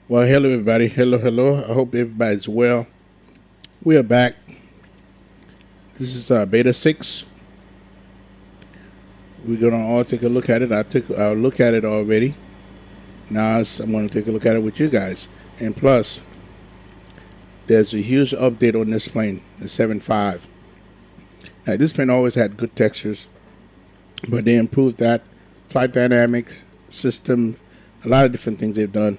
Well, hello everybody. Hello. I hope everybody's well. We are back. This is Beta 6. We're gonna all take a look at it. I'll look at it already. Now I'm gonna take a look at it with you guys. And plus, there's a huge update on this plane, the 7.5. Now this plane always had good textures, but they improved that. Flight dynamics, system, a lot of different things they've done.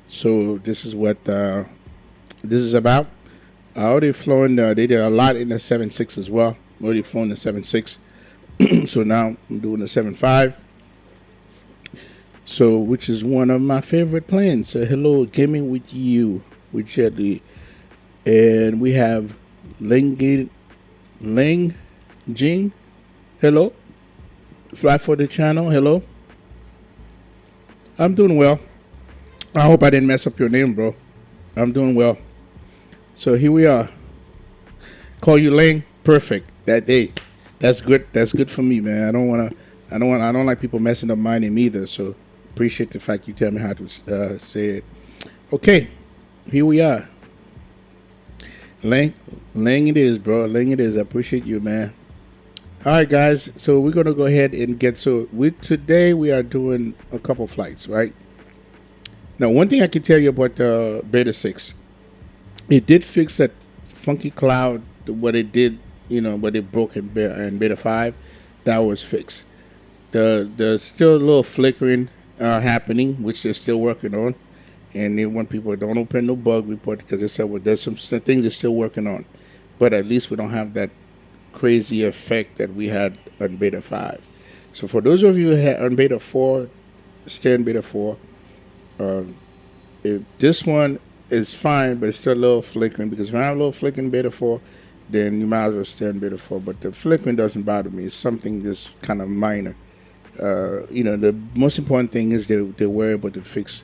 So this is what this is about. I already flown. They did a lot in the 7.6 as well. Already flown the 7.6. So now I'm doing the 7.5. So which is one of my favorite planes. So hello, gaming with you, with Jetly, and we have Ling Jing. Hello, fly for the channel. Hello, I'm doing well. I hope I didn't mess up your name, bro. I'm doing well. So here we are. Call you Ling. Perfect. That day. That's good. That's good for me, man. I don't like people messing up my name either. So appreciate the fact you tell me how to say it. Okay. Here we are. Ling it is, bro. Ling it is. I appreciate you, man. All right, guys. So we're gonna go ahead and get today we are doing a couple flights, right? Now, one thing I can tell you about Beta 6, it did fix that funky cloud. What it did, what it broke in Beta 5, that was fixed. There's still a little flickering happening, which they're still working on. And they want people don't open no bug report because they said, well, there's some things they're still working on. But at least we don't have that crazy effect that we had on Beta 5. So for those of you who had on Beta 4, stay in Beta 4. If this one is fine, but it's still a little flickering, because when I have a little flickering Beta 4, then you might as well stay in Beta 4. But the flickering doesn't bother me. It's something just kind of minor. The most important thing is they were able to fix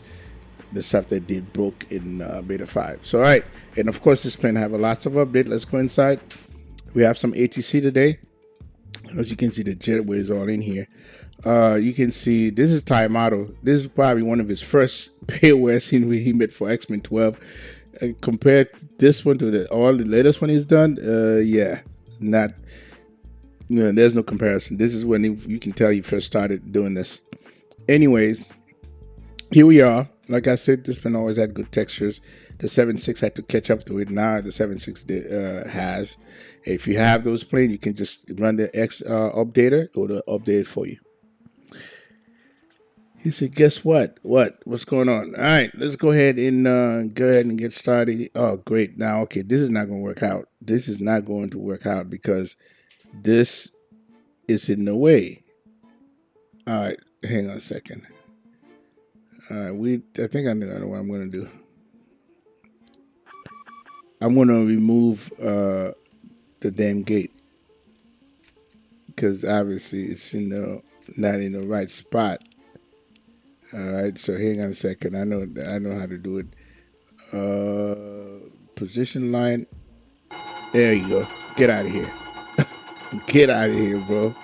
the stuff that did broke in Beta 5. So, all right. And, of course, this plane have a lots of update. Let's go inside. We have some ATC today. As you can see, the jetway is all in here. You can see this is Ty Model. This is probably one of his first payware scene he made for X-Men 12. Compared this one to all the latest one he's done, yeah, not. There's no comparison. This is when you can tell he first started doing this. Anyways, here we are. Like I said, this one always had good textures. The 7.6 had to catch up to it. Now the 7.6 has. If you have those planes, you can just run the X updater. It will update it for you. He said, "Guess what? What's going on? All right, let's go ahead and get started." Oh, great! Now, okay, this is not going to work out. This is not going to work out because this is in the way. All right, hang on a second. All right, I think I know what I'm going to do. I'm going to remove the damn gate because obviously it's not in the right spot. All right, so hang on a second. I know how to do it. Position line. There you go. Get out of here. Get out of here, bro.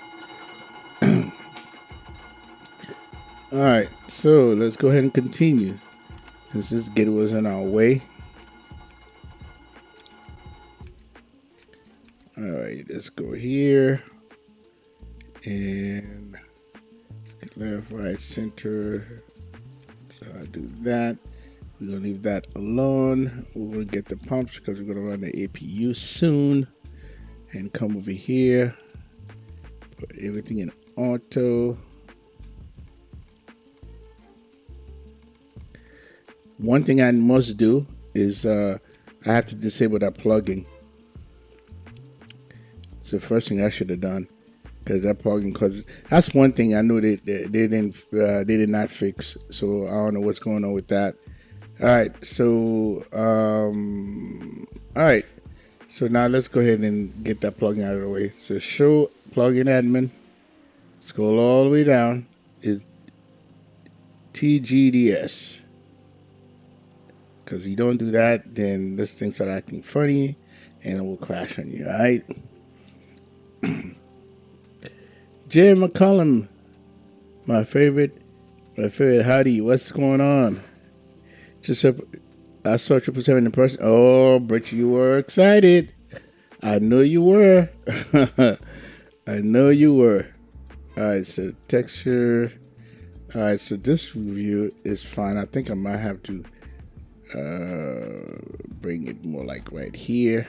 All right, so let's go ahead and continue. Since this gate was in our way. All right, let's go here. And left, right, center. So I do that. We're going to leave that alone. We're going to get the pumps because we're going to run the APU soon. And come over here. Put everything in auto. One thing I must do is I have to disable that plugin. It's the first thing I should have done. Because that plugin, because that's one thing I know they did not fix. So I don't know what's going on with that. All right, so all right, so now let's go ahead and get that plugin out of the way. So show plugin admin, scroll all the way down, is TGDS. Because you don't do that, then this thing start acting funny, and it will crash on you. All right. Jay McCollum, my favorite howdy, what's going on? Just I saw 777 in person. Oh, but you were excited. I know you were. I know you were. All right, so texture. All right, so this view is fine. I think I might have to bring it more like right here.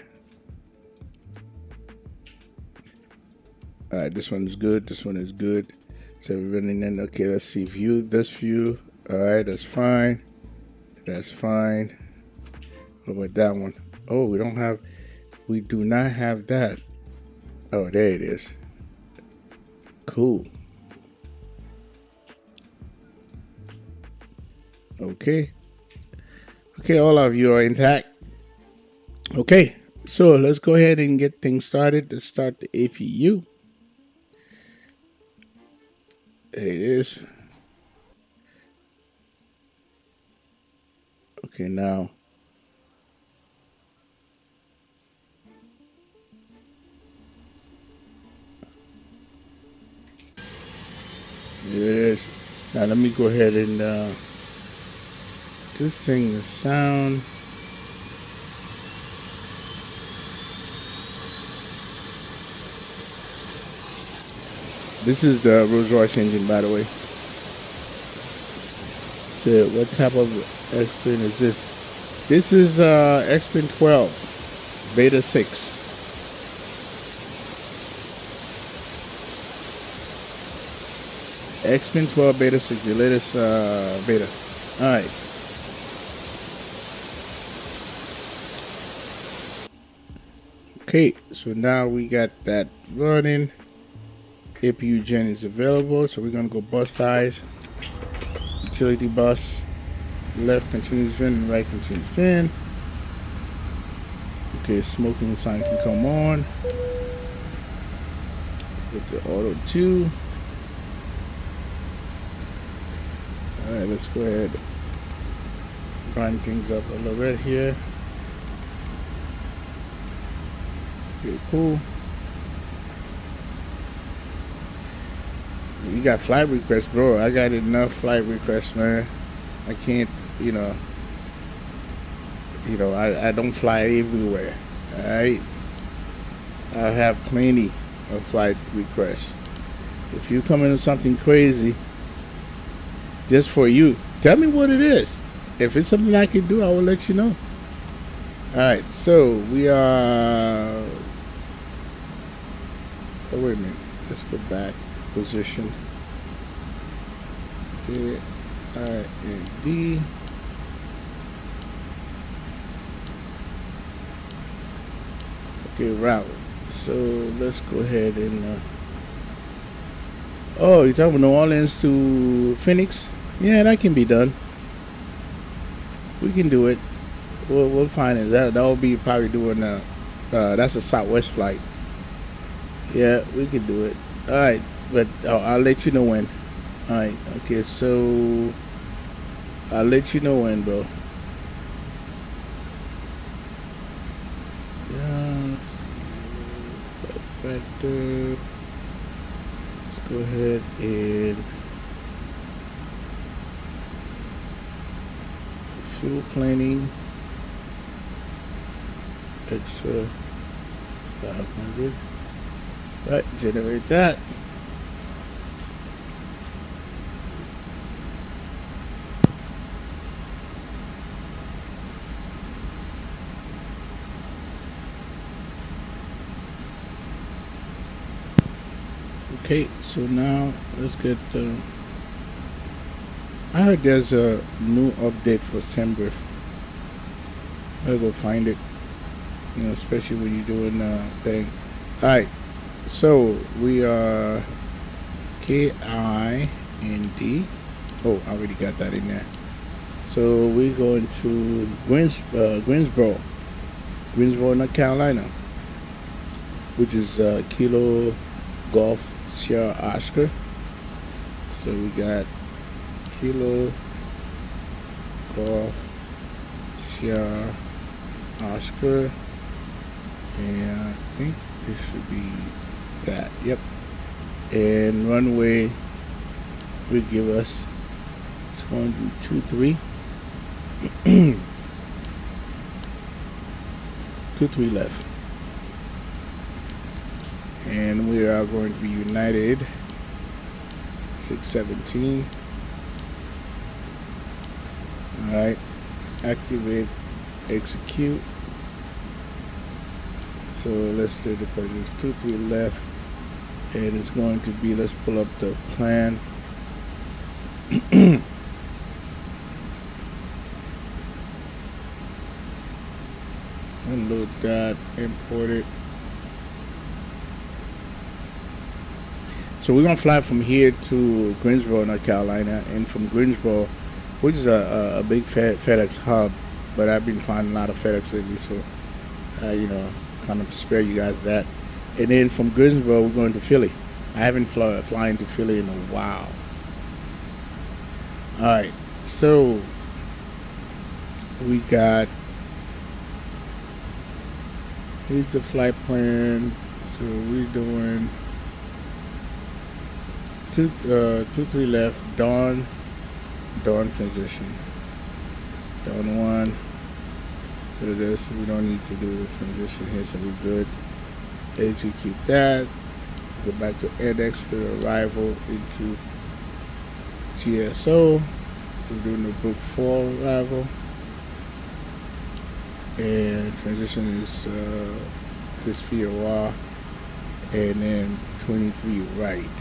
All right, this one is good. This one is good. So we're running in. Okay, let's see view. This view. All right, that's fine. That's fine. What about that one? Oh, we do not have that. Oh, there it is. Cool. Okay. Okay, all of you are intact. Okay, so let's go ahead and get things started. Let's start the APU. There it is. Okay, now. Yes. Now let me go ahead and this thing is sound. This is the Rolls Royce engine, by the way. So what type of X-Plane is this? This is XP12 Beta6. XP12 Beta6, the latest beta. Alright. Okay, so now we got that running. APU gen is available, so we're gonna go bus size. Utility bus. Left continuous vent, right continuous vent. Okay, smoking sign can come on. Get the auto 2. Alright, let's go ahead. Grind things up a little bit here. Okay, cool. You got flight requests, bro. I got enough flight requests, man. I can't, I don't fly everywhere. Alright? I have plenty of flight requests. If you come into something crazy just for you, tell me what it is. If it's something I can do, I will let you know. Alright, so we are. Oh, wait a minute. Let's go back. Position. Okay, I and D. Okay, route. So let's go ahead and. Oh, you're talking New Orleans to Phoenix? Yeah, that can be done. We can do it. We'll find it. That will be probably doing that's a Southwest flight. Yeah, we can do it. All right. But I'll let you know when. Alright, okay, so I'll let you know when, bro. Yeah, factor. Let's go ahead and fuel planning. Extra 500. Right, generate that. Okay, so now let's get. I heard there's a new update for Sembriff. I'll go find it. Especially when you're doing thing. All right, so we are KIND. Oh, I already got that in there. So we're going to Greensboro, North Carolina, which is Kilo Golf Sierra Oscar. So we got Kilo Golf Sierra Oscar, and I think this should be that. Yep. And runway will give us 223. 23 left. And we are going to be United 617. Alright, activate, execute. So let's do the purchase 23 left, and it's going to be, let's pull up the plan. Unload that, import it. So we're gonna fly from here to Greensboro, North Carolina, and from Greensboro, which is a big FedEx hub, but I've been finding a lot of FedEx lately, so you know, kind of spare you guys that. And then from Greensboro, we're going to Philly. I haven't flying to Philly in a while. All right, so we got, here's the flight plan. So we're doing 23 left, dawn transition, dawn 1. So this, we don't need to do the transition here, so we're good. Execute that. Go back to index for arrival into GSO. We're doing the book 4 arrival, and transition is this VOR, and then 23 right.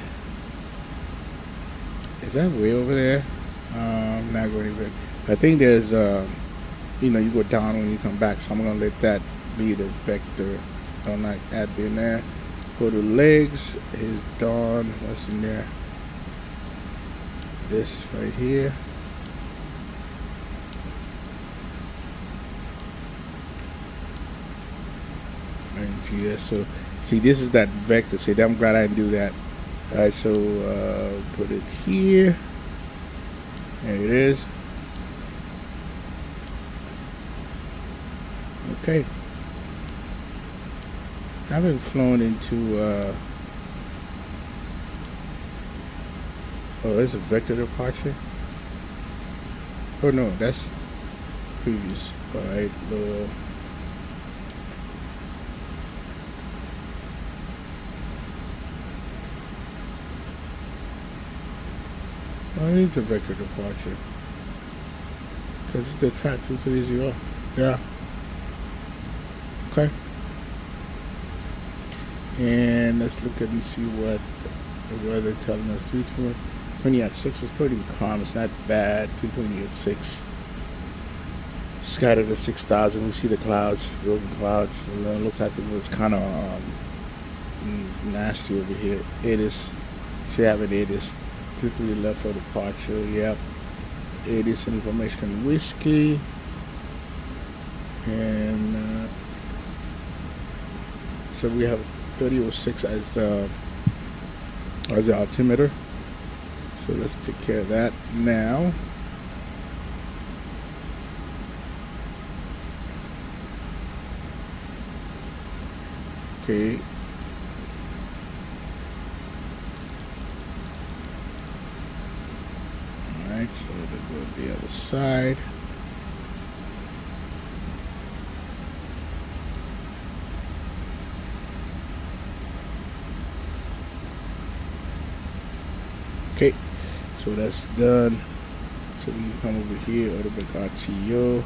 Is that way over there? I'm not going anywhere. I think there's you know, you go down when you come back, so I'm gonna let that be the vector. I'll not add in there. Go to legs. Here's dawn. What's in there? This right here. And GSO. See, this is that vector. See, I'm glad I didn't do that. All right, so put it here. There it is. Okay. I haven't flown into oh, there's a vector departure. Oh no, that's previous. Alright, oh, it is a vector departure. Because it's the track 230. Yeah. Okay. And let's look at and see what the weather telling us. 320 at 6 is pretty calm. It's not bad. 320 at 6. Scattered at 6,000. We see the clouds, broken clouds. It looks like it was kind of nasty over here. It is. Should have it. It is. 23 left for departure. Yep. It is information whiskey. And so we have 3006 as the altimeter. So let's take care of that now. Okay. Alright, so we'll go to the other side. Okay, so that's done. So we can come over here, automatic RTO.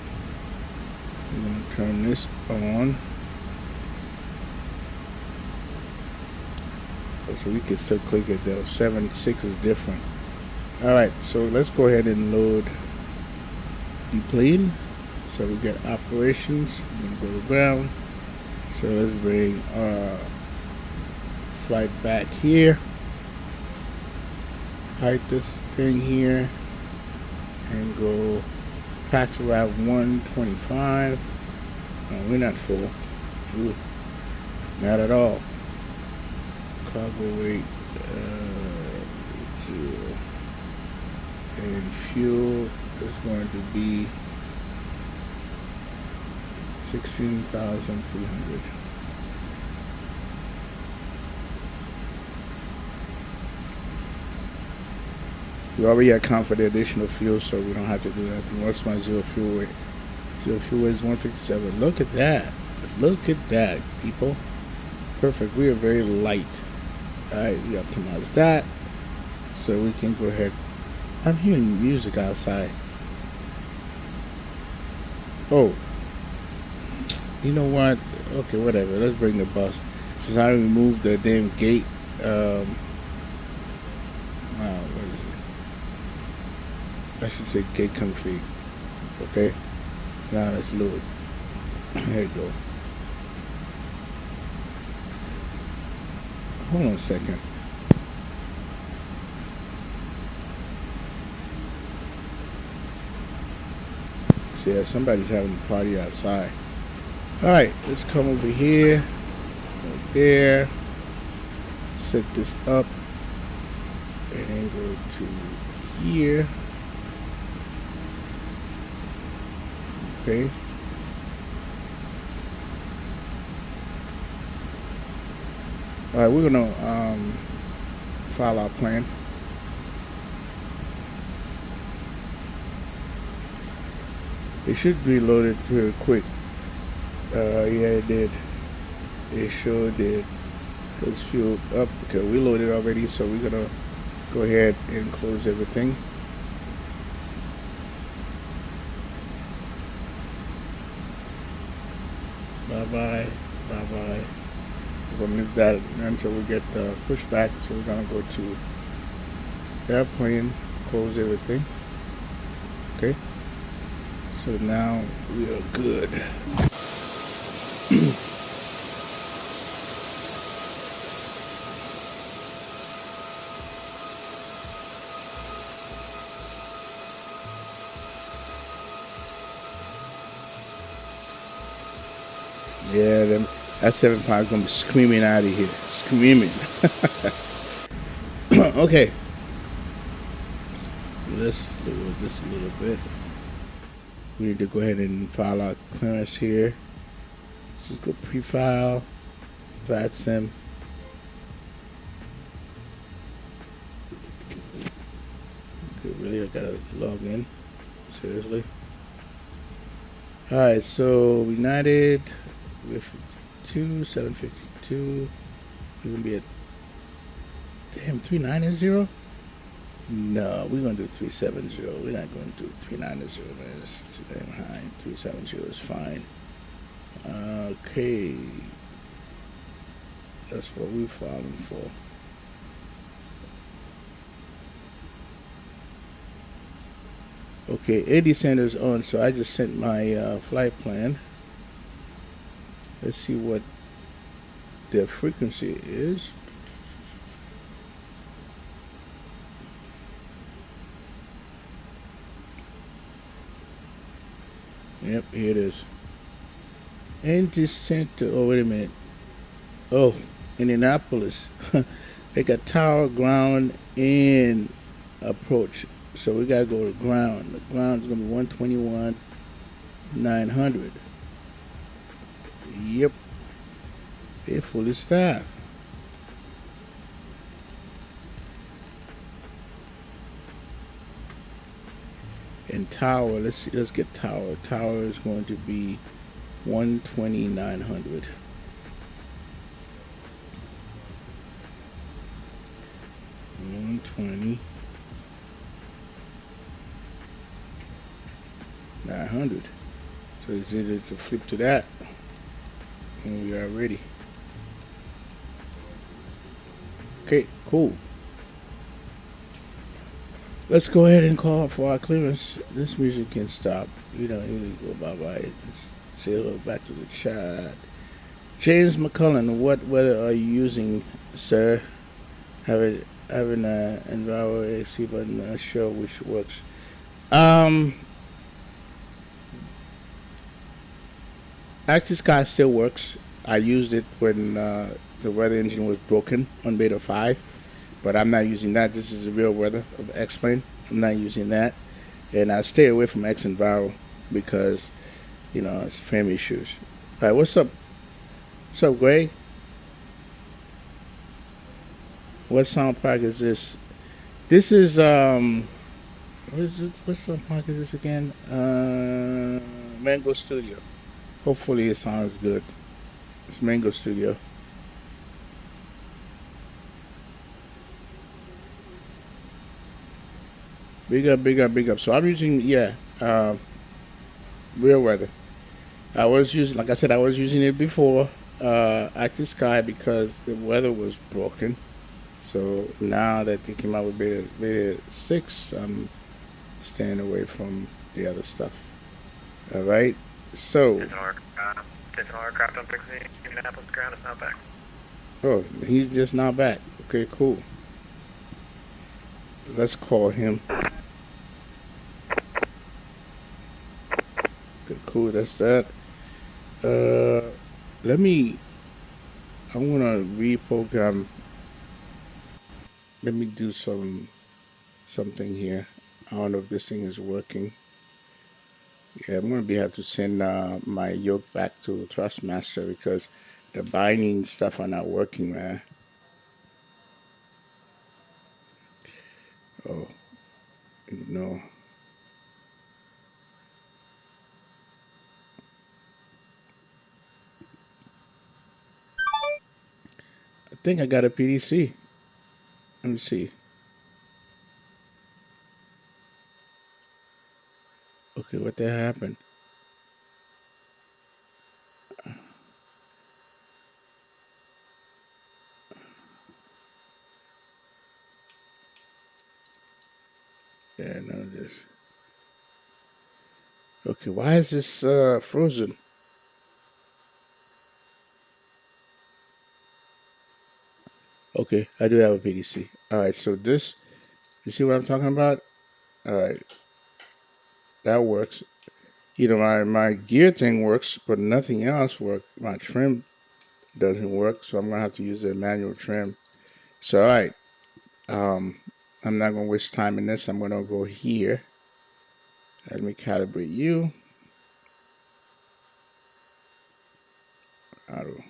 We're going to turn this on. So we can still click it though. 76 is different. Alright, so let's go ahead and load the plane. So we get operations. We're going to go to ground. So let's bring flight back here. Hide this thing here and go taxi route 125. No, we're not full. Ooh, not at all. Cargo weight and fuel is going to be 16,300. We already account for the additional fuel, so we don't have to do that. What's my zero fuel weight? So fuel is 157. Look at that. Look at that, people. Perfect. We are very light. Alright, we optimize that. So we can go ahead. I'm hearing music outside. Oh. You know what? Okay, whatever. Let's bring the bus. Since I removed the damn gate. What is it? I should say gate config. Okay. Now let's load. There you go. Hold on a second. So yeah, somebody's having a party outside. Alright, let's come over here. Right there. Set this up. And then go to here. Okay. Alright, we're gonna file our plan. It should reload it very quick. Yeah, it did. It sure did. It's fueled up. Okay, we loaded already, so we're gonna go ahead and close everything. Bye-bye. Bye-bye. We're going to leave that until we get the pushback. So we're going to go to airplane, close everything. Okay. So now we are good. Yeah, that 7 pounds gonna be screaming out of here, screaming. Okay, let's load this a little bit. We need to go ahead and file our clearance here. Let's just go pre-file, Vatsim. Okay, really, I gotta log in. Seriously. All right, so United. With 752, we're gonna be at damn 390. No, we're gonna do 370. We're not gonna do 390, man. It's too damn high. 370 is fine. Okay, that's what we're filing for. Okay, 80 centers on. So I just sent my flight plan. Let's see what their frequency is. Yep, here it is. Anti-center. Oh, wait a minute. Oh, Indianapolis. They got tower, ground, and approach. So we gotta go to ground. The ground's gonna be 121,900. Yep. They're fully staffed. And tower, let's see, let's get tower. Tower is going to be 120,900. $900. So it's either to flip to that when we are ready. Okay, cool. Let's go ahead and call for our clearance. This music can stop. You don't usually go bye-bye. Let's say hello back to the chat. James McCullen, what weather are you using, sir? Having an Enviro XP, but not sure which works. Active Sky still works. I used it when the weather engine was broken on Beta 5, but I'm not using that. This is the real weather of X-Plane. I'm not using that, and I stay away from X Enviro because, you know, it's frame issues. All right, what's up? What's up, Greg? What sound pack is this? This is what is it? What sound pack is this again? Mango Studio. Hopefully it sounds good. It's Mango Studio. Big up, big up, big up. So I'm using, yeah, real weather. I was using, like I said, I was using it before Active Sky because the weather was broken. So now that they came out with beta 6, I'm staying away from the other stuff. All right. So. Sentinel aircraft on Pixie, Indianapolis ground is now back. Oh, he's just not back. Okay, cool. Let's call him. Okay, cool. That's that. Let me. I want to reprogram. Let me do something here. I don't know if this thing is working. Yeah, I'm gonna have to send my yoke back to Thrustmaster because the binding stuff are not working, man. Oh, no. I think I got a PDC. Let me see. Okay, what the hell happened? Yeah, none of this. Okay, why is this frozen? Okay, I do have a PDC. All right, so this, you see what I'm talking about? All right, that works. You know, my gear thing works, but nothing else works. My trim doesn't work, so I'm gonna have to use a manual trim. So, all right, I'm not gonna waste time in this. I'm gonna go here. Let me calibrate you. Auto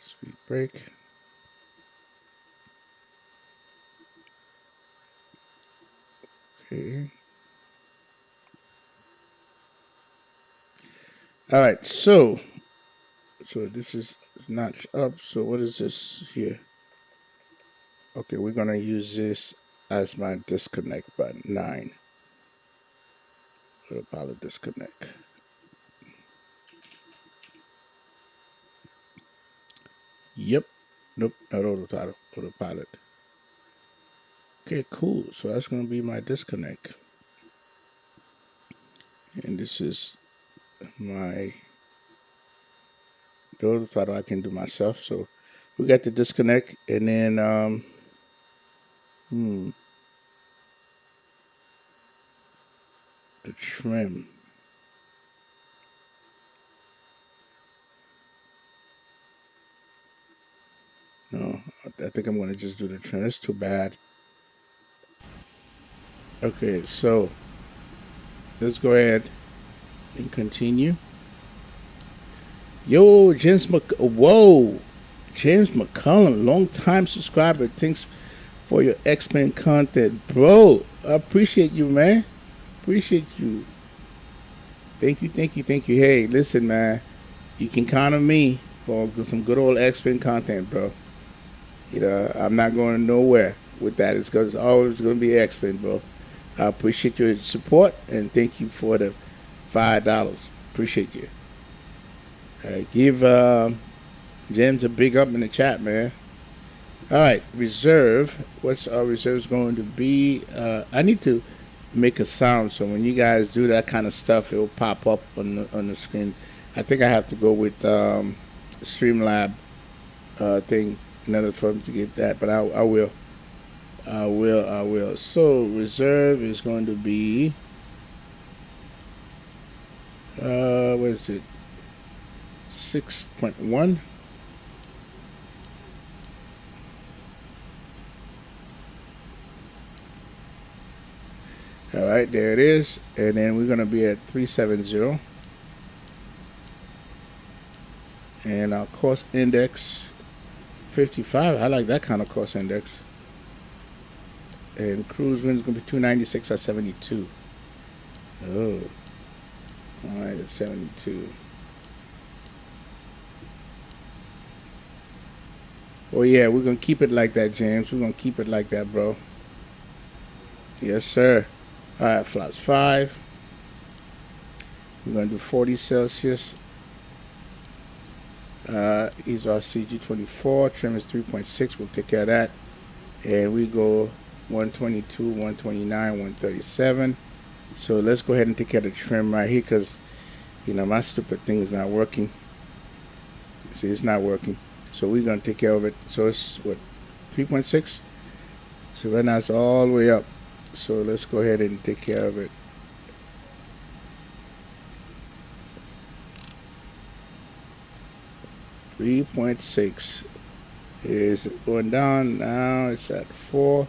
speed brake. Okay. All right, so this is not up. So what is this here? Okay, we're gonna use this as my disconnect button 9. Autopilot disconnect. Yep. Nope, not autopilot. Okay, cool. So that's gonna be my disconnect. And this is my the autopilot I can do myself. So we got the disconnect and then the trim. No, I think I'm gonna just do the trim. It's too bad. Okay, so let's go ahead and continue. Yo, James James McCullum, long time subscriber. Thanks for your X-Men content, bro. I appreciate you, man. Appreciate you. Thank you, thank you, thank you. Hey, listen, man. You can count on me for some good old X-Men content, bro. You know, I'm not going nowhere with that. It's always going to be X-Men, bro. I appreciate your support and thank you for the $5. Appreciate you. Give James a big up in the chat, man. All right, reserve. What's our reserves going to be? I need to make a sound so when you guys do that kind of stuff, it will pop up on the screen. I think I have to go with Streamlab thing in order for them to get that, but I will. I will. So reserve is going to be what is it? 6.1. All right, there it is, and then we're going to be at 370, and our course index 55. I like that kind of course index. And cruise wind is going to be 296 at 72. Oh. All right, it's 72. Oh yeah, we're gonna keep it like that, James. We're gonna keep it like that, bro. Yes, sir. All right, flaps 5. We're gonna do 40 Celsius. Is our CG24. Trim is 3.6. We'll take care of that. And we go 122, 129, 137. So let's go ahead and take care of the trim right here, because you know my stupid thing is not working. See, it's not working. So we're gonna take care of it. So it's what, 3.6. So right now it's all the way up. So let's go ahead and take care of it. .6 is going down. Now it's at 4.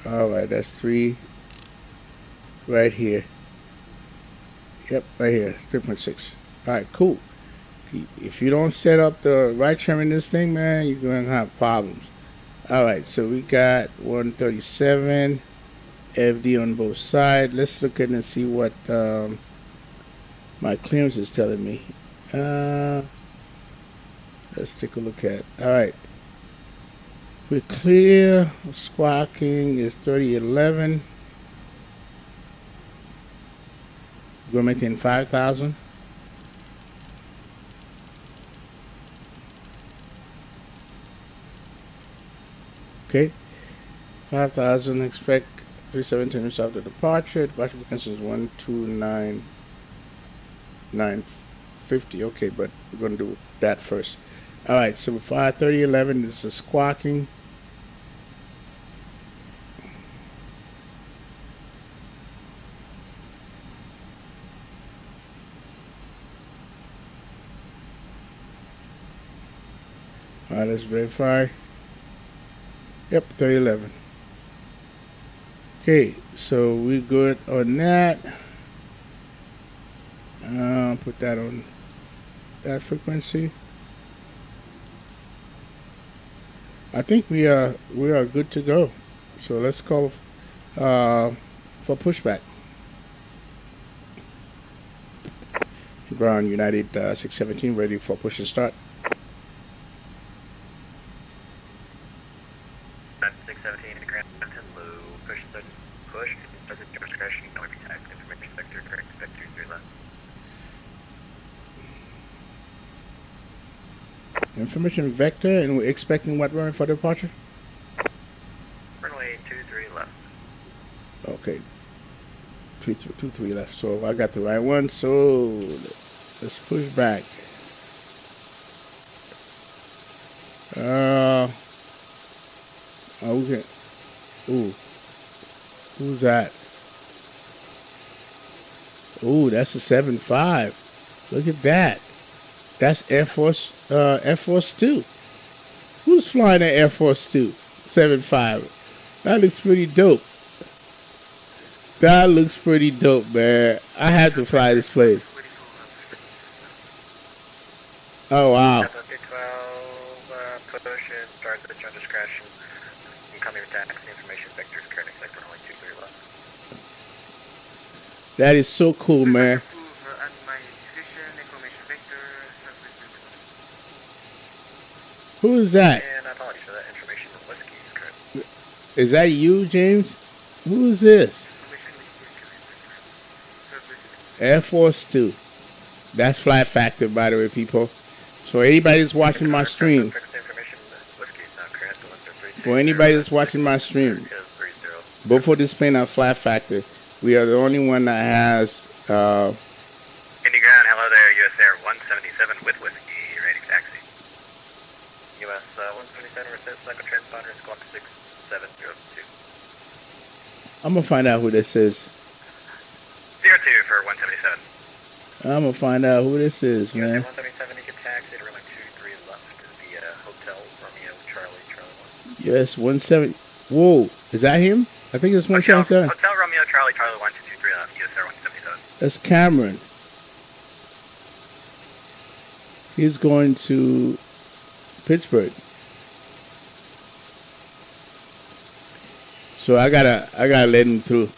All right, that's 3 right here. Yep, right here, 3.6. All right, cool. If you don't set up the right trim in this thing, man, you're gonna have problems. All right, so we got 137 FD on both sides. Let's look at it and see what my clearance is telling me. Let's take a look at. All right, we're clear. Squawking is 3011. We're gonna maintain 5,000. Okay, 5,000. Expect 317 after departure. Departure frequency is 129,950. Okay, but we're gonna do that first. All right, so 5:30:11. This is squawking. All right, let's verify. Yep, 3011. Okay, so we're good on that. Put that on that frequency. I think we are good to go. So let's call for pushback. Ground United 617 ready for push and start. 617 in the ground, low, push, start, push, start the discretion, no attack, information vector, correct, vector 3 left. Information vector, and we're expecting what runway for departure? Runway 23 left. Okay, 23 left. So I got the right one. So let's push back. Okay. Ooh, who's that? Ooh, that's a 7.5. Look at that. That's Air Force 2. Who's flying that Air Force 2? 7.5. That looks pretty dope. That looks pretty dope, man. I have to fly this plane. Oh, wow. 12, push and start the discretion. Incoming taxi information vectors, current sector, only 23 left. That is so cool, man. Who is that? And apologies for that information. Whiskey is correct. Is that you, James? Who is this? Air Force 2. That's Flight Factor, by the way, people. So anybody that's watching my stream, for anybody that's watching my stream, both for this plane and Flight Factor, we are the only one that has. Indy ground, hello there, US Air 177 with whiskey, ready taxi. US 177 receives cycle transponder, squawk 6702. I'm gonna find out who this is. 02 for 177. I'm gonna find out who this is, man. 177, you can taxi to runway 23 left to the Hotel Romeo Charlie 1. Yes, 17. Whoa, is that him? I think it's 177. Hotel Romeo Charlie 1223 left, US Air 177. That's Cameron. He's going to Pittsburgh. So I gotta let him through.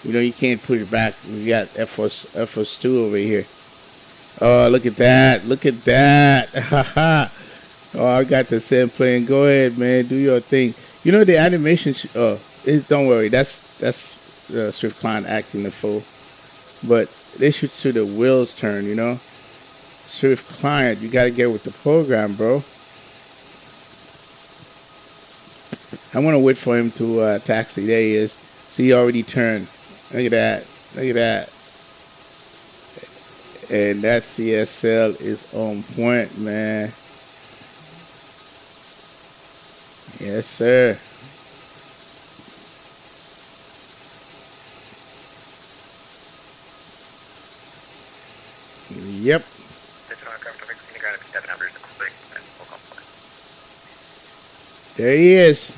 You know, you can't push back. We got FS2 over here. Oh, look at that. Look at that. Haha. Oh, I got the same plane. Go ahead, man. Do your thing. You know, the animation, don't worry. That's Swift Client acting the fool. But they should see the wheels turn, you know. Swift Client, you got to get with the program, bro. I'm going to wait for him to taxi. There he is. See, he already turned. Look at that. Look at that. And that CSL is on point, man. Yes, sir. Yep. There he is.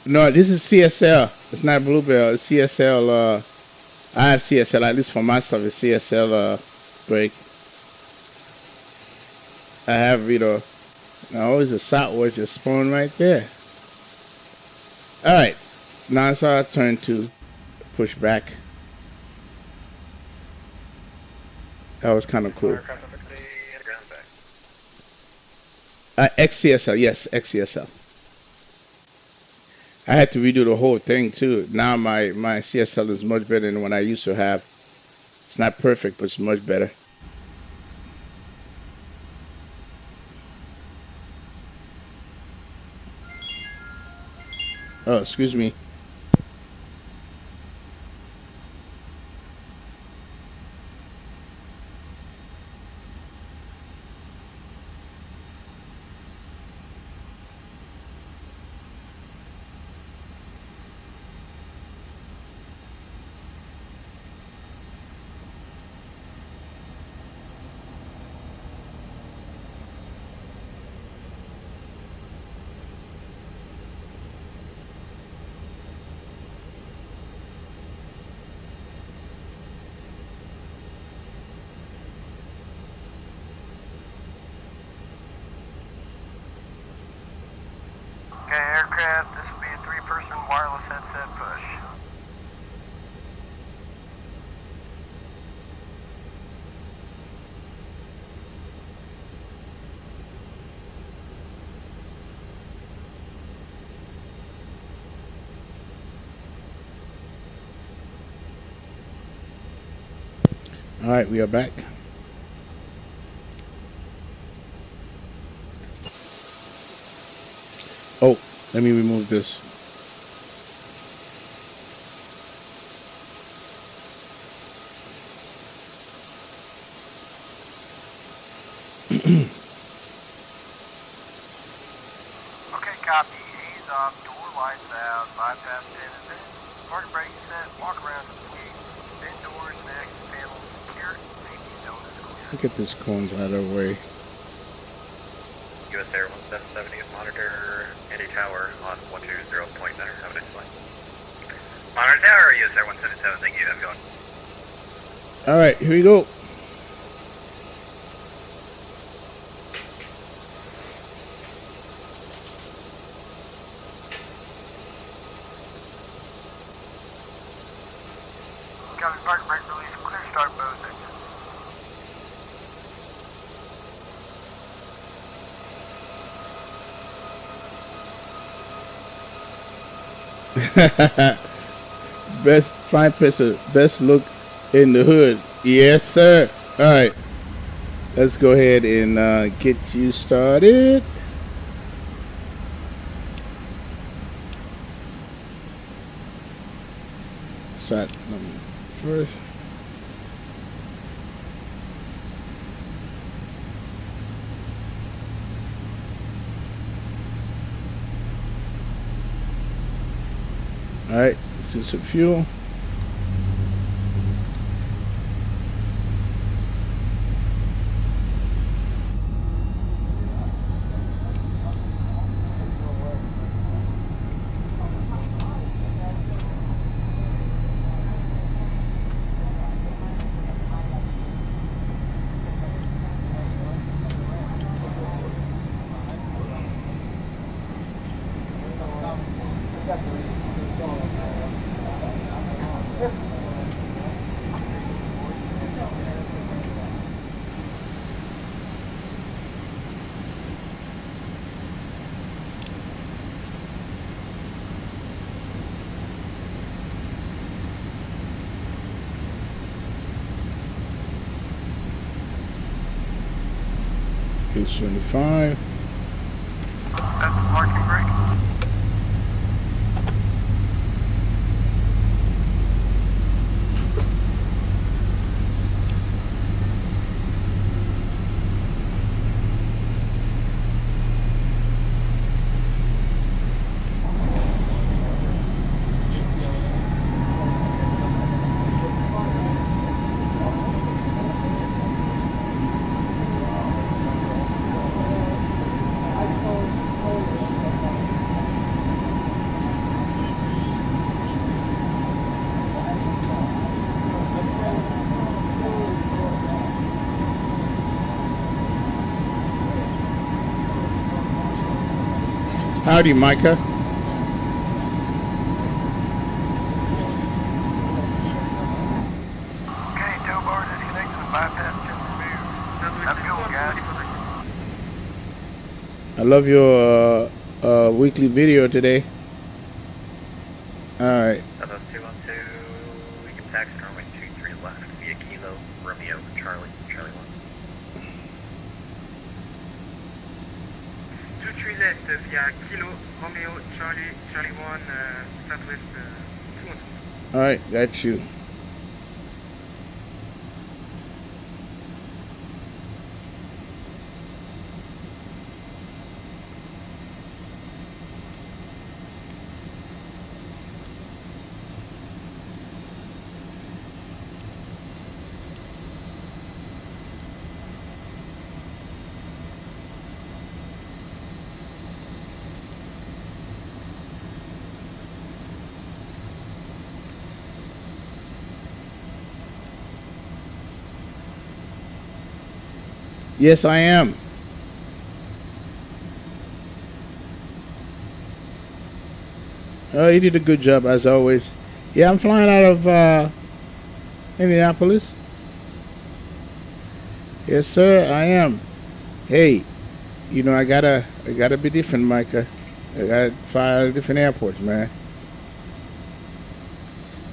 No, this is CSL. It's not Bluebell. It's CSL. I have CSL, at least for myself. It's CSL brake. I have, you know, always a Southwest just spawned right there. All right. Now it's our turn to push back. That was kind of cool. XCSL, yes, XCSL. I had to redo the whole thing too. Now my CSL is much better than what I used to have. It's not perfect, but it's much better. Oh, excuse me. Aircraft, this will be a 3-person wireless headset push. All right, we are back. Oh, let me remove this. Okay, copy. Ease off, door lights out, bypass pin is in. Parking brake set, walk around to the gate. Bin doors and exit panels secure. Safety zone is clear. Look at this cones out of the way. US Air 177 is monitor Indy Tower on 120 point center. Have a nice flight. Monitor Tower, US Air 177, thank you. Have a good one. All right, here we go. Copy, parking brake release, clear start both engines. Best fine picture, best look in the hood. Yes, sir. All right, let's go ahead and get you started. Start first. All right, let's do some fuel. page 25. That's the parking brake. Howdy, Micah. Okay, tow bar disconnected and bypass just removed. That's cool, guys. I love your weekly video today. All right. Southwest 212, we can taxi runway 23 left via Kilo, Romeo, Charlie, Charlie 1. 23 left via Kilo, Romeo, Charlie, Charlie 1, Southwest 212. All right, got you. Yes, I am. Oh, you did a good job as always. Yeah, I'm flying out of Indianapolis. Yes, sir, I am. Hey, you know I gotta be different, Micah. I got 5 different airports, man.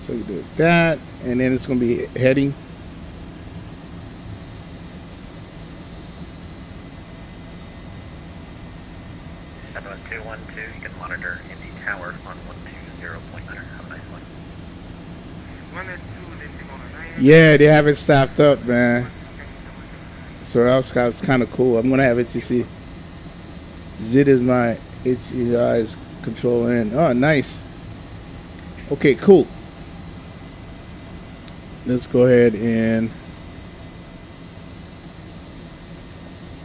So you do that, and then it's gonna be heading. Southwest 212, you can monitor Indy Tower on 120.9. Have a nice one. 112, Yeah, they have it staffed up, man. So that's kind of cool. I'm gonna have ATC. Zit is my HCI's control in. Oh, nice. Okay, cool. Let's go ahead and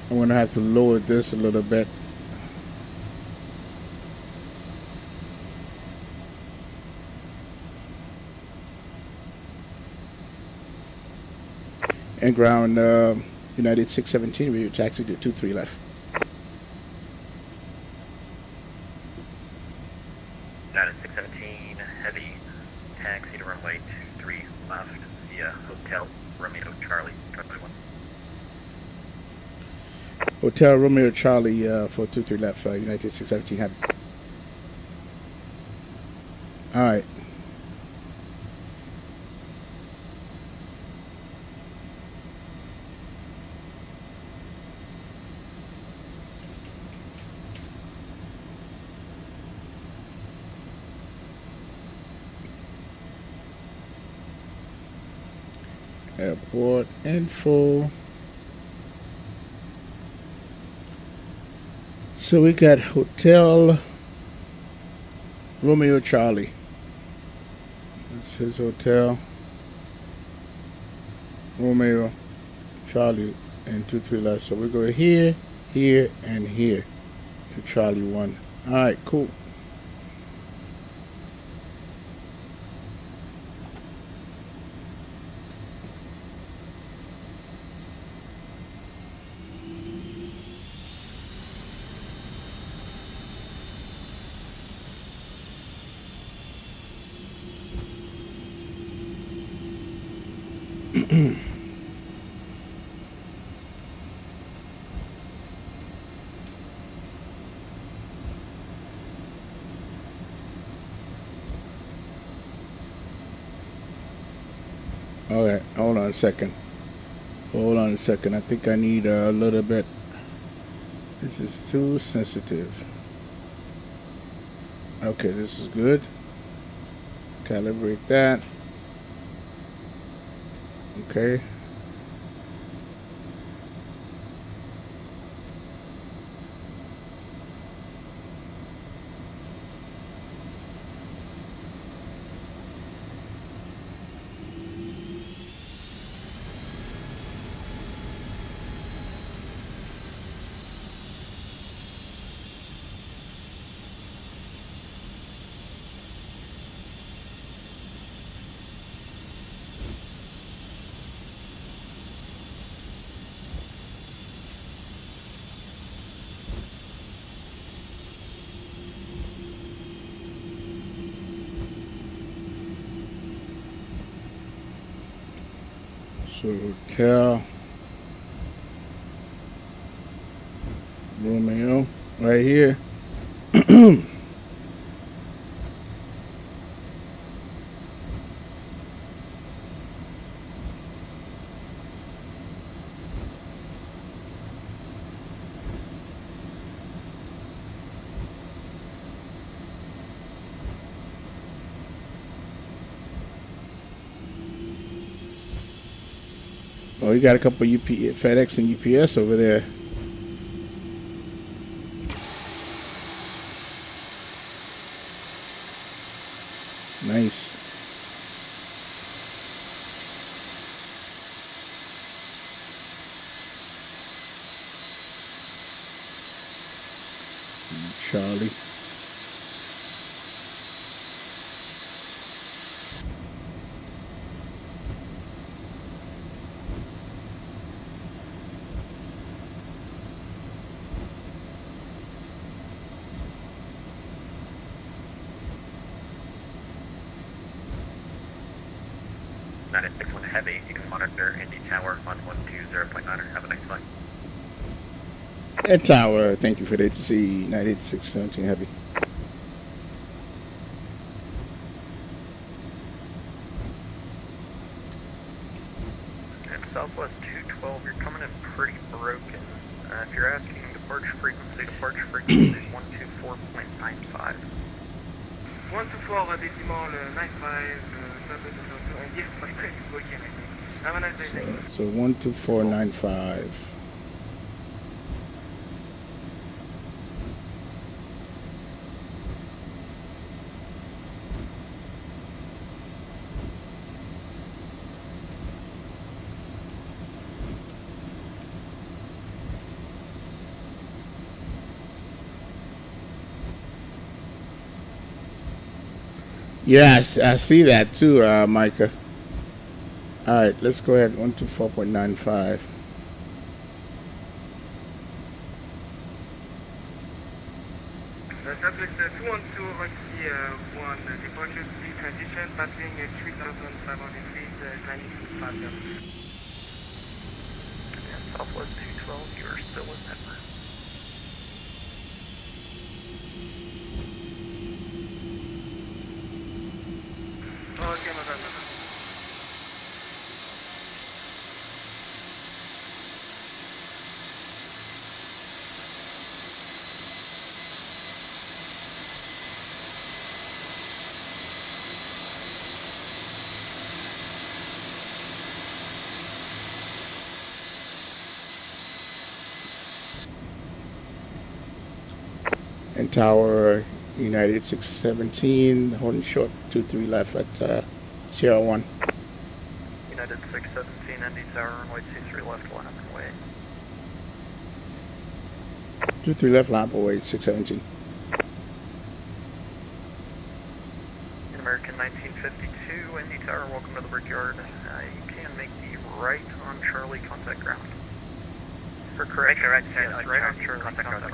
I'm gonna have to lower this a little bit. And ground United 617, we taxi to 23 left. United 617, heavy taxi to runway 23 left via Hotel Romeo, Charlie, Charlie 1. Hotel Romeo Charlie for 23 left, United 617 heavy. All right. Airport info. So we got Hotel Romeo Charlie. This is Hotel Romeo Charlie and 23 left. So we go here, here, and here to Charlie 1. All right, cool. All right, hold on a second. Hold on a second. I think I need a little bit This is too sensitive. Okay, this is good. Calibrate that. Okay. So hotel Romeo right here. Oh, you got a couple FedEx and UPS over there. Nice. Charlie. Heavy, you can monitor Indy Tower on 120.9. Have a nice flight. Ed Tower, thank you for the ATC 98617 Heavy. And Southwest 212, you're coming in pretty broken. If you're asking departure frequency is 124.95. 124.95, yes, okay. Have a nice day. So 12495. Yes, I see that too, Micah. All right, let's go ahead. 124.95. Subject 212, Roxy 1, departure to transition, passing 3,500 feet, climbing 5 miles. And Southwest 212, you're still in that. Okay, madam. And Tower United 617, holding short 23 left at Sierra 1. United 617, Indy Tower, runway 23 left, line up and wait. 23 left, line up away 617. American 1952, Indy Tower, welcome to the Brickyard. You can make the right on Charlie, contact ground. For correct, yes, right on Charlie, contact ground.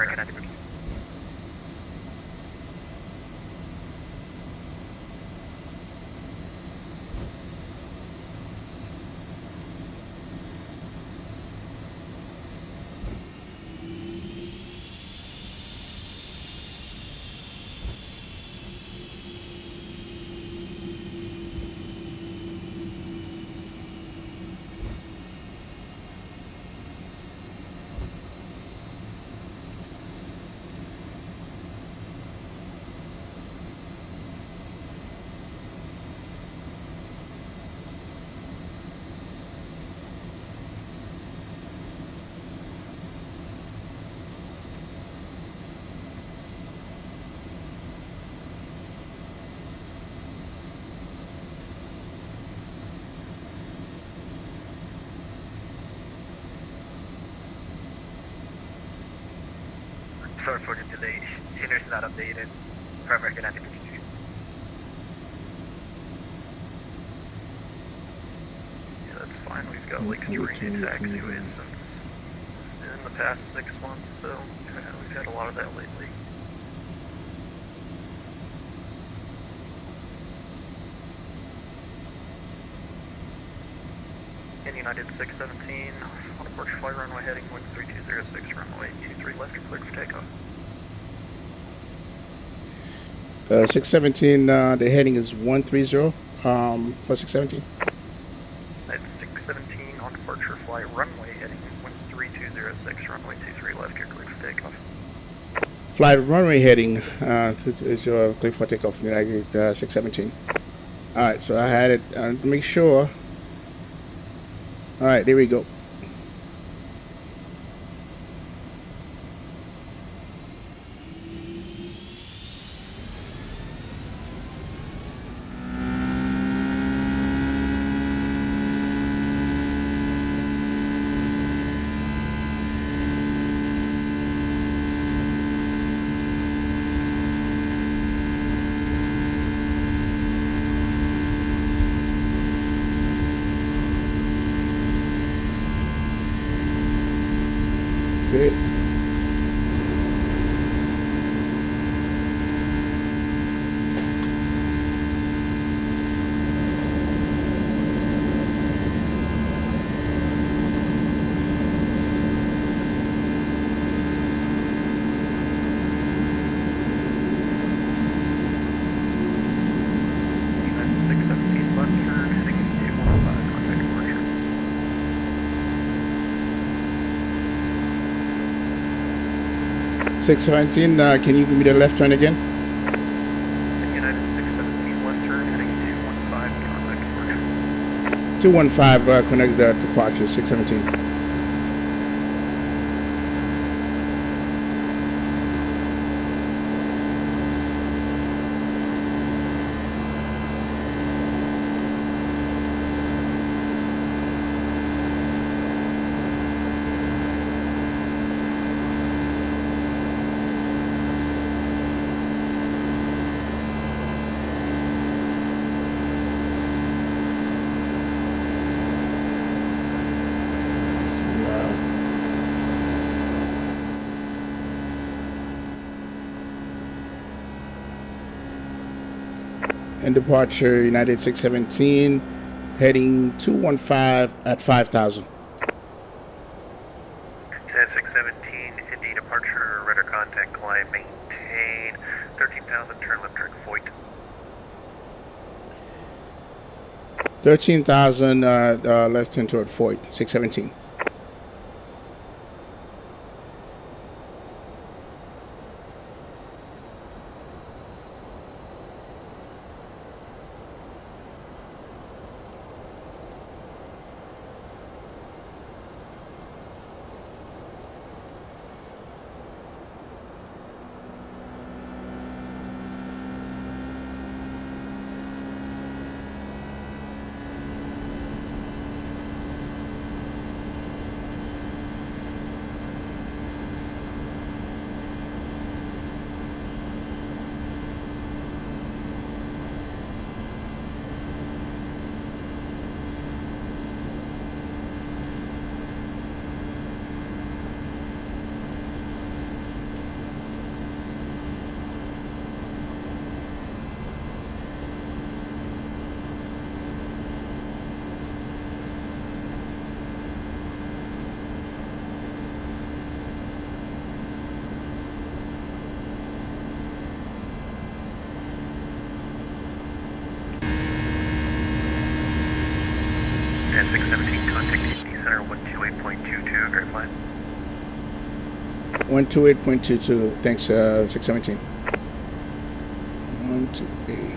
Sorry for the delay. Tuners not updated. Primary good activity. Yeah, that's fine. We've got like 3 new taxiways in the past 6 months, so we've had a lot of that lately. In United 617, on approach flight runway heading 13206, runway 23 left, you're cleared for takeoff. 617, the heading is 130 for 617. United 617, on departure flight runway heading 13206, runway 23 left, you're cleared for takeoff. Flight runway heading is clear for takeoff, United 617. Alright, so I had it, make sure. Alright, there we go. Good. United 617 left turn heading 215, contact departure. 617, can you give me the left turn again? United 617 left turn heading 215, contact departure. 215, connect the departure, 617. And departure United 617, heading 215 at 5,000. United 617, Indy departure, radar contact, climb, maintain, 13,000, turn left, direct Voigt. 13,000 left turn toward Fort, 617. And 617, contact Indy Center 128.22, verify. 128.22, thanks 617. 128.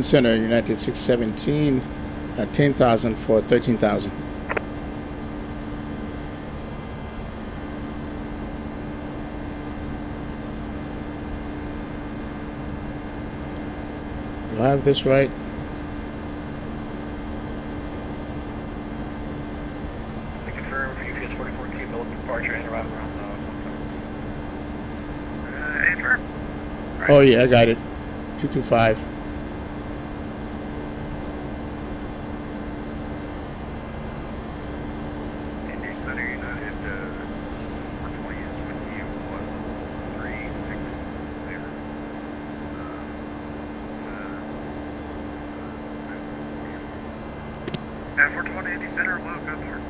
Center United 617 at 10,000 for 13,000. Do I have this right? I confirm for UPS 44T, Bill departure and arrival around confirm. Right. Oh yeah, I got it. 225. Center United 120 is with you, 1360. 420 Indy Center, low, go for it.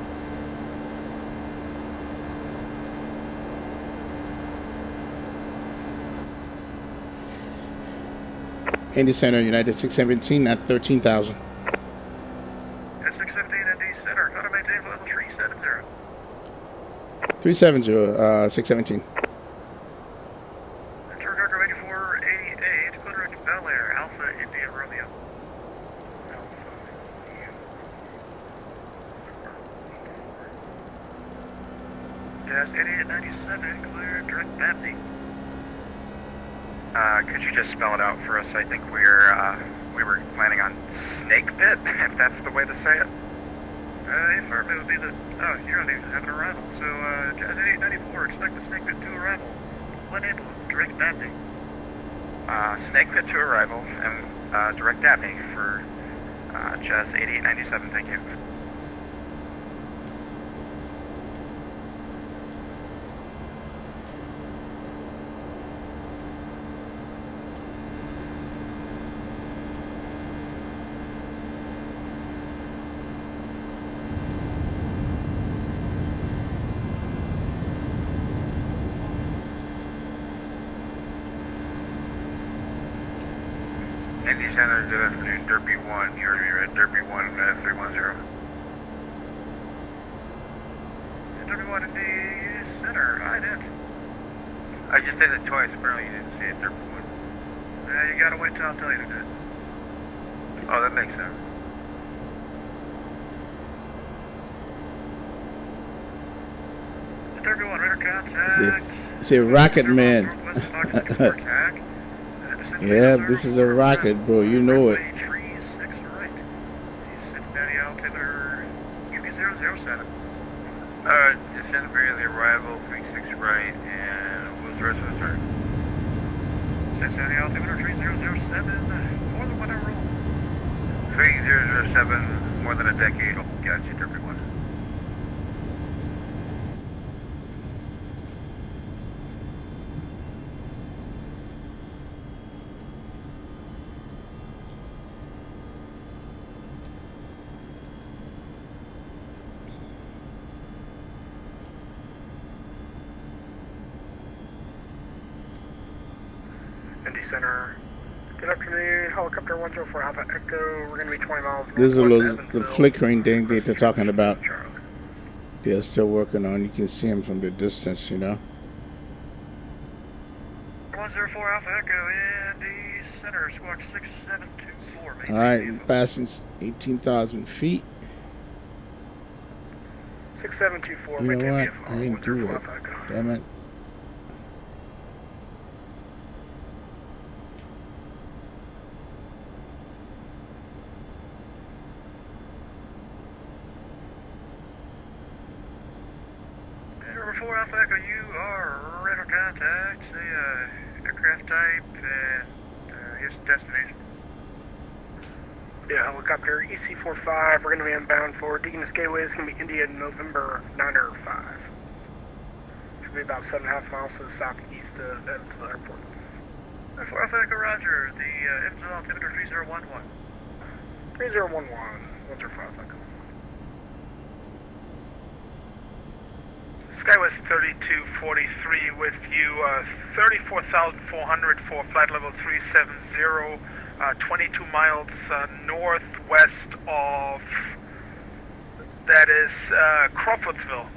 Indy Center United 617 at 13,000. 617 Indy Center, how to maintain level 370. 370 617. Turn cargo 8488, Clear Bel Air, Alpha India Romeo. Gas 8897, clear, direct Batney. Could you just spell it out for us? I think we were planning on Snake Pit, if that's the way to say it. Affirm, it would be the, oh, you don't even have an arrival. So, Jazz 8894, expect the Snake Pit to arrival. When able, direct Batney. Snake Pit to arrival, and direct Batney for Jazz 8897, thank you. Indy Center, good afternoon, Derby 1, you heard me right, Derby 1, 310. Derby 1, Indy Center, I did. I just did it twice, apparently you didn't see it, Derby 1. You gotta wait till I'll tell you to do it. Oh, that makes sense. Derby 1, radar contact. See, Rocket Man. Yeah, this is a rocket, bro. You know it. Tree 6 right. Cincinnati altimeter 3007. Descend via the arrival 36 right, and what's the rest of the turn? Cincinnati altimeter 3007. More than 1 hour roll. 3007, more than a decade. Oh, gotcha, Derby 1. Indy Center. Good afternoon, helicopter 104 Alpha Echo. We're going to be 20 miles. This is the flickering thing that they're talking about. They're still working on. You can see them from the distance, you know. 104 Alpha Echo, Indy Center, squawk 6724. All right, passing 18,000 feet. 6724. You know what? I didn't do it. Damn it. Number 4 Alpha Echo, you are radar contact. Say aircraft type and his destination. Yeah, helicopter EC45. We're going to be inbound for Deaconess Gateway. It's going to be India November 905. Should be about 7.5 miles to the southeast of Evansville Airport. 4 Alpha Echo, Roger. The Evansville altimeter 3011. 3011. 105 Echo. Skywest 3243 with you, 34,400 for flight level 370, 22 miles northwest of, that is Crawfordsville.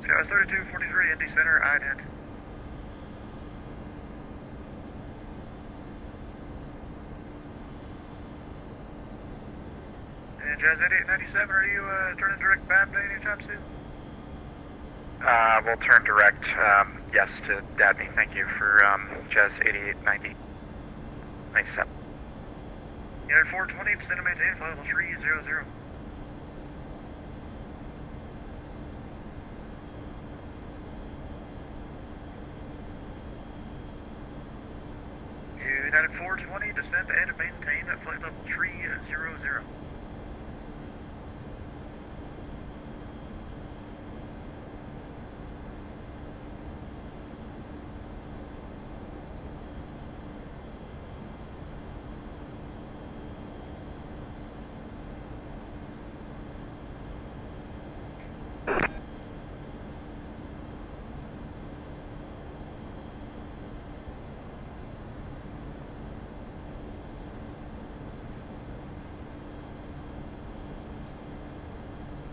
Skywest 3243, Indy Center, ident. Jazz 8897, are you turning direct back to anytime soon? We'll turn direct, yes, to Dabney. Thank you for Jazz 8897. Unit 420, descend and maintain flight level 300. United 420, descend and maintain at flight level 300.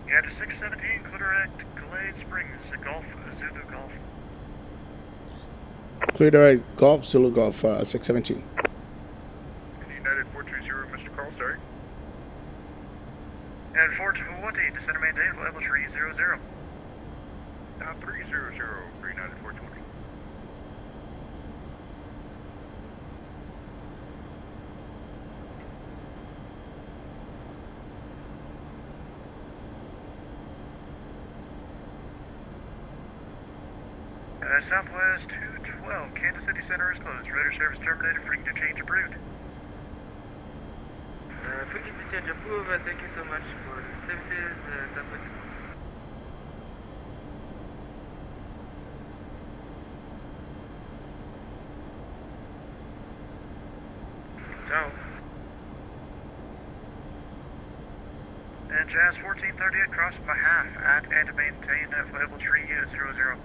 United 617, clear direct, Glade Springs, Golf, Zulu Golf. Clear direct, Golf, Zulu Golf, 617. United 420, Mr. Carl, sorry. United 420, descend and maintain level 300. 300 for United 420. Southwest 212, Kansas City Center is closed. Radar service terminated. Frequency change approved. Frequency change approved. Thank you so much for the services. Southwest. So. And Jazz 1438, cross by half at and maintain at level 300.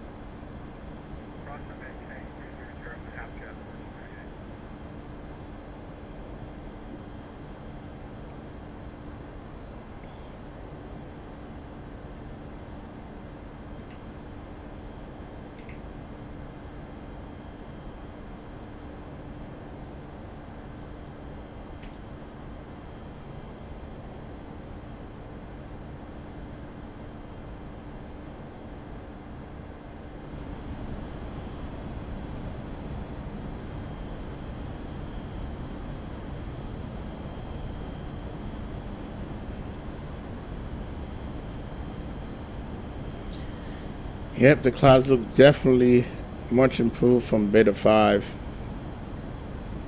Yep, the clouds look definitely much improved from Beta 5.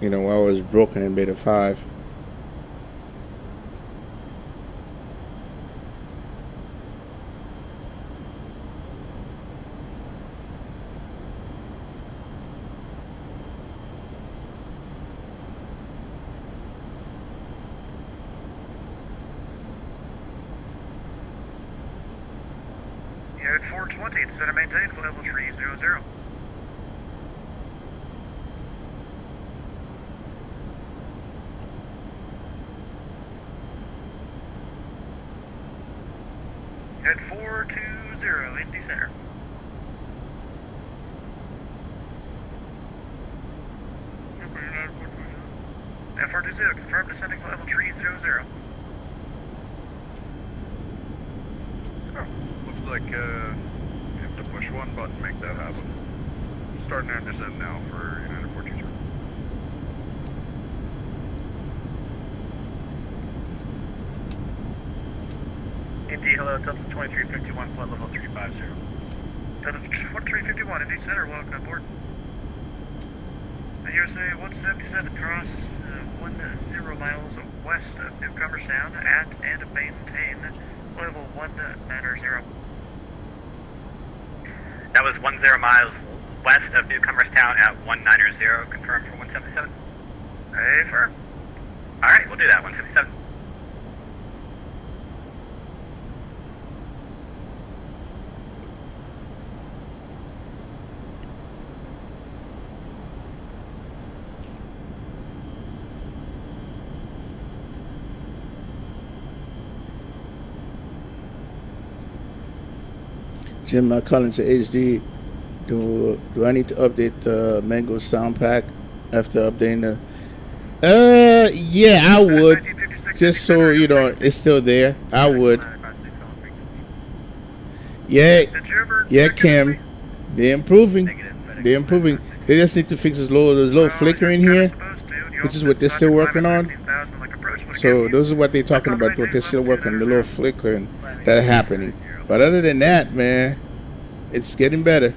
You know, where I was broken in Beta 5. Unit 420, descend and maintain for level 300. Unit 420, Indy Center. Unit 420, confirm descending for level 300. Like you have to push one button to make that happen. Starting our descent now for United 420. Indy, hello, Delta 2351, flight level 350. Delta 2351, Indy Center, welcome aboard. USA 177, cross 10 miles west of Newcomer Sound at and maintain level 190. That was 10 miles west of Newcomerstown at 190, confirmed for 177. Hey, firm. Alright, we'll do that, 177. Jim Collins at HD. Do I need to update the Mango sound pack after updating the? Yeah, I would. 1956 just so you know it's still there. I would. Yeah, Did you ever yeah, check Kim. into They're improving. They're improving. They just need to fix this little flicker in here, which is what they're still working on. So those are what they're talking about. What they're still working on, the little flicker and that are happening. But other than that, man, it's getting better.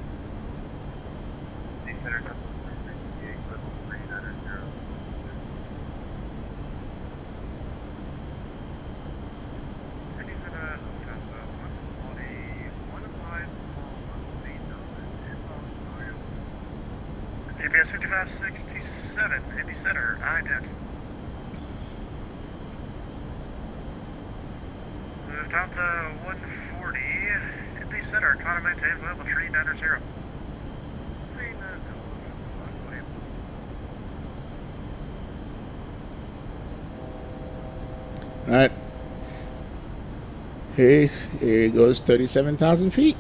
GPS 5567, Indy Center, I-10. Moved out to 140, Indy Center, climb and maintain level 390. All right. Here goes 37,000 feet.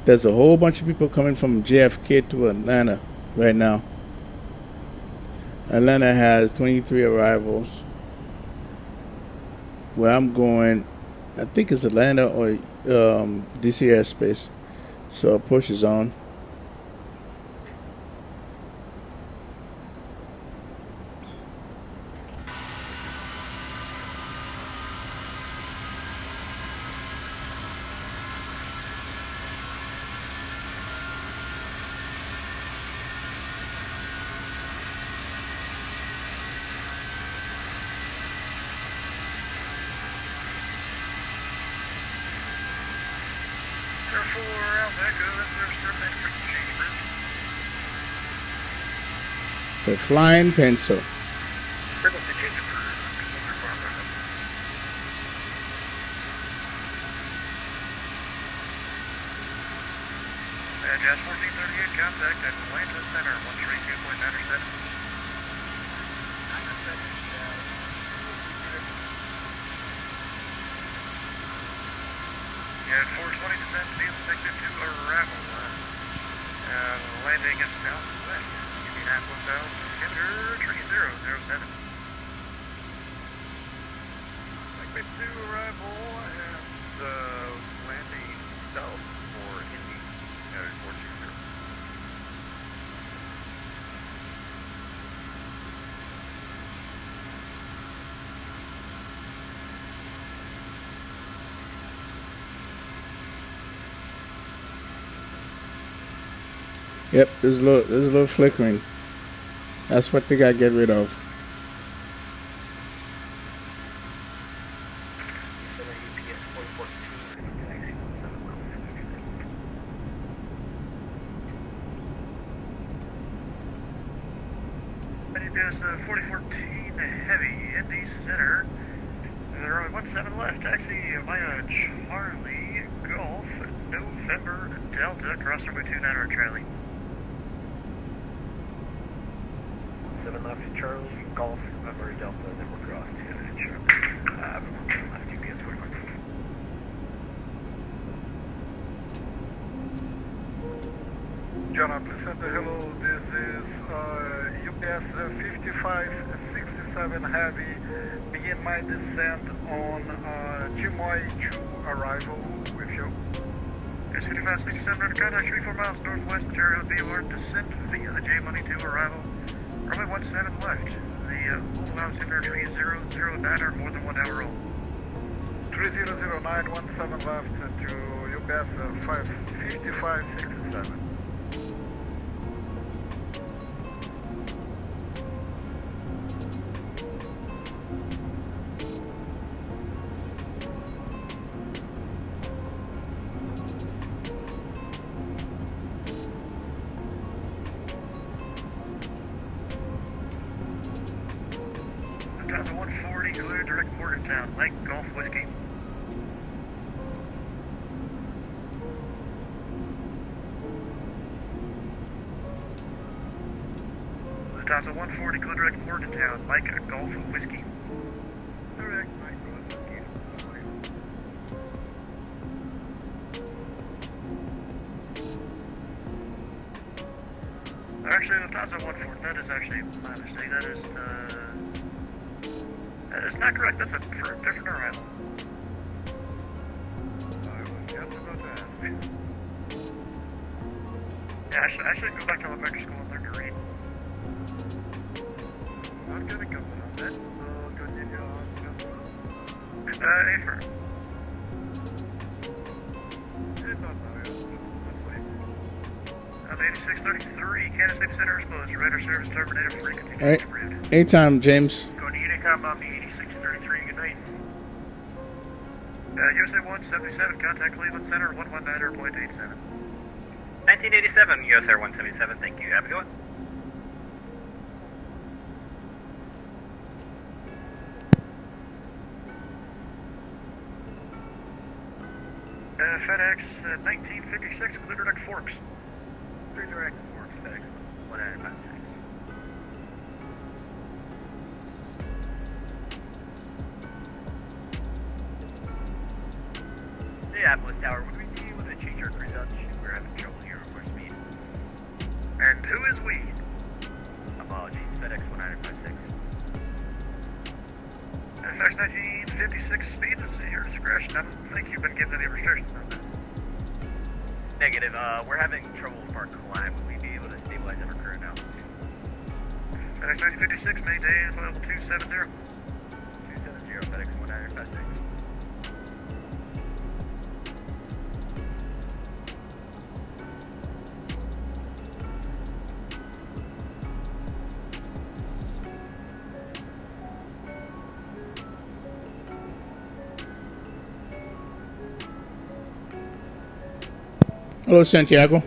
There's a whole bunch of people coming from JFK to Atlanta right now. Atlanta has 23 arrivals. Where I'm going, I think it's Atlanta or DC airspace. So push is on. The flying pencil. Jazz 1438, contact at Atlanta Center, 132.97. Yeah, 420 descent to be expected to arrival. Landing is southwest. Indianapolis bound, enter 3007. Expect to arrival and landing south for Indy at 420. Yep, there's a little flickering. That's what they got to get rid of. GPS 4014 heavy, Indy Center. There are only 17 left. Taxi via Charlie Golf, November Delta, cross runway 29 Charlie. 7 left Charlie Golf, November Delta, then we're cross to Charlie. Left GPS 41. John, please send a hello. This is UPS 5567 Heavy. Begin my descent on Chimoy 2 arrival with you. 5567 under contact 34 miles northwest Ontario VOR descent via the J-Money 2 arrival. Runway 17 left. The full allows enter 3009 or more than 1 hour old. 3009, 17 left to UPS 5567. Delta 140, clear direct Morgantown, Lake Golf Whiskey. Delta 140, clear direct Morgantown, Lake Golf Whiskey. Direct Lake Golf Whiskey. 2014, that is actually my mistake. That is not correct. That's for a different arrival. I was just about to ask. Yeah, I should go back to elementary school and learn to read. Not gonna go on that. So continue on. A firm. It's not bad. Let's wait. 8633, Kansas City Center exposed. Radar service terminated for reconfiguration. Hey, anytime, James. Going to Unicom on the 8633, good night. USA 177, contact Cleveland Center, 119.87. 1987, US Air 177, thank you. Have a good one. FedEx 1956, Clear Direct Forks. Clear Direct Forks, FedEx 1956. Minneapolis Tower, would we be able to change our cruise out? We're having trouble here with our speed. And who is we? Apologies, FedEx 1956. FedEx 1956 speed is at your discretion. I don't think you've been given any restrictions on that. Negative, we're having trouble with our climb. Would we be able to stabilize our current altitude? FedEx 1956, maintain level 270. 270, FedEx 1956. Hello, Santiago.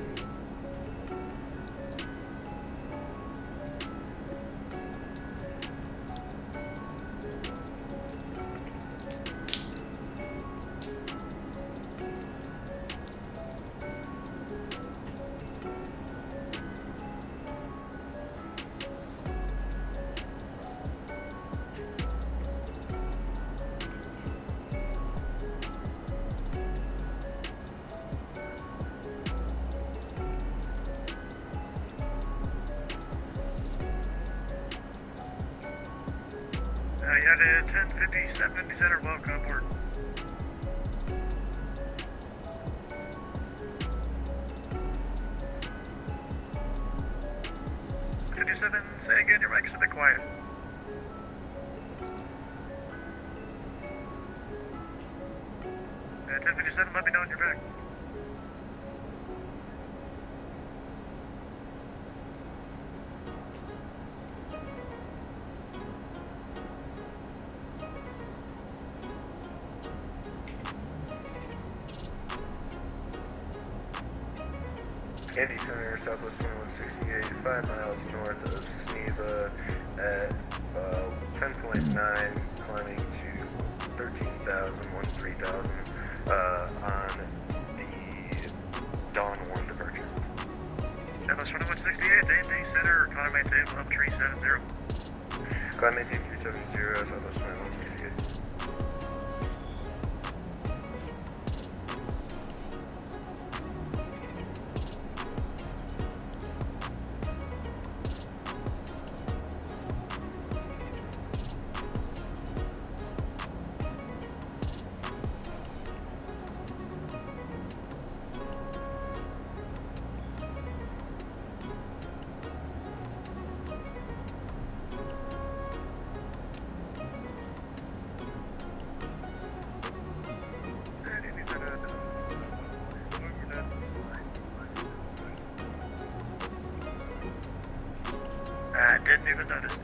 United 1057, center, welcome aboard. 57, say again, your mic's a bit quiet. Yeah, 1057, let me know when you're back. Candy Center, Southwest 2168, 5 miles north of Sneva at 10.9, climbing to 13,000 on the Dawn 1 departure. Southwest 2168, D&D Center, climb maintain level 370. Climb maintain 370, Southwest 2168. I didn't even notice.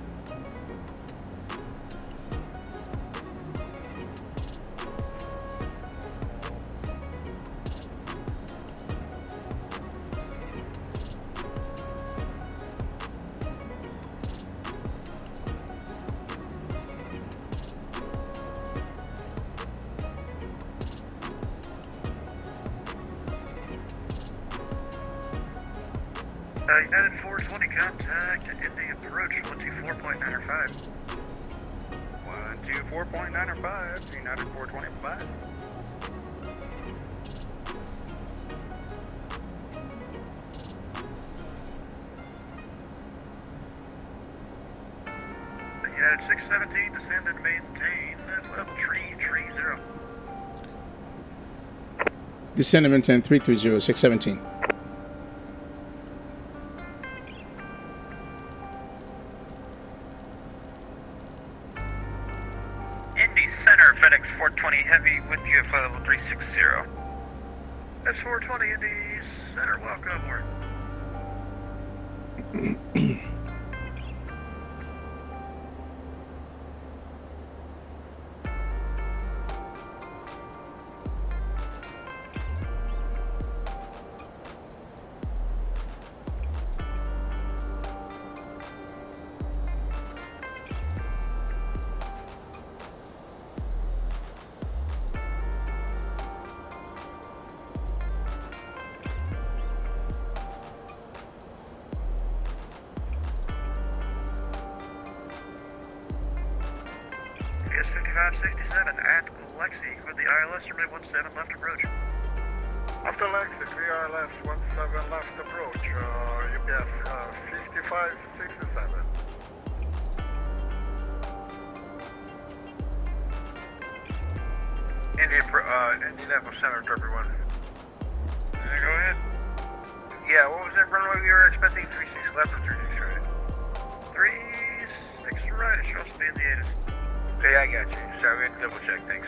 United 420, contact Indy approach 124.95. 124.95, United 425. At 617, descend and maintain level 330. Descend and maintain 330, 617. Indy Center, FedEx 420 Heavy with you at flight level 360. That's 420 Indy Center, welcome aboard. XP12.2.0 at Lexi with the ILS runway 17 left approach. After Lexi, 3 ILS 17 left approach, UPS 5567. Indianapolis Center to everyone. Go ahead. Yeah, what was that runway we were expecting? 36 left or 36 right? 36 right, it should also be in the ATIS. Okay, I got you. Sorry, we had to double check, thanks.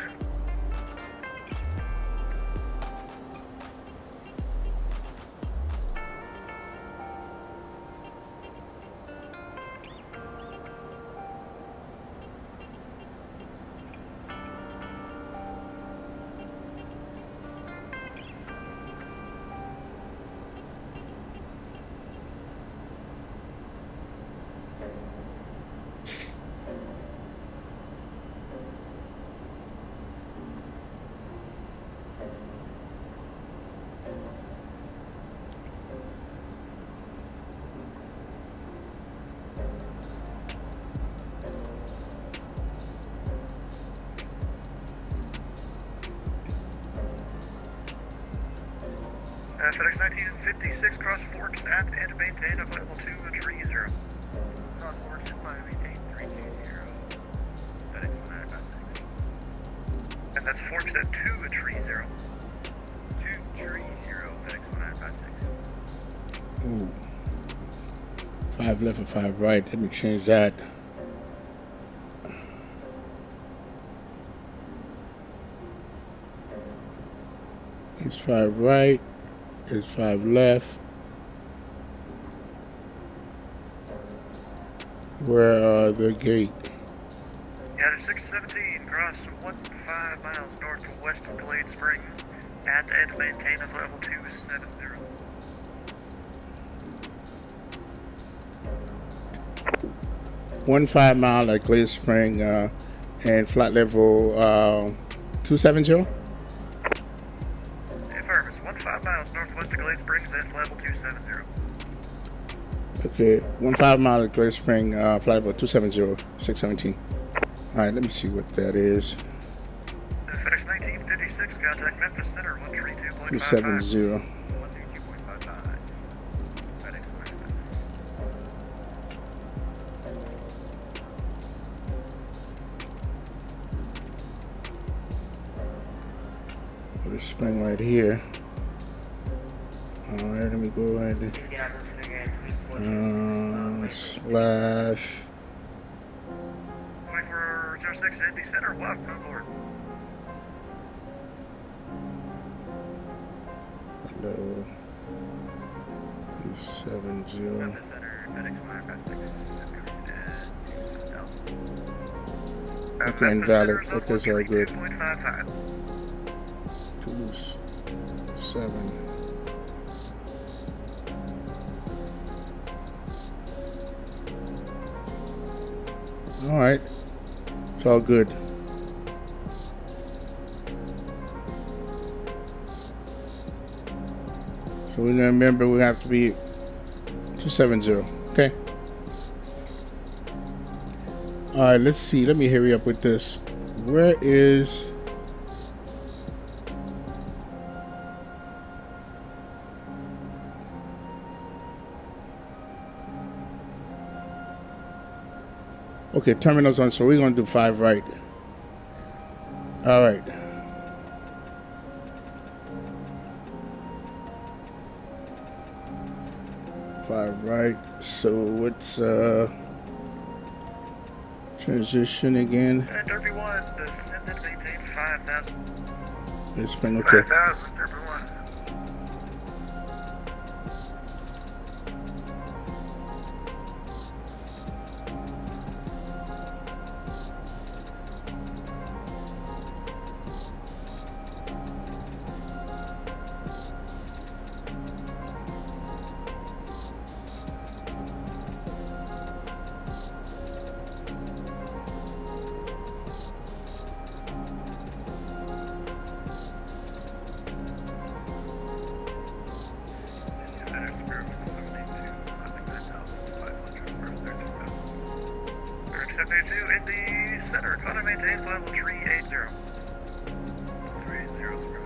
FedEx 1956 cross forks at and maintain at level 230. Cross forks and maintain 320. FedEx 1956. And that's forks at 230. 230 FedEx 1956. Ooh. 5 left and 5 right. Let me change that. It's 5 right. It's 5 left. Where are the gate? Yeah, there's 617 cross 15 miles northwest of Glade Springs at and maintain at level 270. One 5 mile at Glade Spring and flight level 270. Affirmative. 15 miles northwest of Glade Springs at level 270. Okay, 15 mile at Glade Spring, flight level 270, 617. All right, let me see what that is. FedEx 1956, contact Memphis Center 132.55. 270. 132.55. FedEx 1956. Put a spring right here. All right, let me go ahead and slash. 2406 Indy Center, welcome aboard. Hello. 270. Memphis Center, FedEx 1956. Okay, invalid. Okay, that's all good. 2.55. 27. All right, it's all good. So we remember we have to be 270. Okay. All right, let's see. Let me hurry up with this. Where is? Okay, terminals on, so we're going to do 5 right. All right. Five right. So it's transition again. Derby 1, descend and maintain 5,000. It's been okay. 5,000, Derby 1. In the center, climb and maintain level 380. 380.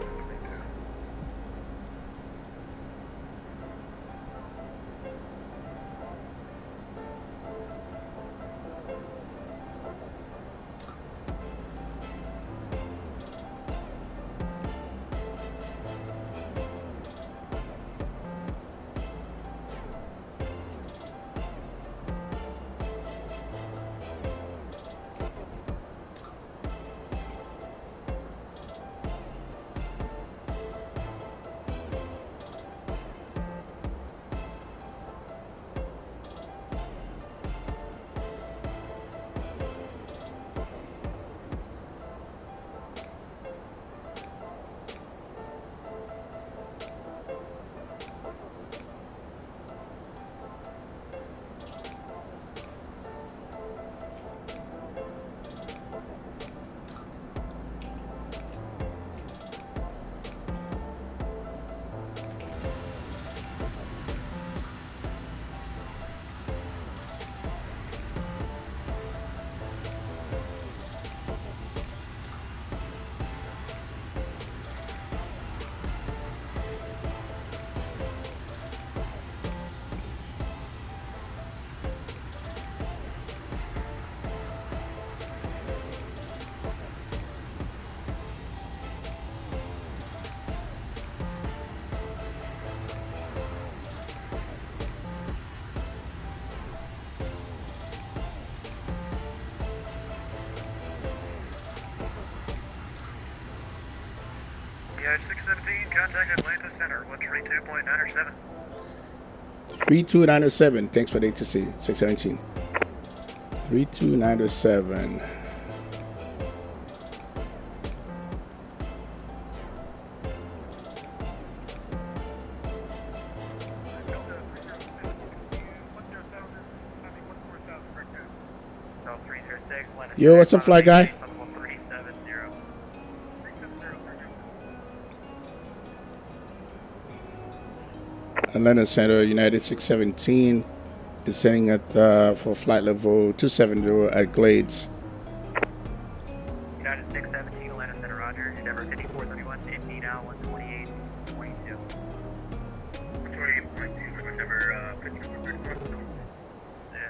KI-617, contact Atlanta Center, 132.907. 3297. Thanks for the ATC. 617. 3297. Yo, what's up, fly guy? Atlanta Center, United 617, descending at for flight level 270 at Glades. United 617, Atlanta Center, Roger. Endeavor 5431 to Indy now 128.22. 128.22, Endeavor 5431. Yeah.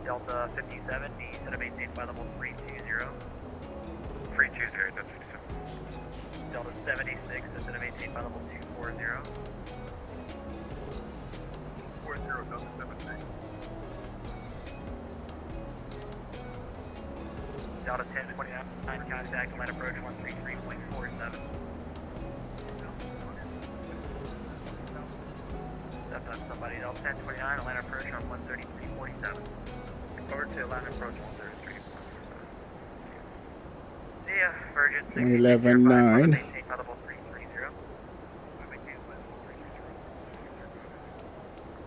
Delta 57, descend and maintain flight level 320. 320, that's 57. Delta 76, descend and maintain flight level 240. 40, Delta 76. Delta 1029, contact Atlanta approach 133.47. That's not somebody. Delta 1029, Atlanta approach on 133.47. Over to Atlanta approach 133.47. Yeah, Virgin 11-9. maintain flight level 330.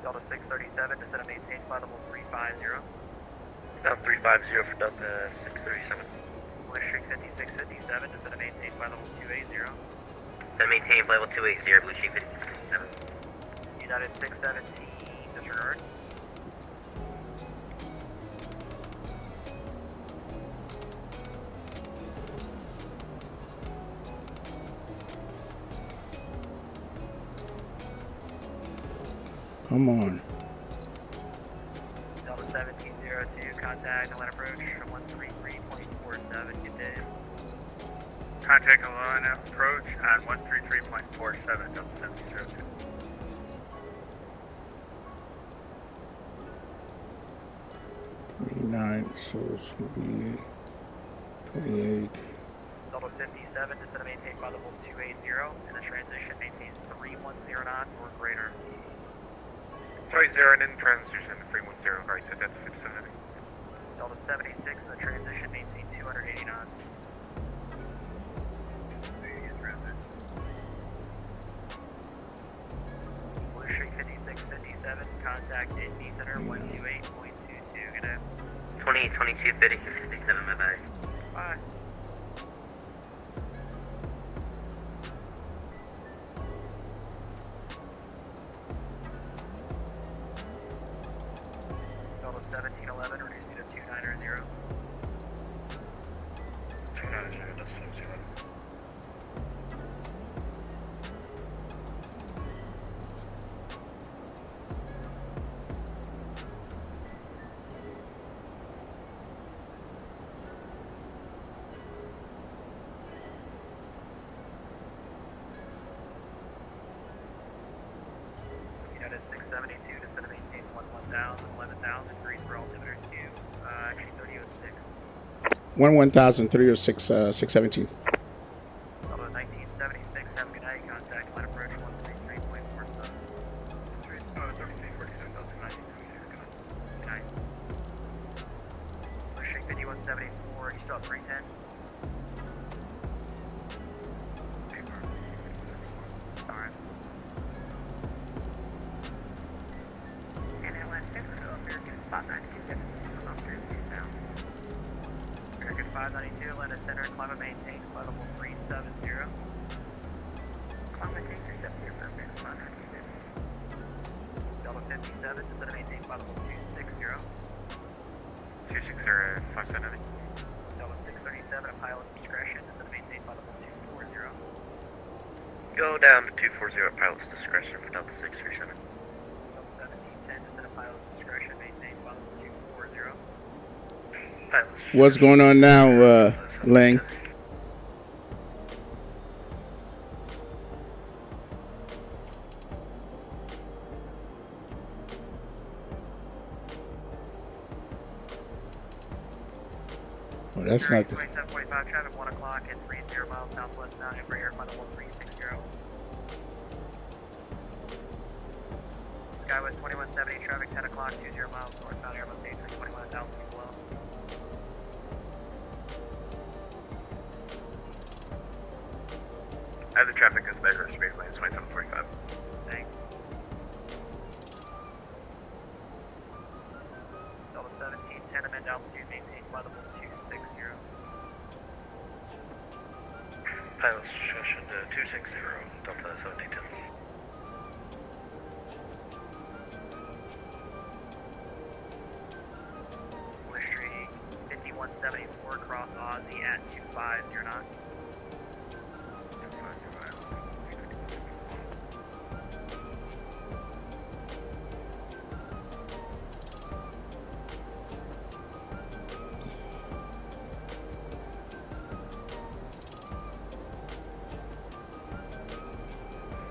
Delta 637, descend and maintain flight level 350. Down 350 for Delta 637. Wind streak 5657, descend and maintain flight level 280. Then maintain flight level 280, Blue Sheep 5657. United 617, disregard. Come on. Delta 1702, contact Atlanta approach 133.47, good day. Contact Atlanta approach on 133.47, Delta 1702. Nine, so it's gonna be 28. Delta 57, descend and maintain flight level 280, and the transition maintains 310 knots or greater. Sorry, 0 and in transition 310, right, so that's 57. Delta 76, and the transition maintains 280 knots. Blue Streak 5657, contact ND Center 128.22, good day. 2822 30 57, bye bye. Bye. Delta 1711, reduce you to 290. 290, that's 1711. United 672, descend and maintain 11,000, Greensboro altimeter 2, actually 3006. 11,000, 306, 617. Delta 1976, have a good night, contact line approach 133.47. 3347, Delta 1976, good night. Good night. Blue Streak 5174, you still at 310? Alright. And Atlanta, American 592, American 592, Atlanta Center, climate maintain, flight level 370. climate change receptor for American 592. Delta 57, descend and maintain, flight level 260. 260, 570. Delta 637, a pilot's discretion, descend and maintain, flight level 240. Go down to 240 at pilot's discretion for Delta 637. Delta 1710, descend and pilot's discretion, maintain, flight level 240. What's going on now, Lang? Oh, that's not the... 2745 traffic, 1 o'clock at 30 miles southwest now, Embraer, flight level 360. Skywest 2170, traffic 10 o'clock, 20 miles northbound, Airbus A321 at altitude below. I have the traffic as measured, speed lane 2745. Thanks. Delta 1710, amend altitude, maintain flight level 260. Pilot's discretion to 260, Delta 1710. Blue Streak 5174, cross Aussie at 250 knots.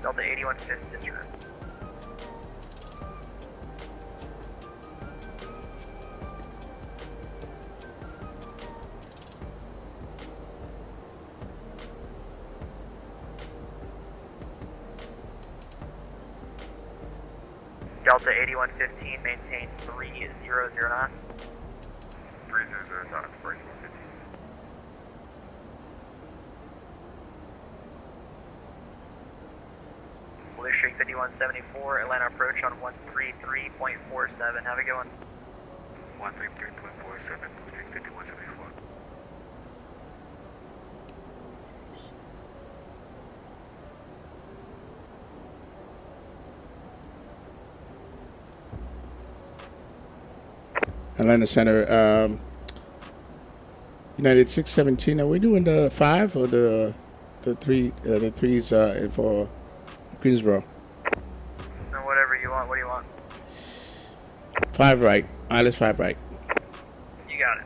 Delta 81 fifth district. Delta 8115, maintain 300 knots. 300 knots, breaking 15. Blue Streak 5174, Atlanta approach on 133.47. Have a good one. 133.47, Blue Streak 5174. Atlanta Center, United 617. Are we doing the 5 or the 3? The 3s for Greensboro. No, whatever you want. What do you want? 5 right. ILS 5 right. You got it.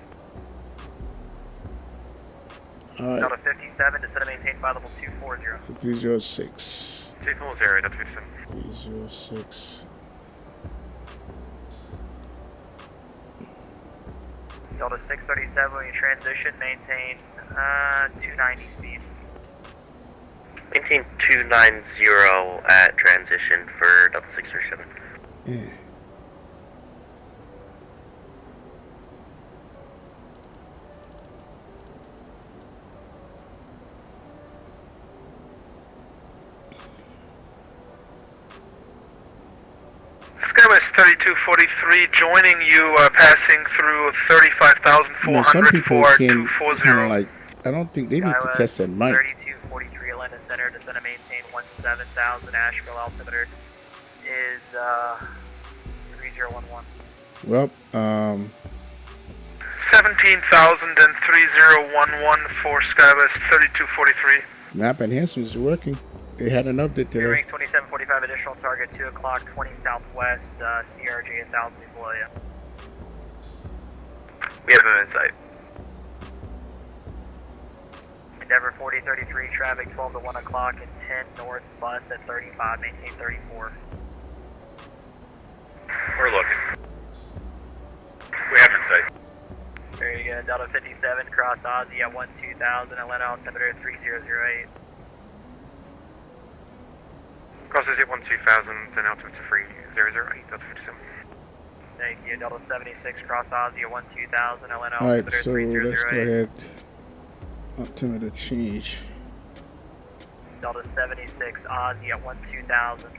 All right. Delta 57, descend and maintain flight level 240. 306. 240, Delta 57. 306. Delta 637, when you transition, maintain 290 speed. Maintain 290 at transition for Delta 637. Yeah. Skywest 3243 joining you, passing through 35,400 for 240. Kind of like, I don't think they need to test that mic. 3243 Atlanta Center, descend and maintain 17,000. Asheville altimeter is 3011. Well, 17,000 and 3011 for Skywest 3243. map enhancements are working. They had an update today. Rank 2745, additional target 2 o'clock, 20 southwest, CRJ 1000 below you. We have him in sight. Endeavor 4033, traffic 12 to 1 o'clock, and 10 north, bus at 35, maintain 34. We're looking. We have him in sight. Very good, Delta 57, cross Aussie at 12,000, Atlanta altimeter 3008. Cross is at 12,000, then altimeter 3008, Delta 57. Thank you, Delta 76, cross Aussie at 12,000, Atlanta All right, altimeter so 3008. let's go ahead. Altimeter change. Delta 76, Aussie at 12,000.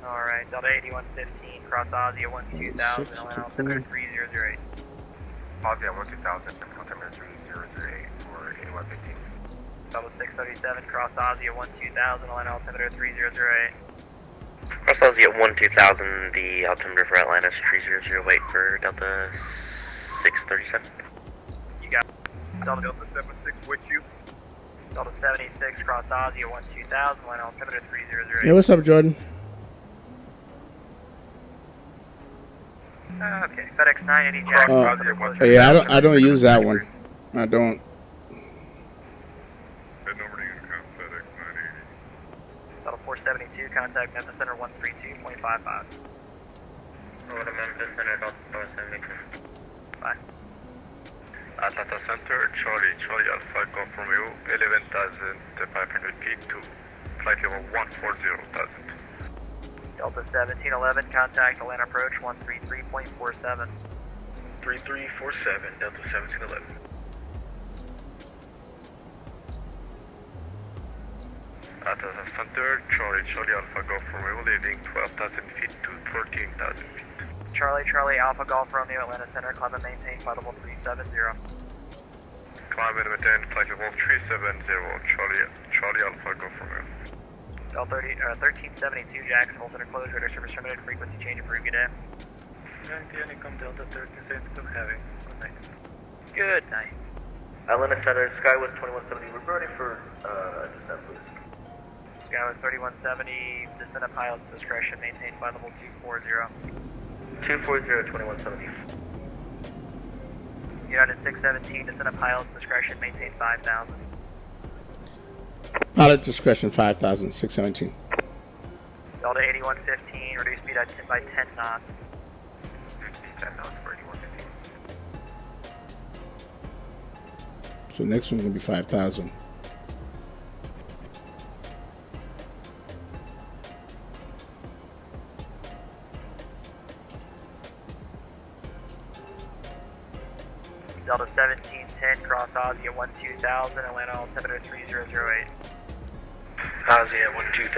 Alright, Delta 8115, cross Aussie at 12,000, Atlanta altimeter 3008. Aussie at 12,000, altimeter 3008 for 8115. Delta 637, cross Aussie at 12,000, Atlanta altimeter 3008. Cross Aussie at 12,000, the altimeter for Atlanta is 3008 for Delta 637. You got it. Delta 76 with you. Delta 76, cross Aussie at 12,000, Atlanta altimeter 3008. Hey, what's up, Jordan? Okay, FedEx 980 Jack. Yeah, I don't use that one. I don't. Delta 472, contact Memphis Center 132.55. Over to Memphis Center, Delta 472. Bye. Atlanta Center, Charlie Alpha, go from you, 11,500 feet to flight level 140,000. Delta 1711, contact Atlanta approach 133.47. 3347, Delta 1711. Atlanta Center, Charlie Alpha, go from you, leaving 12,000 feet to 13,000 feet. Charlie Alpha Golf Romeo, Atlanta Center, climb and maintain flight level 370. Climb and maintain flight level 370, Charlie Alpha, go from you. Delta 1372 Jacksonville Center closed, radar service terminated, frequency change approved, good day. Unicom Delta 1372 heavy. Good night. Good night. Atlanta Center, Skywest 2170, we're ready for descent, please. Skywest 3170, descend at pilot's discretion, maintain flight level 240. 240, 2170. United 617, descend at pilot's discretion, maintain 5,000. Pilot discretion 5,000, 617. Delta 8115, reduce speed by 10 knots. 10 knots for 8115. So next one's gonna be 5,000. Delta 1710, cross Aussie at 12,000, Atlanta altimeter 3008. Aussie at 12,000,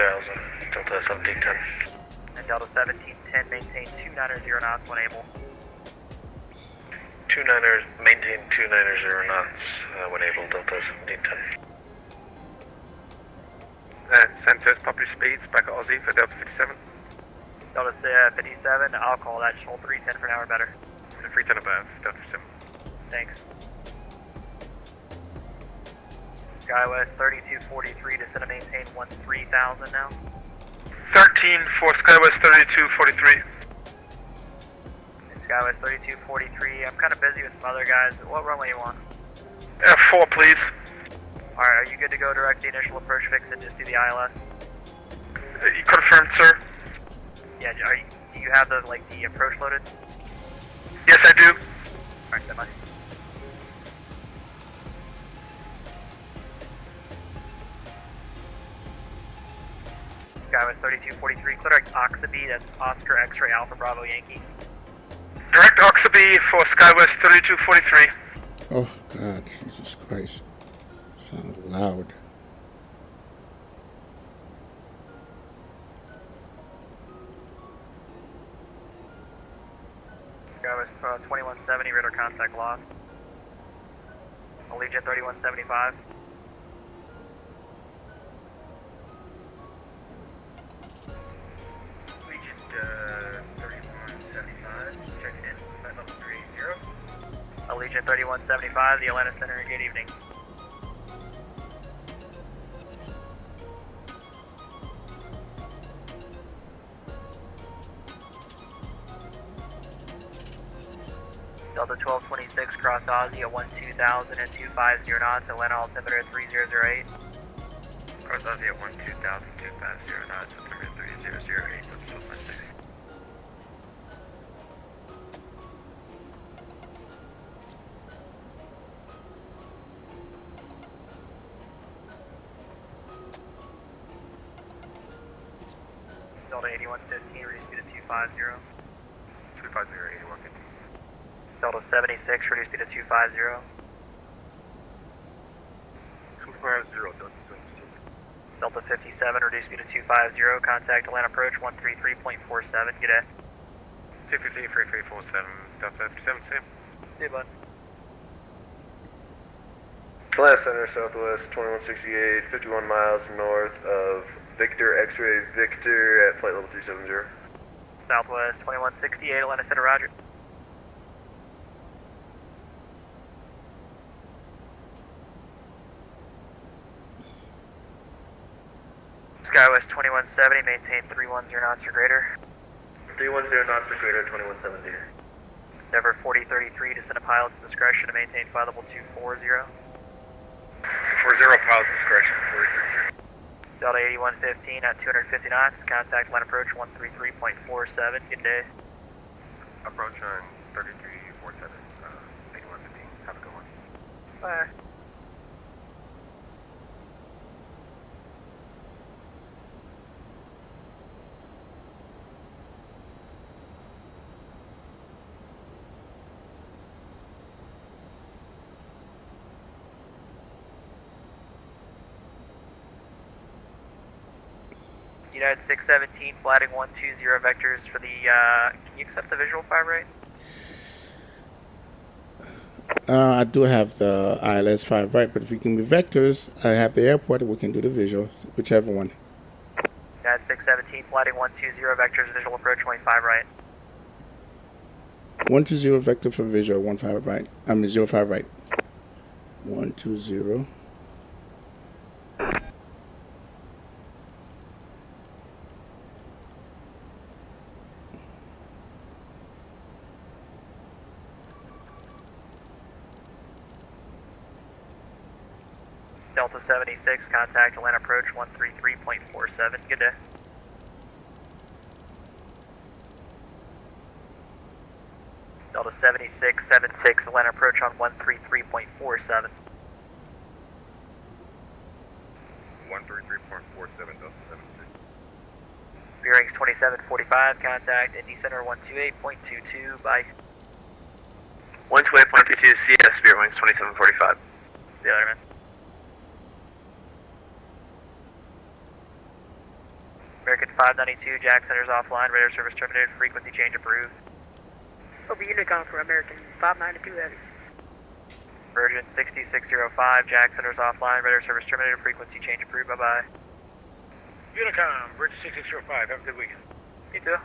Delta 1710. And Delta 1710, maintain 290 knots when able. 29ers, maintain 290 knots when able, Delta 1710. Centers, publish speeds, back at Aussie for Delta 57. Delta 57, I'll call that, just hold 310 for an hour better. 310 above, Delta 57. Thanks. Skywest 3243, descend and maintain 13,000 now. 13 for Skywest 3243. Skywest 3243. I'm kind of busy with some other guys. What runway you want? F4, please. Alright, are you good to go direct the initial approach fix and just do the ILS? Confirmed, sir. Yeah, do you have the approach loaded? Yes, I do. Alright, then, Skywest 3243, clear direct Oxaby, that's Oscar X-Ray Alpha Bravo Yankee. Direct Oxaby for Skywest 3243. Oh, God, Jesus Christ. Sounds loud. Skywest 2170, radar contact lost. Allegiant 3175. Allegiant 3175, checking in, flight level 30. Allegiant 3175, the Atlanta Center, good evening. Delta 1226, cross Aussie at 12,000 and 250 knots, Atlanta altimeter at 3008. Cross Aussie at 12,000, 250 knots, altimeter 3008, that's 1226. Delta 8115, reduce speed to 250. 250, 8150. Delta 76, reduce speed to 250. 250, Delta 76. Delta 57, reduce speed to 250, contact Atlanta approach 133.47, good day. 250, 3347, Delta 57, same. See you, bud. Atlanta Center, Southwest 2168, 51 miles north of Victor X-Ray Victor at flight level 370. Southwest 2168, Atlanta Center, roger. Skywest 2170, maintain 310 knots or greater. 310 knots or greater, 2170. Endeavor 4033, descend at pilot's discretion to maintain flight level 240. 240, pilot's discretion, 4033. Delta 8115 at 250 knots, contact line approach 133.47, good day. Approach on 3347, 8115, have a good one. Bye. United 617, flatting 120 vectors for the, can you accept the visual 5 right? I do have the ILS 5 right, but if we can be vectors, I have the airport, we can do the visual, whichever one. United 617, flatting 120 vectors, visual approach 25 right. 120 vector for visual, 15 right. 05 right. 120. Delta 76, contact Atlanta approach 133.47, good day. Delta 7676, Atlanta approach on 133.47. 133.47, Delta 76. Bearings 2745, contact Indy Center 128.22, bye. 128.22 CS, Spirit Wings 2745. See you later, man. American 592, Jack Center's offline, radar service terminated, frequency change approved. Over Unicom for American 592 Heavy. Virgin 6605, Jack Center's offline, radar service terminated, frequency change approved, bye-bye. Unicom, Bridge 6605, have a good weekend. You too.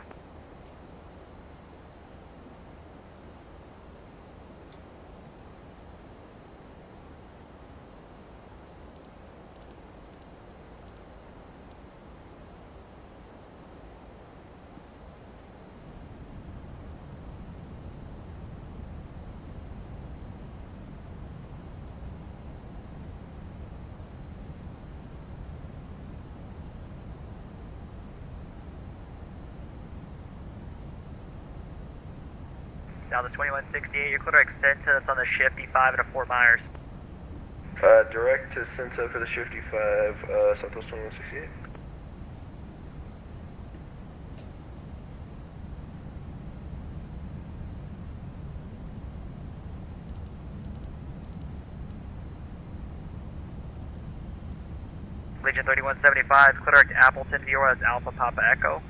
Delta 2168, you're clear to extend to that's on the Shifty 5 at Fort Myers. Direct to Cinta for the Shifty 5, Southwest 2168. Legion 3175, clear to Appleton, Viewer as Alpha Papa Echo.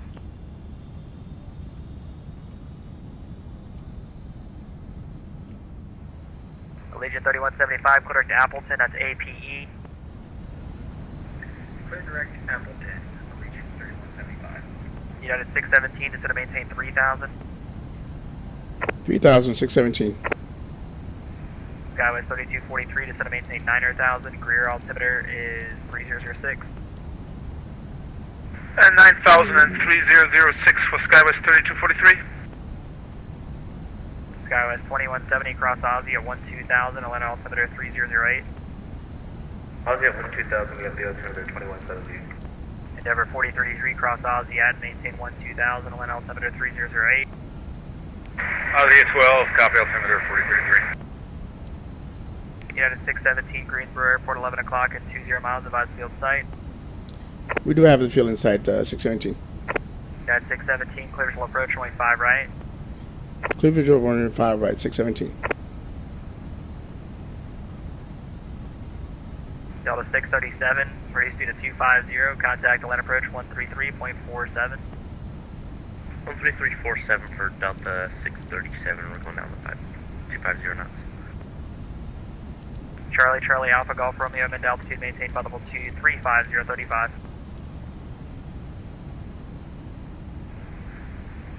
Legion 3175, clear to Appleton, that's APE. Clear direct Appleton, Legion 3175. United 617, is going to maintain 3000. 3,617. Skywest 3243, is going to maintain 900,000. Greer altimeter is 3006. And 9,000 and 3006 for Skywest 3243. Skywest 2170, cross Aussie at 12,000, Atlanta altimeter 3008. Aussie at 12,000, we have the altimeter 2170. Endeavor 4033, cross Aussie at maintain 12,000, Atlanta altimeter 3008. Aussie at 12, copy altimeter 4033. United 617, Greensboro Airport, 11 o'clock at 20 miles of Field site. We do have the field in sight, 617. United 617, clear visual approach, runway 5 right. Clear visual 105 right, 617. Delta 637, radio speed of 250, contact Atlanta approach 133.47. 13347 for Delta 637, we're going down the 250 knots. Charlie Alpha Golf Romeo, mid altitude maintained by level 235035.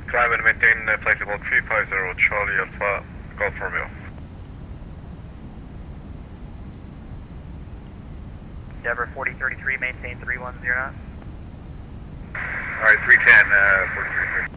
Climb and maintain flight level 350, Charlie Alpha Golf Romeo. Endeavor 4033, maintain 310 knots. Alright, 310, 4033.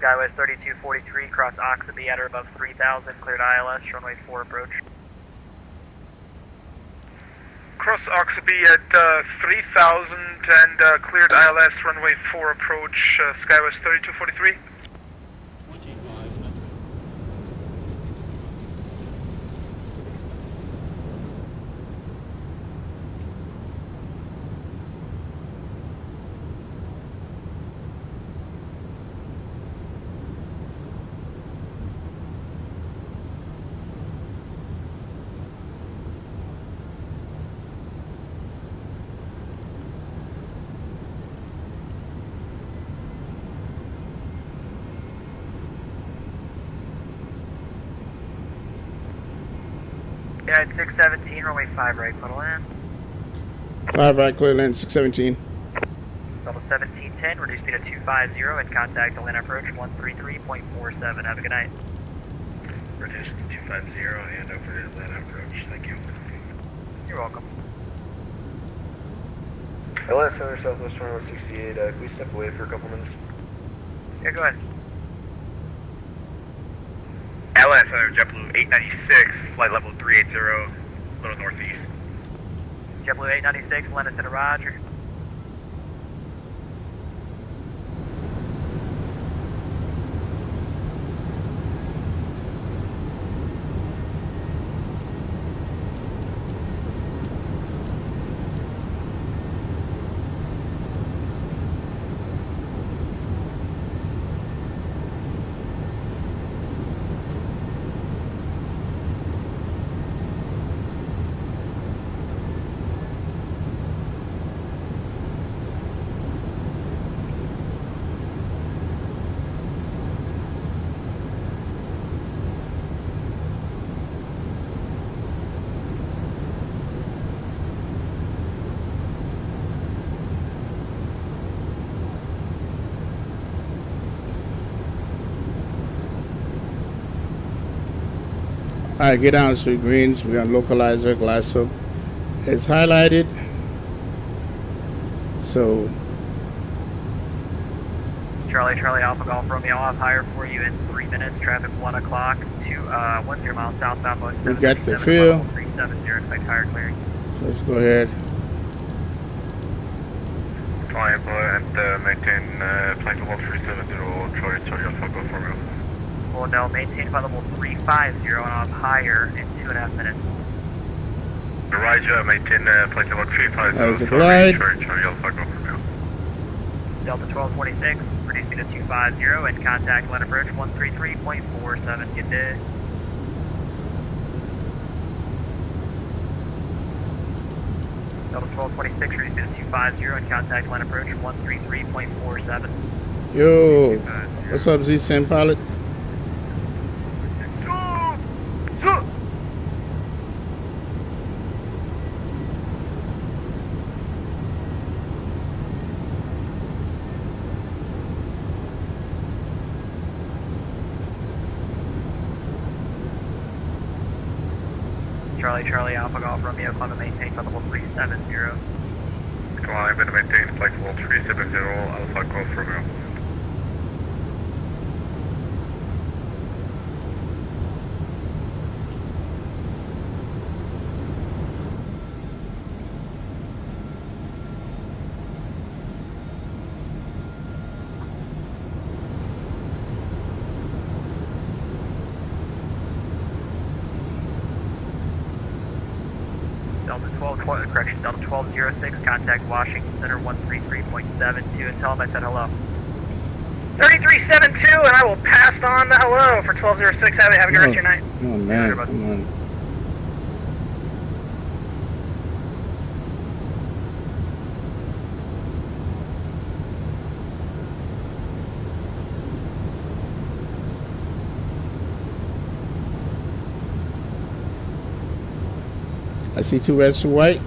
Skywest 3243, cross Oxaby at or above 3000, cleared ILS, runway 4 approach. Cross Oxaby at 3000 and cleared ILS, runway 4 approach, Skywest 3243. United 617, runway 5 right, little in. 5 right, clear land, 617. Level 1710, reduce speed of 250 and contact Atlanta approach 133.47. Have a good night. Reduce to 250 and over to Atlanta approach, thank you. You're welcome. LS Center Southwest 2168, can we step away for a couple minutes? Yeah, go ahead. LS Center JetBlue 896, flight level 380, little northeast. JetBlue 896, Atlanta Center, roger. Alright, get down to greens. We're on localizer, glass up. It's highlighted. So Charlie, Alpha Golf Romeo, off higher for you in 3 minutes. Traffic 1 o'clock, 10 miles southbound, Boeing we got the 737, field. 370, expect higher clearing. So let's go ahead. Fly and maintain flight level 370, Charlie Alpha Golf Romeo. Well, no, maintain flight level 350 and off higher in 2.5 minutes. Roger, maintain flight level 350. That was a glide. Charlie Alpha Golf Romeo. Delta 1226, reduce speed to 250 and contact land approach 133.47. Good day. Delta 1226, reduce speed to 250 and contact land approach 133.47. Yo, what's up, Z-Sim pilot? Charlie, Alpha Golf Romeo, climb and maintain flight level 370. Climb and maintain flight level 370, Alpha Golf Romeo. Delta 1206, contact Washington Center 133.72 and tell them I said hello. 3372 and I will pass on the hello for 1206. Have a good rest of your night. Oh man, come on. I see 2 reds, 2 white.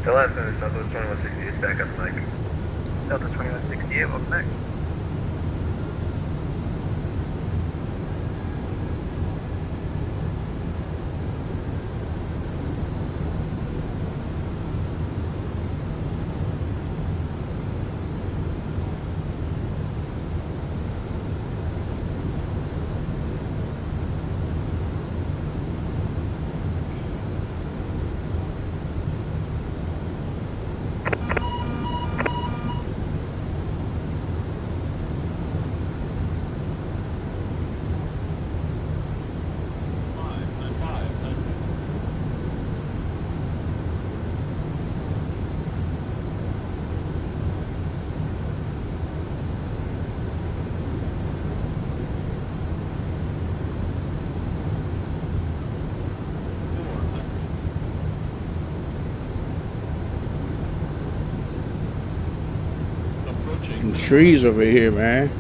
Still at Center Southwest 2168, back up Mike. Delta 2168, welcome back. Some trees over here, man.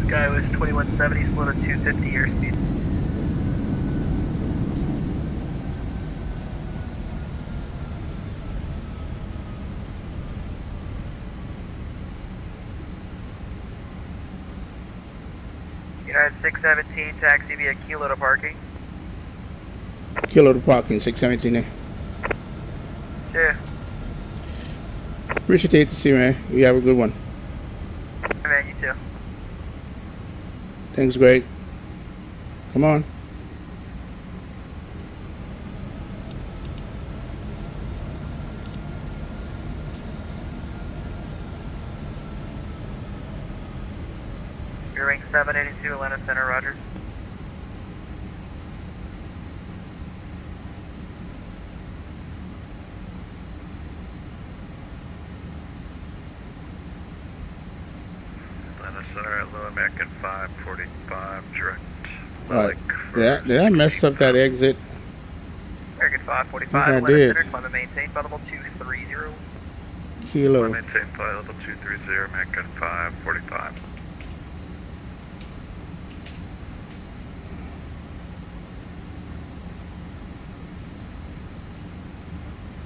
Guy was 2170, split at 250 airspeed. United 617, taxi via Kilo to parking. Kilo to parking, 617 there. Sure. Appreciate it to see you, man. You have a good one. Hey man, you too. Thanks, Greg. Come on. You're ring 782, Atlanta Center, Roger. American 545 direct. Right. Did I mess up that exit? American 545, I Atlanta did. Center, climb and maintain, flight level 230. Kilo. Maintain flight level 230, American 545.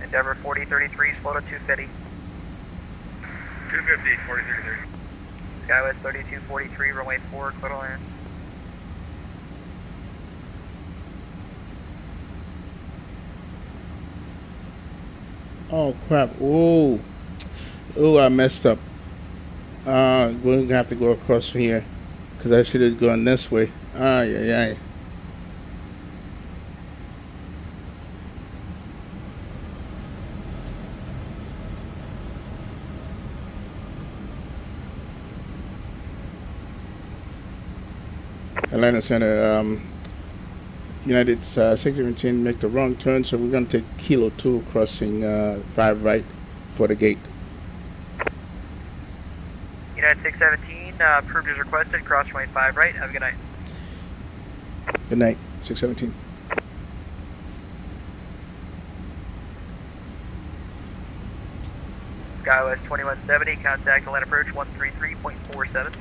Endeavor 4033, slow to 250. 250, 4033. Skywest 3243, runway 4, clear to land. Oh crap! Whoa! Oh, I messed up. We're gonna have to go across from here, cause I should have gone this way. Ay. Atlanta Center, United 617 make the wrong turn, so we're going to take Kilo 2 crossing 5 right for the gate. United 617, approved as requested, cross runway 5 right, have a good night. Good night, 617. Skywest 2170, contact Atlanta approach 133.47.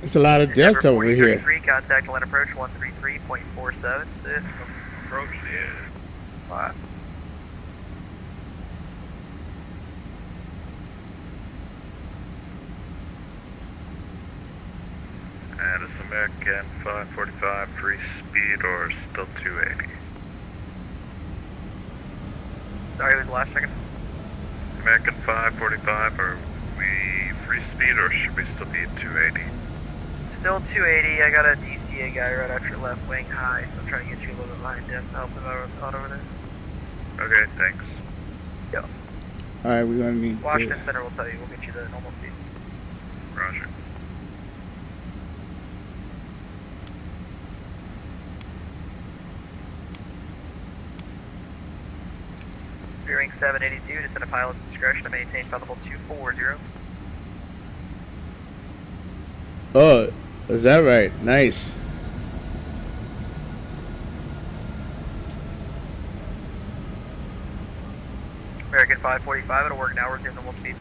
There's a lot of delta over here. Contact Atlanta approach 133.47. Approach the Wow. And it's American 545, free speed or still 280? Sorry, it was the last second. American 545, are we free speed or should we still be at 280? Still 280, I got a DCA guy right after your left wing high, so I'm trying to get you a little bit behind him, help him out over there. Okay, thanks. Yo. Alright, we're going to need Washington Center will tell you, we'll get you the normal speed. Roger. Veering 782, descend a pilot's discretion to maintain flight level 240. Oh, is that right? Nice. American 545, it'll work now, we're normal speed.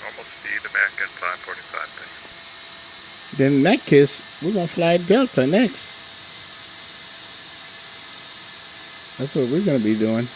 Normal speed, American 545, thanks. Then in that case, we're going to fly Delta next. That's what we're going to be doing.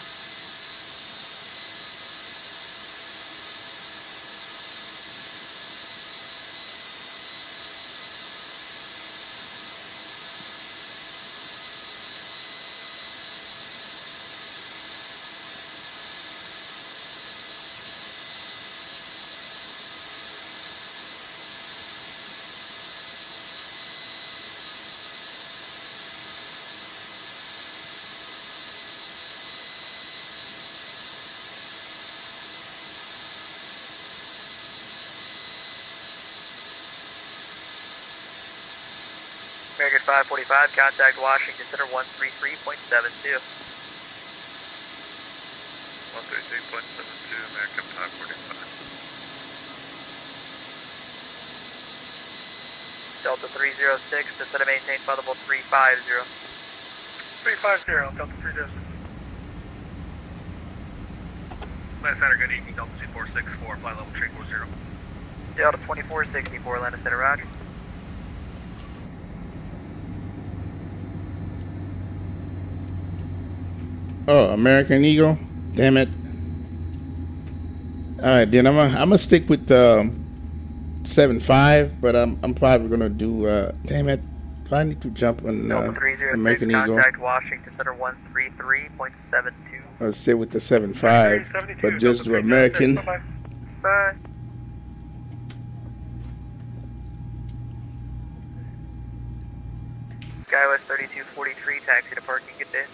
American 545, contact Washington Center 133.72. 133.72, American 545. Delta 306, descend to maintain flight level 350. 350, Delta 306. Atlanta Center, good evening, Delta 2464, flight level 340. Delta 2464, Atlanta Center, roger. Oh, American Eagle. Damn it. Alright, then I'm gonna stick with 7.5, but I'm probably gonna do damn it. I need to jump on American Eagle. Contact Washington Center 133.72. I'll stay with the 7.5, but just do American. Bye-bye. Bye. Skywest 3243, taxi to parking, good day.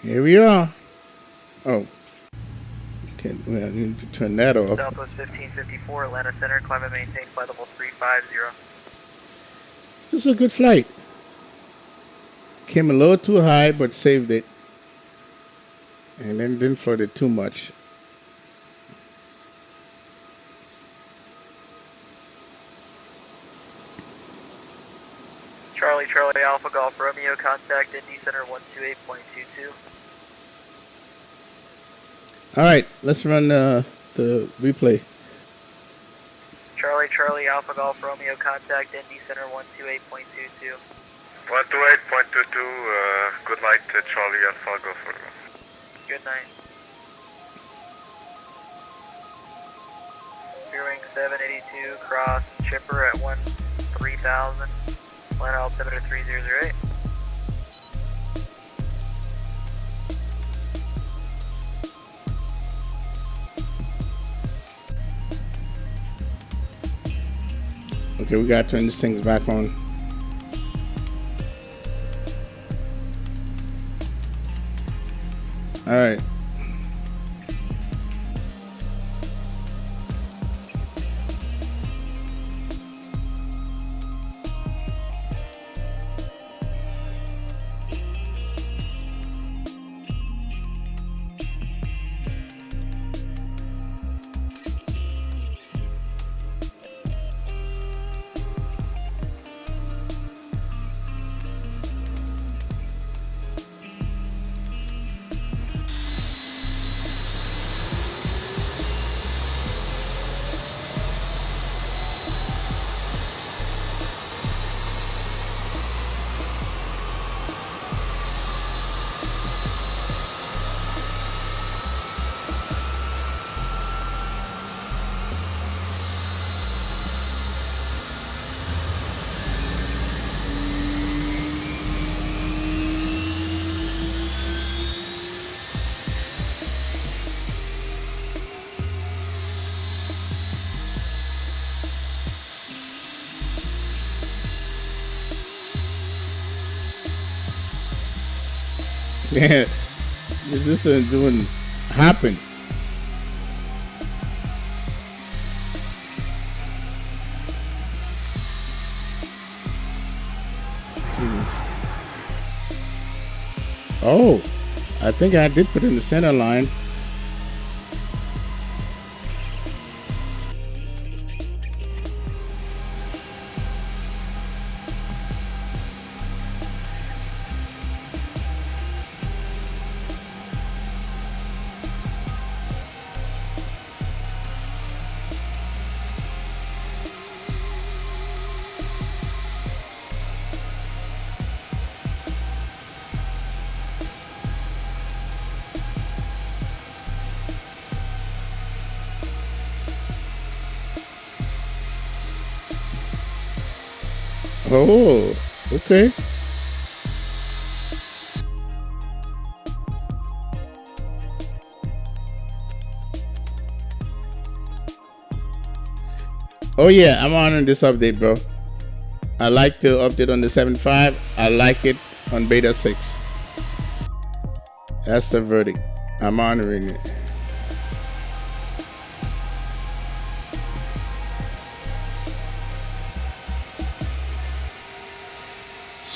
Here we are. Oh. Okay. Well, I need to turn that off. Southwest 1554, Atlanta Center, climb and maintain flight level 350. This is a good flight. Came a little too high, but saved it. And then didn't float it too much. Charlie, Charlie, Alpha Golf Romeo, contact Indy Center 128.22. All right, let's run the replay. Charlie, Charlie, Alpha Golf Romeo, contact Indy Center 128.22. 128.22, good night, Charlie Alpha Golf Romeo. Good night. Viewing 782, cross Chipper at 3000, land altimeter 3008. Okay, we gotta turn these things back on. All right. Yeah, this is doing happen. Oh, I think I did put in the center line. Oh, okay. Oh yeah, I'm honoring this update, bro. I like the update on the 7.5. I like it on Beta 6. That's the verdict. I'm honoring it.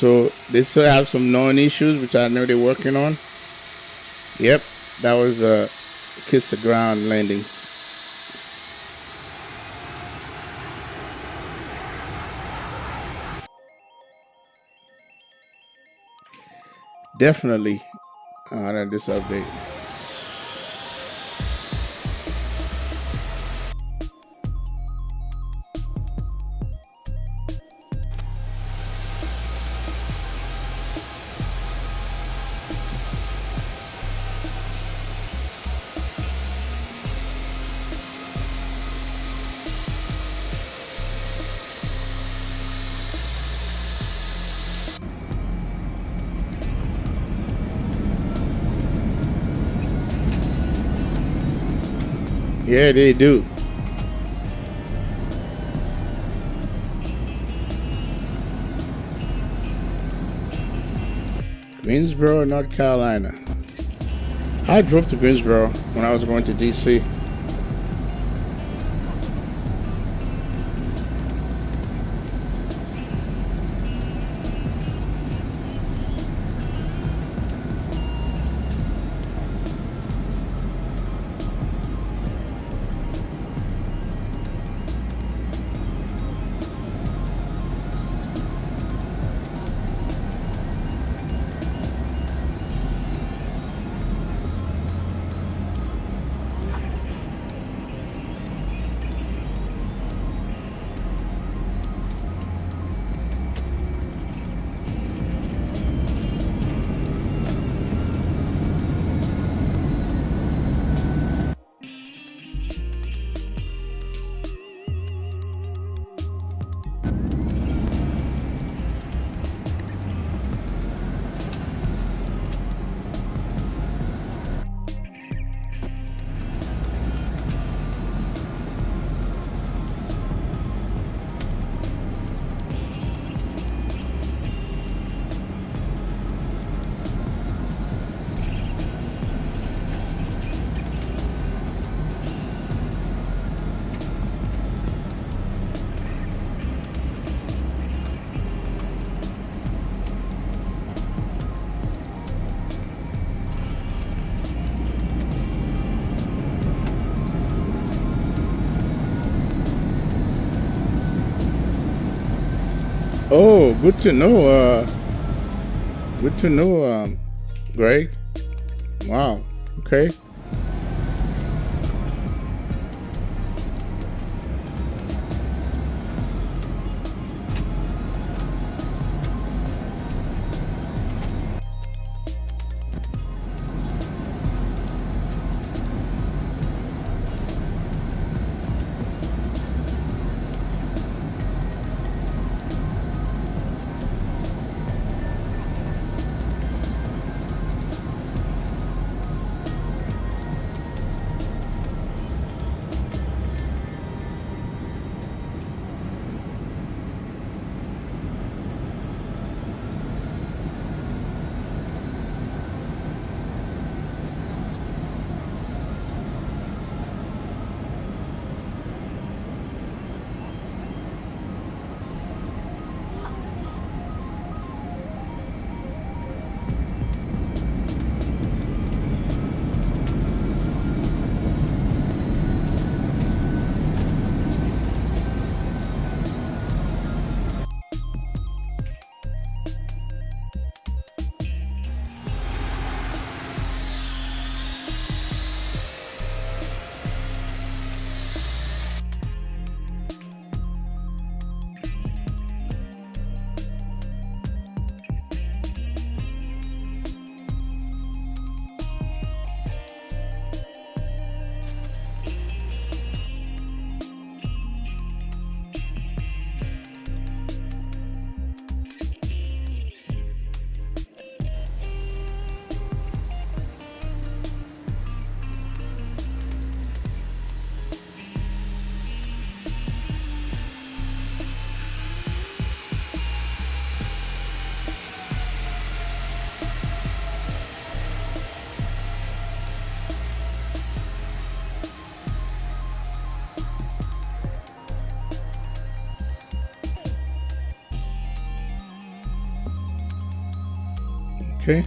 So they still have some known issues, which I know they're working on. Yep, that was a kiss the ground landing. Definitely honor this update. Yeah, they do. Greensboro, North Carolina. I drove to Greensboro when I was going to DC. Oh, good to know. Good to know, Greg. Wow. Okay. Okay.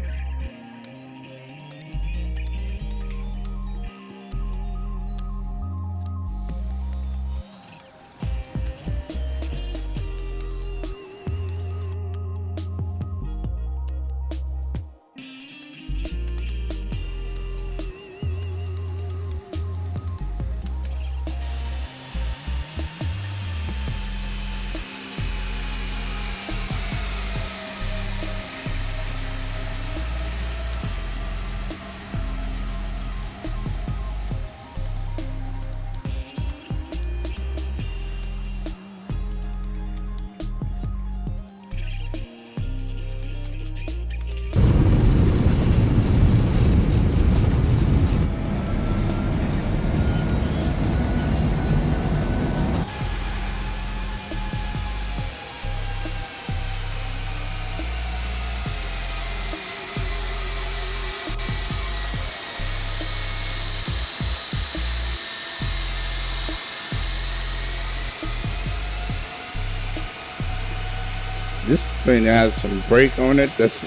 This thing has some brake on it that's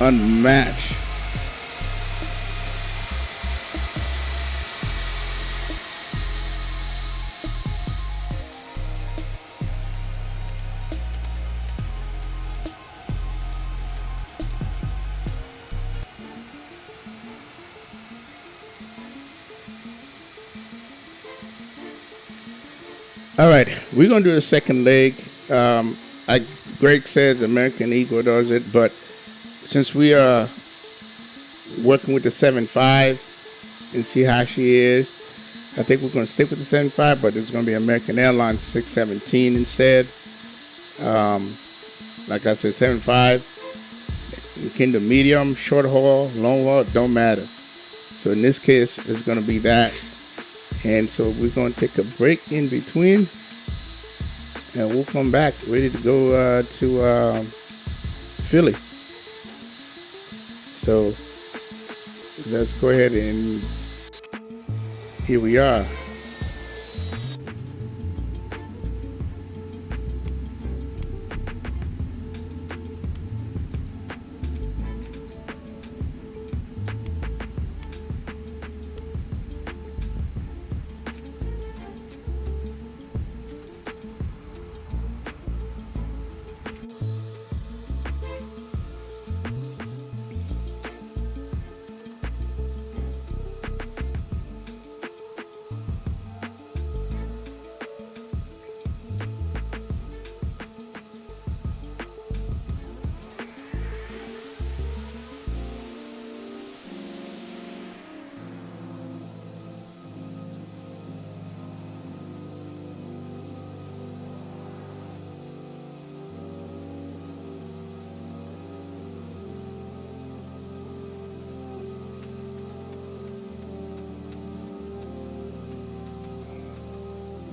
unmatched. All right, we're gonna do the second leg. Like Greg says, American Eagle does it, but since we are working with the 7.5 and see how she is, I think we're gonna stick with the 7.5, but it's gonna be American Airlines 617 instead. Like I said, 7.5, kind of medium, short haul, long haul, don't matter. So in this case, it's gonna be that. And so we're going to take a break in between, and we'll come back ready to go to Philly. So let's go ahead and here we are.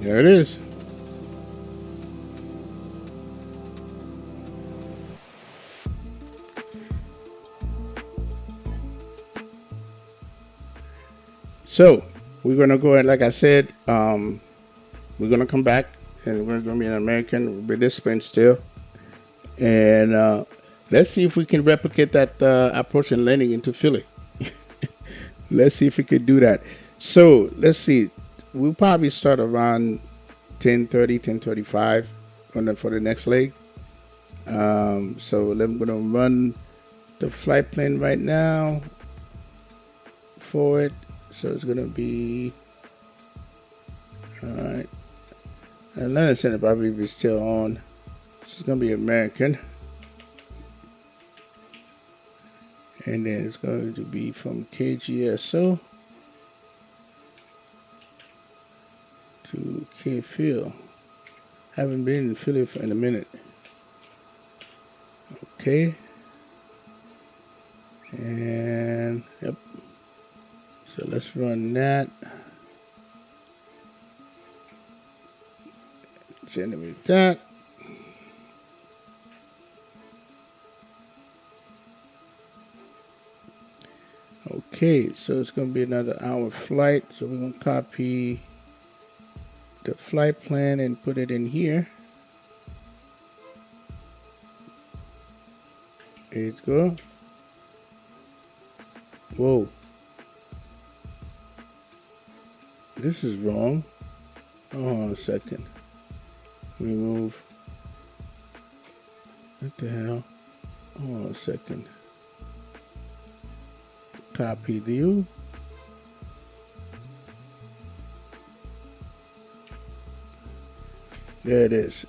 There it is. So we're gonna go ahead, like I said, we're gonna come back and we're gonna be an American with this spin still, and let's see if we can replicate that approach and landing into Philly. Let's see if we could do that. So let's see. We'll probably start around 10:30, 10:35 for the next leg. So I'm gonna run the flight plan right now for it. So it's gonna be all right. Atlanta Center probably be still on. It's gonna be American, and then it's going to be from KGSO to K-Phil. Haven't been in Philly in a minute. Okay, and yep. So let's run that. Generate that. Okay, so it's going to be another hour flight. So we're going to copy the flight plan and put it in here. There you go. Whoa. This is wrong. Hold on a second. Remove. What the hell? Hold on a second. Copy view. There it is.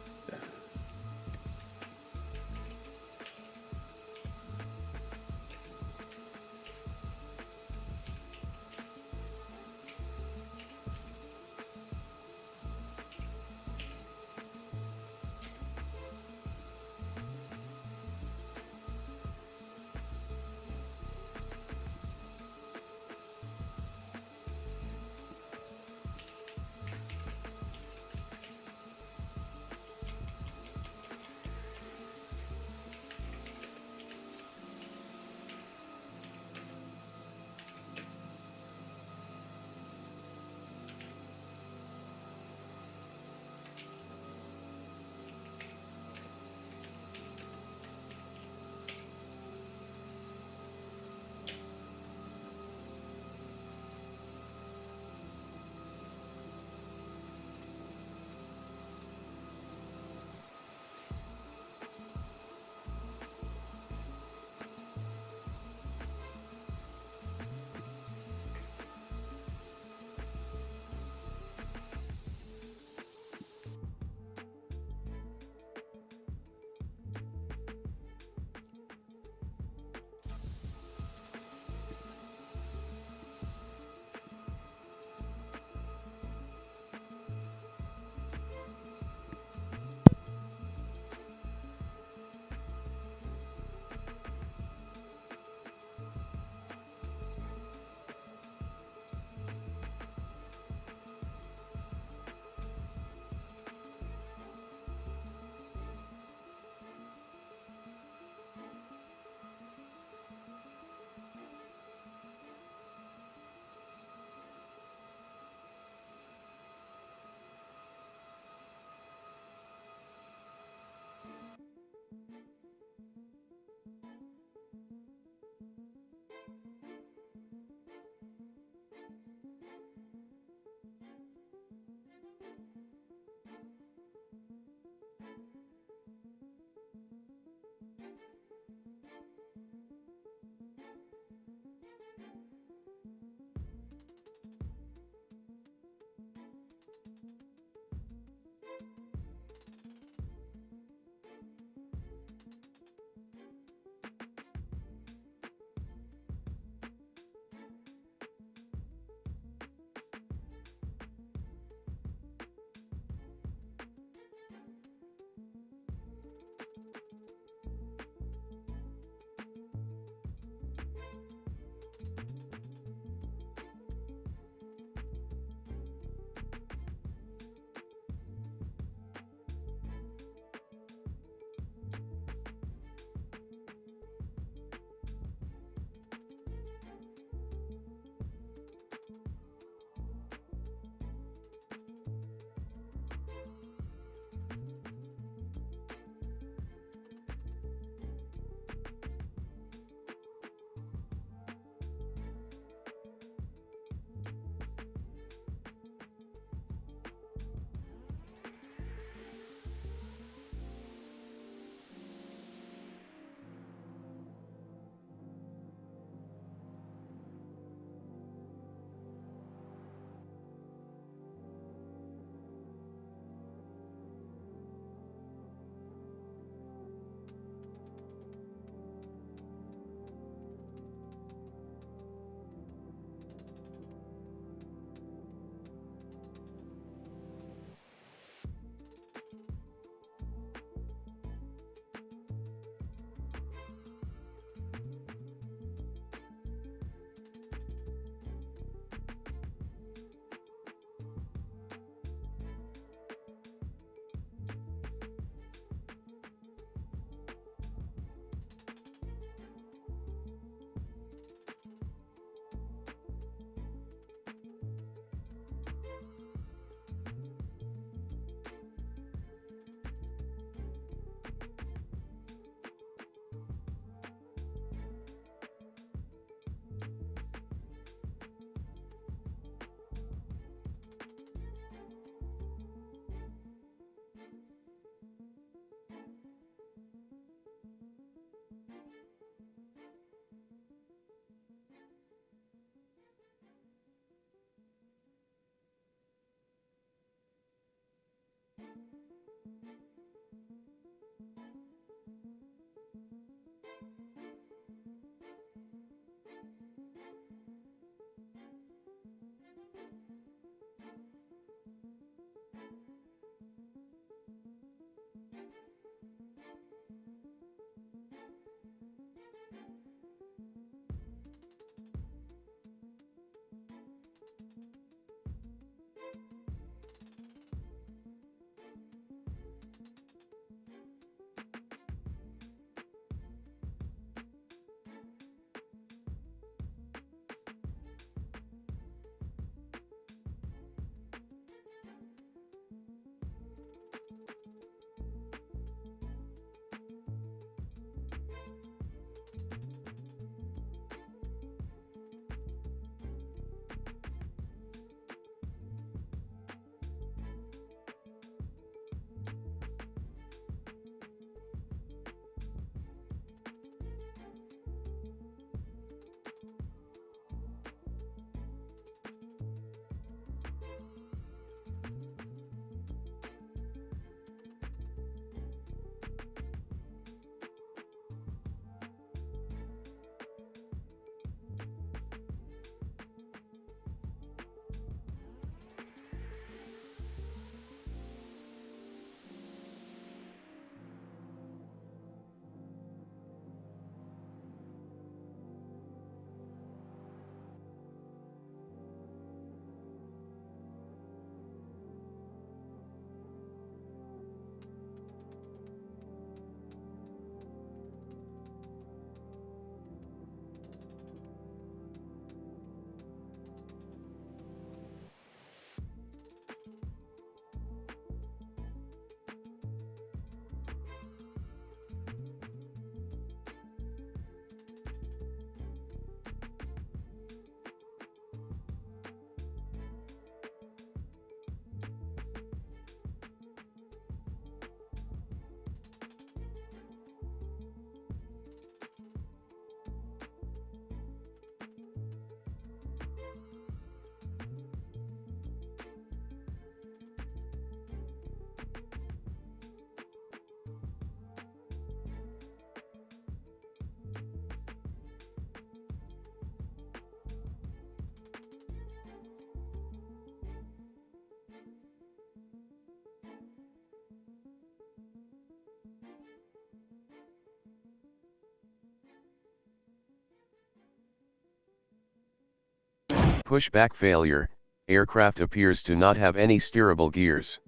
Pushback failure, aircraft appears to not have any steerable gears.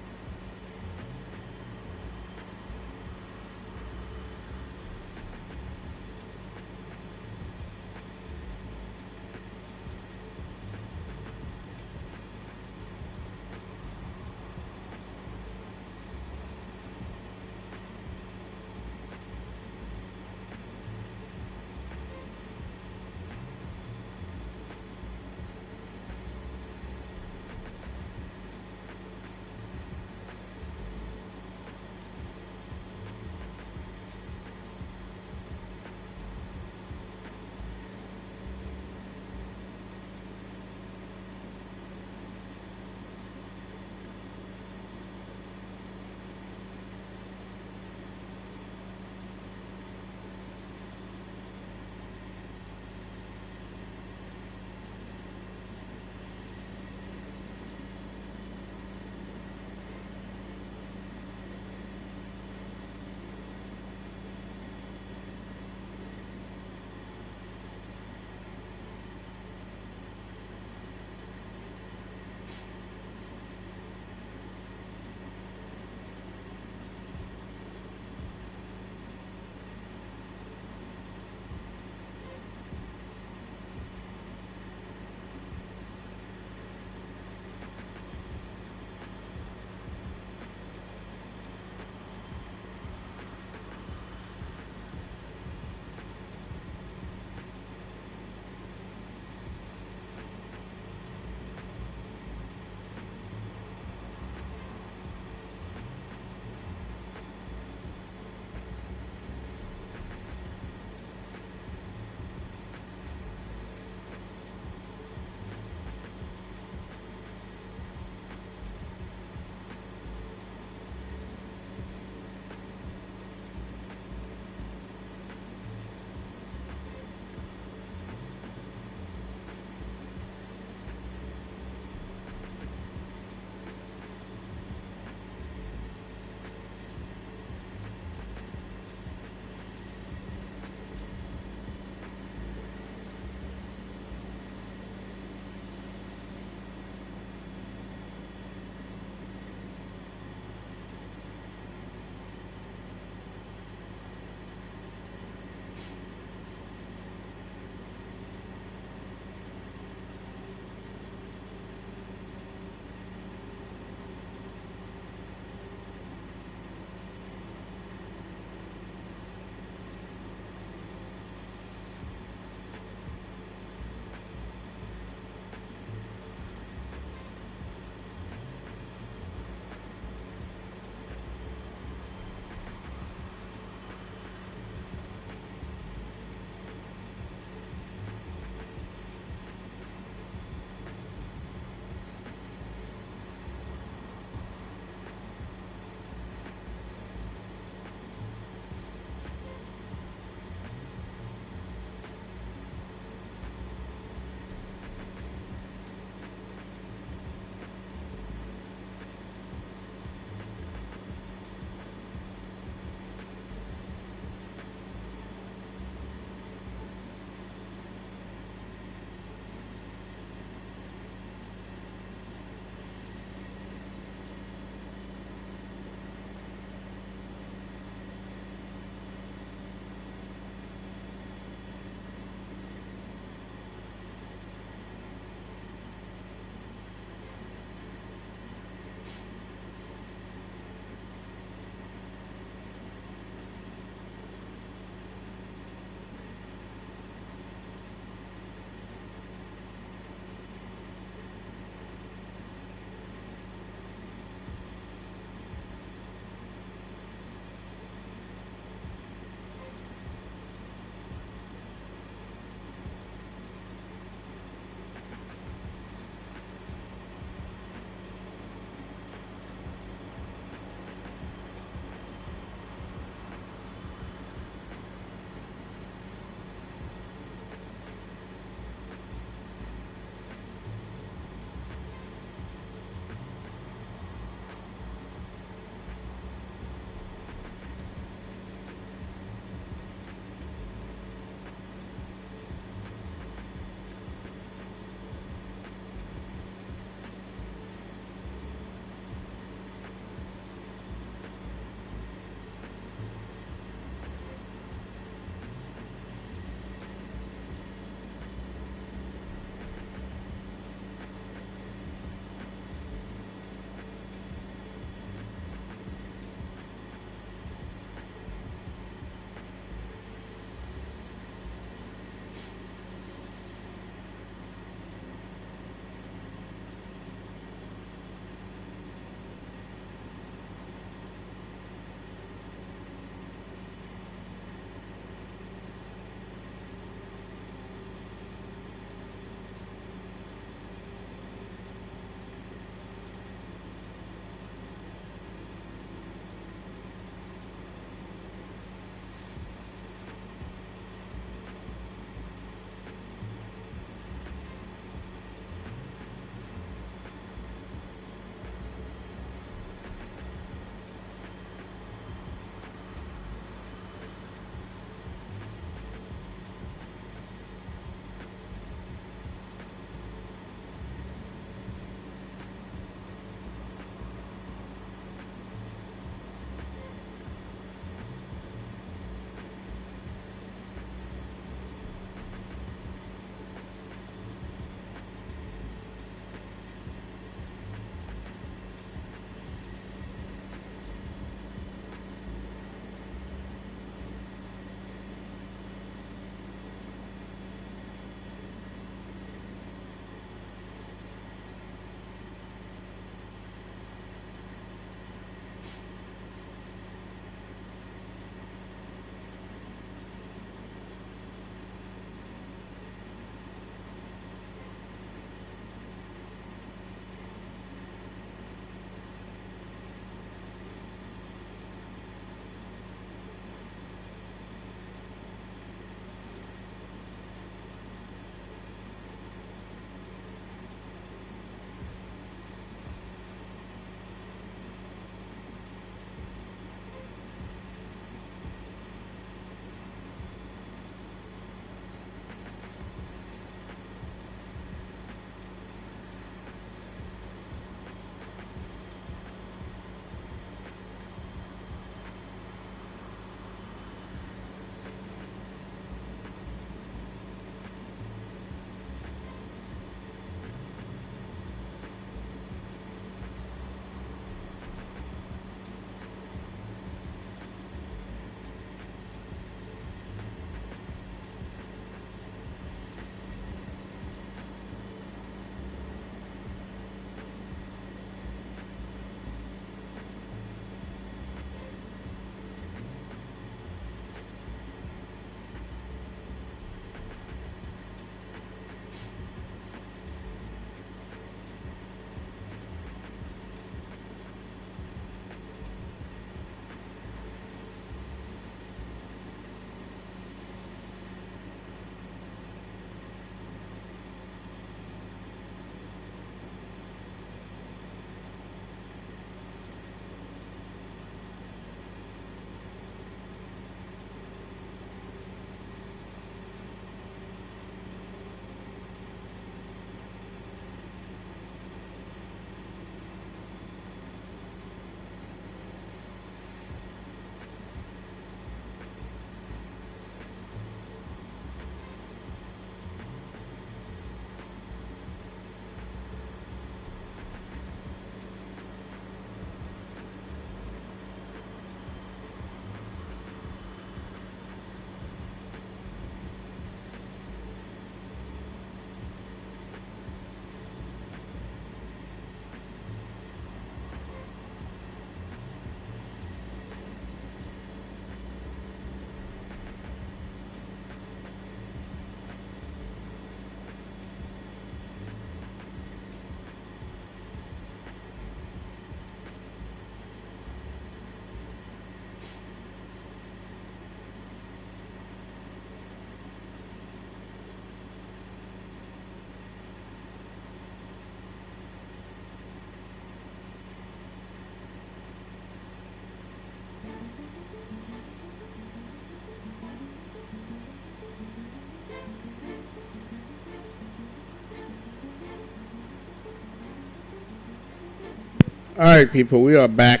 All right, people, we are back.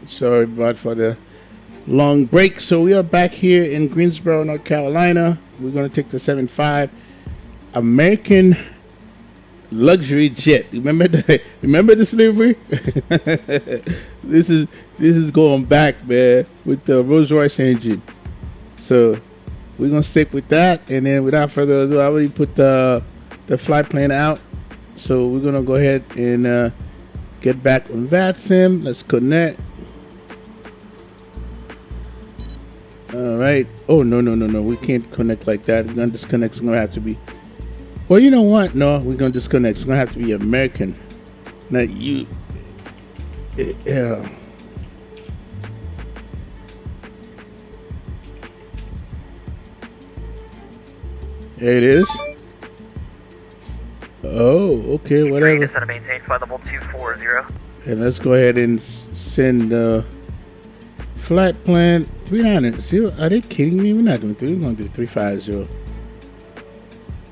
Sorry about for the long break. So we are back here in Greensboro, North Carolina. We're going to take the 75 American luxury jet. Remember the slavery? This is going back, man, with the Rolls-Royce engine. So we're gonna stick with that, and then without further ado, I already put the flight plan out. So we're gonna go ahead and get back on Vatsim. Let's connect. All right. Oh no, we can't connect like that. We're gonna disconnect. It's gonna have to be. Well, you know what? No, we're gonna disconnect. It's gonna have to be American, not you. Yeah. There it is. Oh, okay, whatever. Just maintain flight level 240. And let's go ahead and send the flight plan 390. Are they kidding me? We're not doing 3. We're gonna do 350.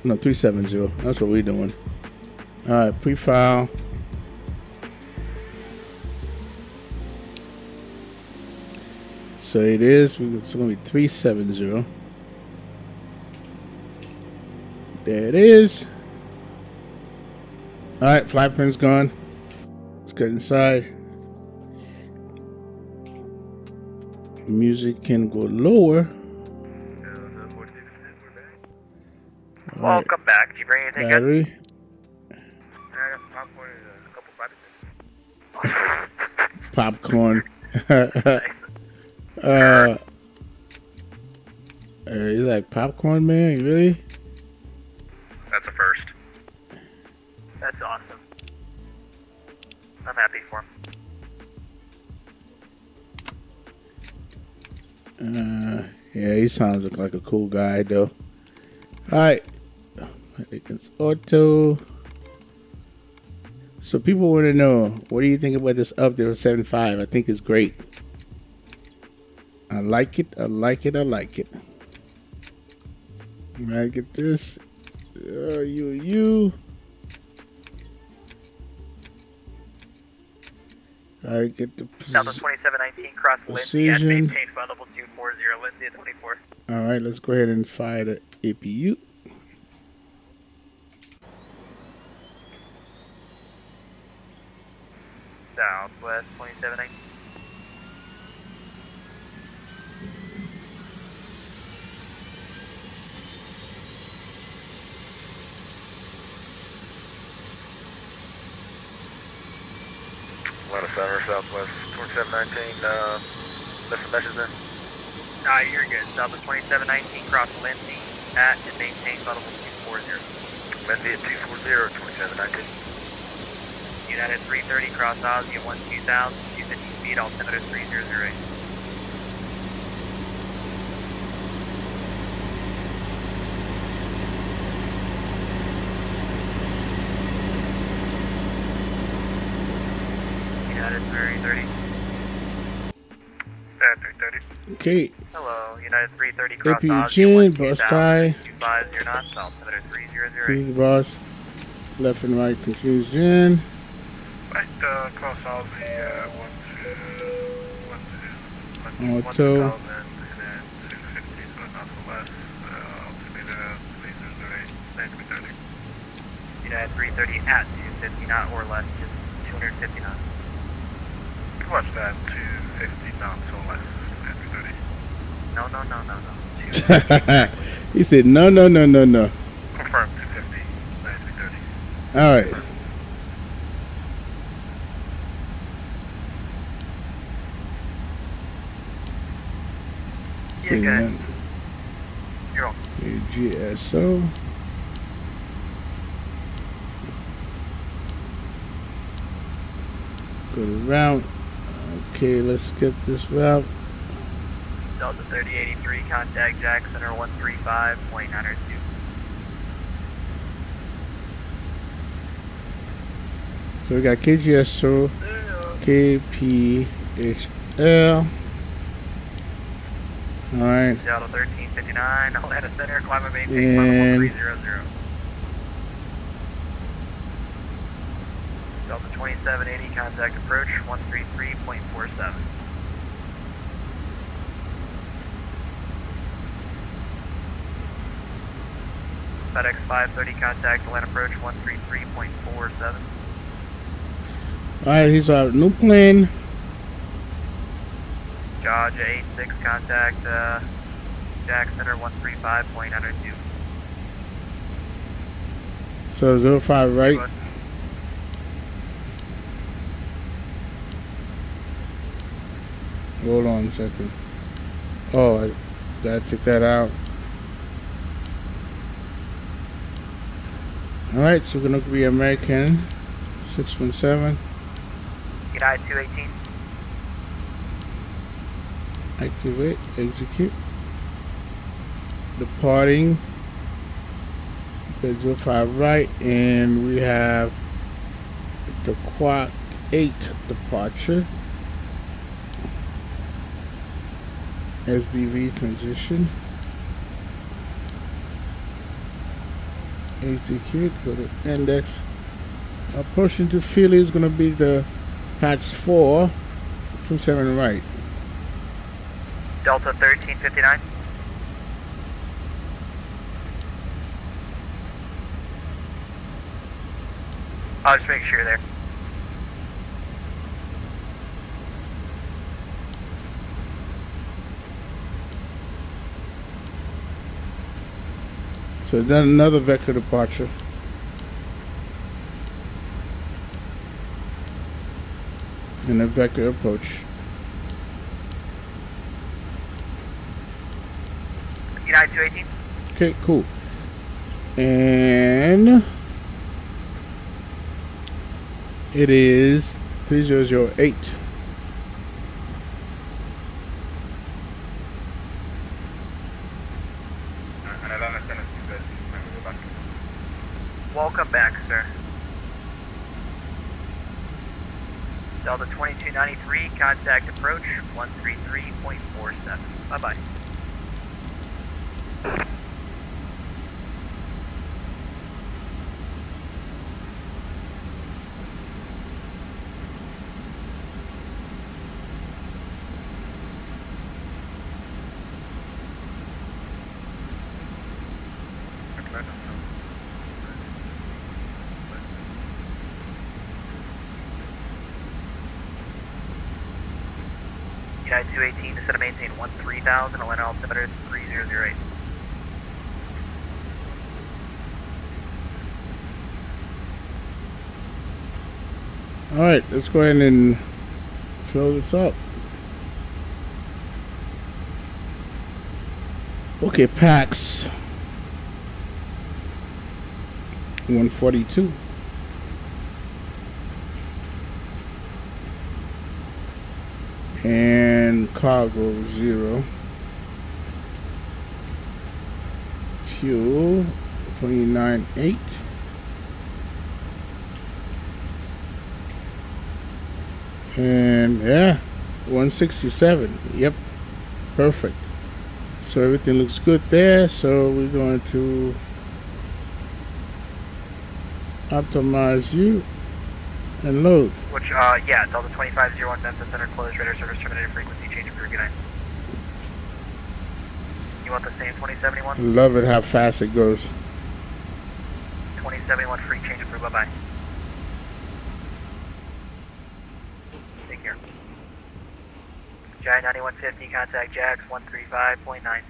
No, 370. That's what we're doing. All right, pre-file. So it is. It's going to be 370. There it is. All right, flight plan's gone. Let's get inside. Music can go lower. Welcome back. Did you bring anything Battery. good? Popcorn. You like popcorn, man? You really? That's a first. That's awesome. I'm happy for him. Yeah, he sounds like a cool guy, though. All right. It's auto. So people want to know, what do you think about this update 75? I think it's great. I like it. I like it. I like it. All right, get this. You. All right, get the Southwest 2719, cross Lindsay at maintain flight level 240, Lindsay at 24. All right, let's go ahead and fire the APU. Southwest 2719. Atlanta Center, Southwest 2719, missing message there? You're good. Southwest 2719, cross Lindsay at and maintain flight level 240. Lindsay at 240, 2719. United 330, cross Ozzy at 12,000, 250 feet, altimeter 3008. United 330. 330. Okay. Hello, United 330, cross APU Ozzy chin, at boss tie. 12,250 knots, altimeter 3008. Please, boss. Left and right confusion. Right, cross all the 12, Auto. 1,000, and then 250, but not for less. Altimeter 3008, 930. United 330 at 250 knot or less, just 250 knots. What's that? 250 knots or less, 930. No. 250. He said no. Confirm 250, 930. All right. Yeah, good. You're on. KGSO. Go to route. Okay, let's get this route. Delta 3083, contact Jack Center 135.902. So we got KGSO, KPHL. Alright. Delta 1359, Atlanta Center, climb and maintain flight level 300. Delta 2780, contact approach 133.47. FedEx 530, contact land approach 133.47. Alright, he's our new plane. Georgia 86, contact Jack Center 135.92. So 05 right. Hold on a second. Oh, I gotta take that out. Alright, so we're gonna be American 617. United 218. Activate, execute. Departing. 05 right, and we have the Quad 8 departure. SBV transition. Execute, go to index. Approaching to Philly is going to be the patch 4, 27 right. Delta 1359. I'll just make sure you're there. So then another vector departure. And a vector approach. United 218. Okay, cool. And it is 3008. Welcome back, sir. Delta 2293, contact approach 133.47. Bye-bye. United 218, descend to maintain 13,000, Atlanta altimeter 3008. Alright, let's go ahead and fill this up. Okay, PAX 142. And cargo 0. Fuel 29.8. And yeah, 167. Yep, perfect. So everything looks good there. So we're going to optimize you and load. Which, yeah, Delta 2501 Memphis Center, closed, radar service terminated, frequency change approved, good night. You want the same 2071? Love it how fast it goes. 2071 free change approved, bye-bye. Take care. Giant 9150, contact Jax 135.92.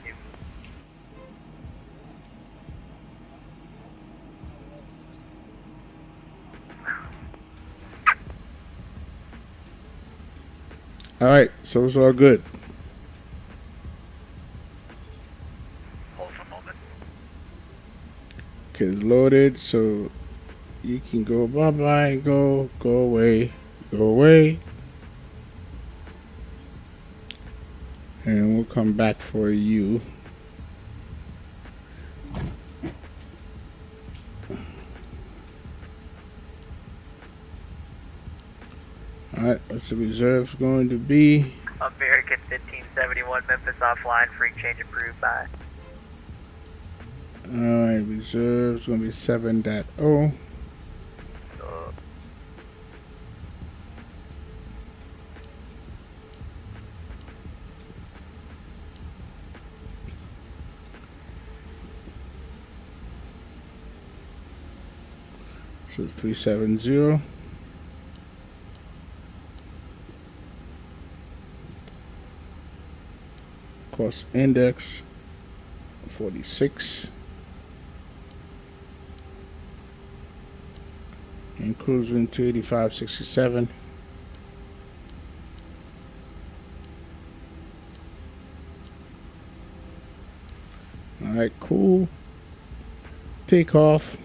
Alright, so it's all good. Hold for a moment. Okay, it's loaded, so you can go bye-bye, go away, and we'll come back for you. Alright, what's the reserve's going to be? American 1571 Memphis offline, free change approved, bye. Alright, reserve's going to be 7.0. So 370. Course index 46. And cruising to 8567. Alright, cool. Takeoff.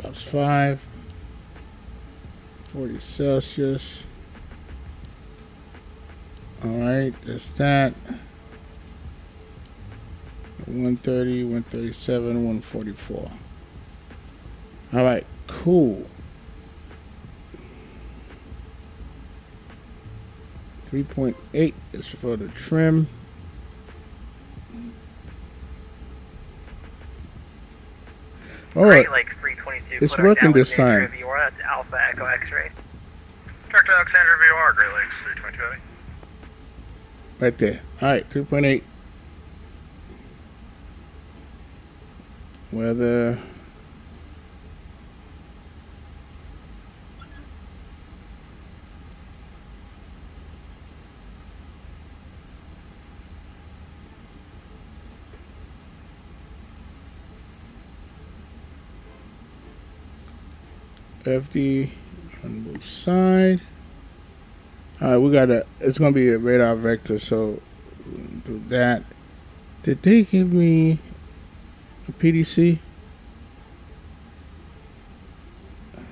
Drops 5. 40 Celsius. Alright, that's that. 130, 137, 144. Alright, cool. 3.8 is for the trim. Alright, Lake 322. it's working this time. That's Alpha Echo X-ray. Dr. Alexander VR, Great Lakes 322 Heavy. Right there. Alright, 3.8. Weather. FD on both sides. Alright, we got it's gonna be a radar vector, so we'll do that. Did they give me a PDC?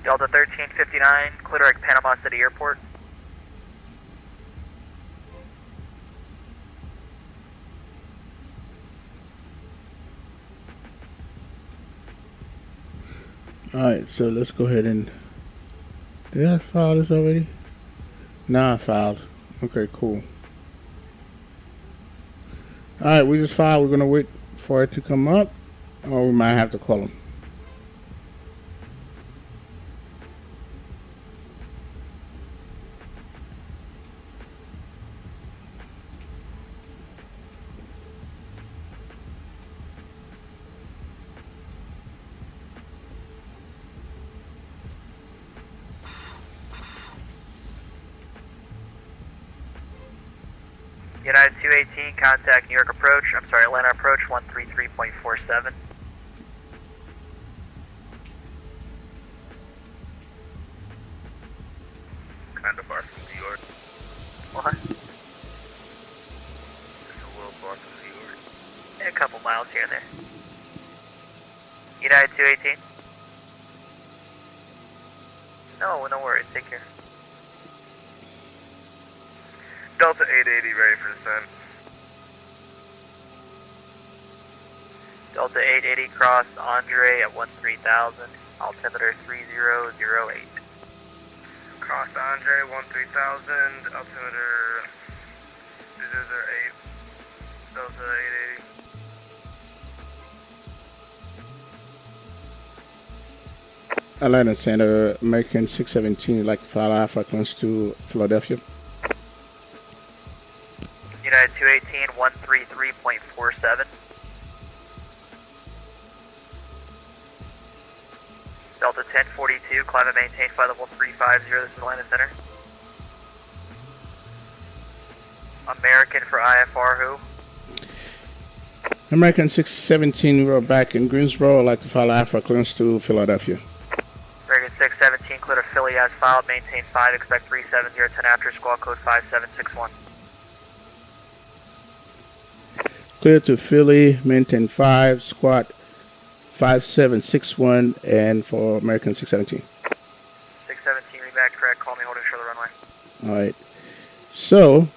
Delta 1359, Clitoric, Panama City Airport. Alright, so let's go ahead and... Did I file this already? Nah, I filed. Okay, cool. Alright, we just filed. We're gonna wait for it to come up, or we might have to call them. United 218, contact New York approach, Atlanta approach 133.47. Kind of far from New York. What? Just a little far from New York. A couple miles here and there. United 218? No, no worries, take care. Delta 880 ready for descent. Delta 880 cross Andre at 13,000, altimeter 3008. Cross Andre 13000, altimeter 008, Delta 880. Atlanta Center, American 617, like to file Alpha close to Philadelphia. United 218, 133.47. Delta 1042, climb and maintain flight level 350, this is Atlanta Center. American for IFR, who? American 617, we're back in Greensboro. I'd like to file Alpha clearance to Philadelphia. American 617, clear to Philly as filed, maintain 5, expect 370, 10 after, squawk code 5761. Clear to Philly, maintain 5, squat 5761, and for American 617. 617, read back correct, call me, hold and show the runway. Alright, so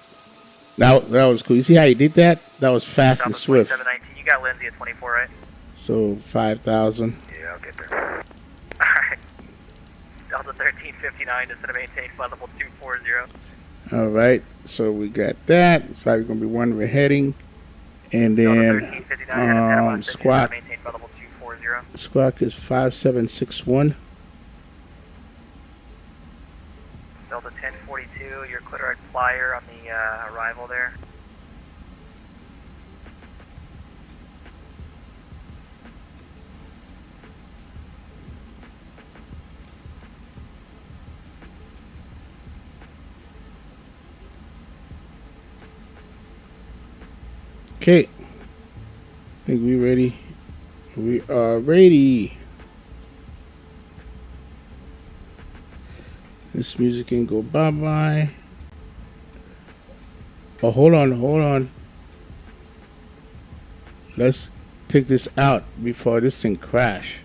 that was cool. You see how he did that? That was fast and swift. 2719, you got Lindsay at 24, right? So 5,000. Yeah, I'll get there. Alright. Delta 1359, descend to maintain flight level 240. Alright, so we got that. It's probably going to be one we're heading. And then squawk is 5761. Delta 1042, your Clitoric flyer on the arrival there. Okay. I think we ready. We are ready. This music can go bye-bye. Oh, hold on. Let's take this out before this thing crash.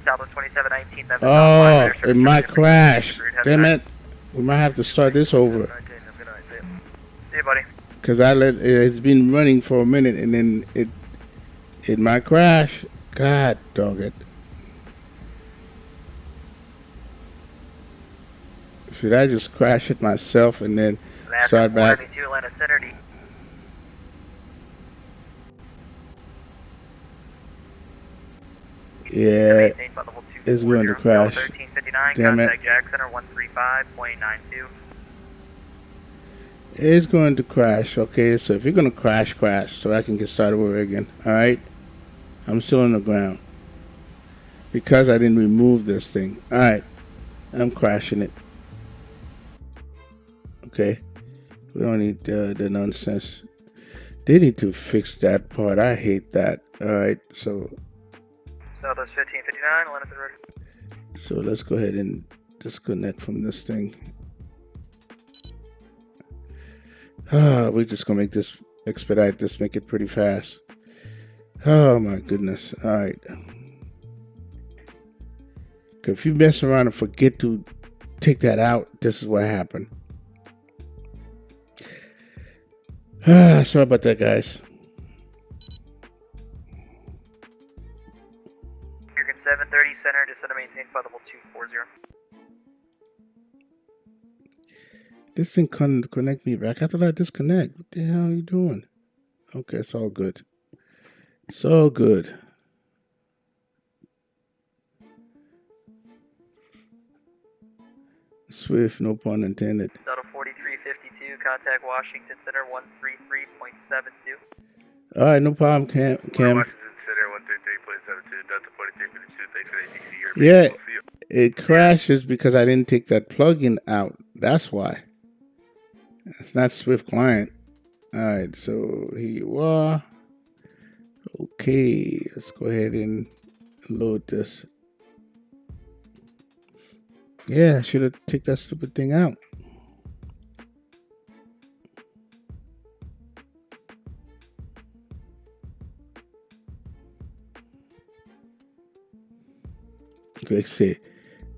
Southwest 2719. Oh, it might crash. Damn it. We might have to start this over. See you, buddy. Because it's been running for a minute and then it might crash. God dog it. Should I just crash it myself and then start back? Atlanta Center. Yeah, it's going to crash. Damn it. Jack Center 135.92. It's going to crash. Okay, so if you're going to crash so I can get started over again. Alright? I'm still on the ground. Because I didn't remove this thing. Alright. I'm crashing it. Okay. We don't need the nonsense. They need to fix that part. I hate that. Alright, so... Southwest 1559, Atlanta Center. So let's go ahead and disconnect from this thing. We're just gonna make this, expedite this, make it pretty fast. Oh my goodness. Alright. If you mess around and forget to take that out, this is what happened. Sorry about that, guys. 730 center, descend to maintain flight level 240. This thing couldn't connect me back. I thought I disconnect. What the hell are you doing? Okay, it's all good. It's all good. Swift, no pun intended. Delta 4352, contact Washington Center 133.72. Alright, no problem, Cam. Yeah, it crashes because I didn't take that plugin out. That's why. It's not Swift client. Alright, so here you are. Okay, let's go ahead and load this. Yeah, I should have taken that stupid thing out. Greg said,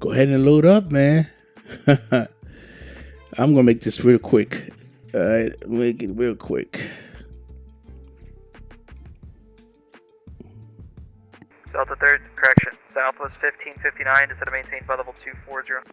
go ahead and load up, man. I'm gonna make this real quick. Alright, make it real quick. Delta 3rd, correction. Southwest 1559, descend to maintain flight level 240.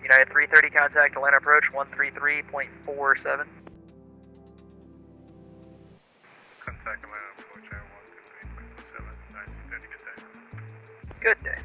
United 330, contact Atlanta approach 133.47. Contact Atlanta approach at 133.47. Good day.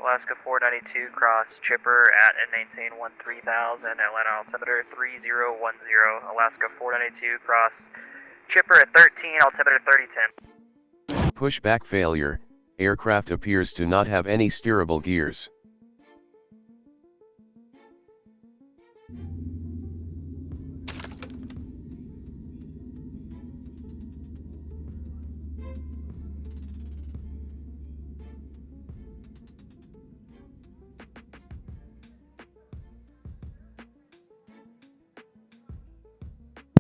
Alaska 492, cross chipper at and maintain 13,000, Atlanta altimeter 3010. Alaska 492, cross chipper at 13, altimeter 3010. Pushback failure, aircraft appears to not have any steerable gears.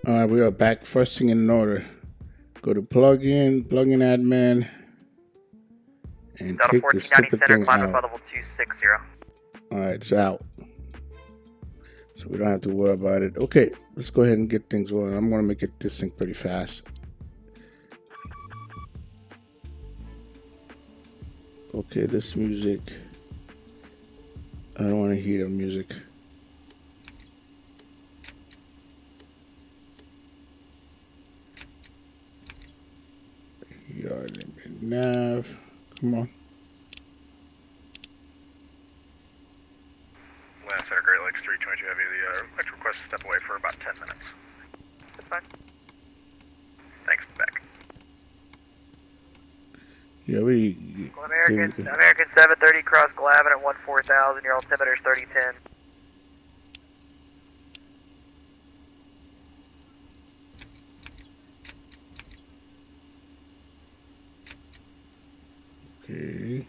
All right, we are back. First thing in order. Go to plugin admin, and Delta take this 1490 stupid center, thing climb out. above level 260. All right, it's out. So we don't have to worry about it. Okay, let's go ahead and get things rolling. I'm gonna make this thing pretty fast. Okay, this music. I don't want to hear the music. Yard limit nav. Come on. Last Center, Great Lakes 322 Heavy. I'd like to request to step away for about 10 minutes. That's fine. Thanks, back. Yeah, we. American 730, cross Glavin at 14,000, your altimeter is 3010. Okay.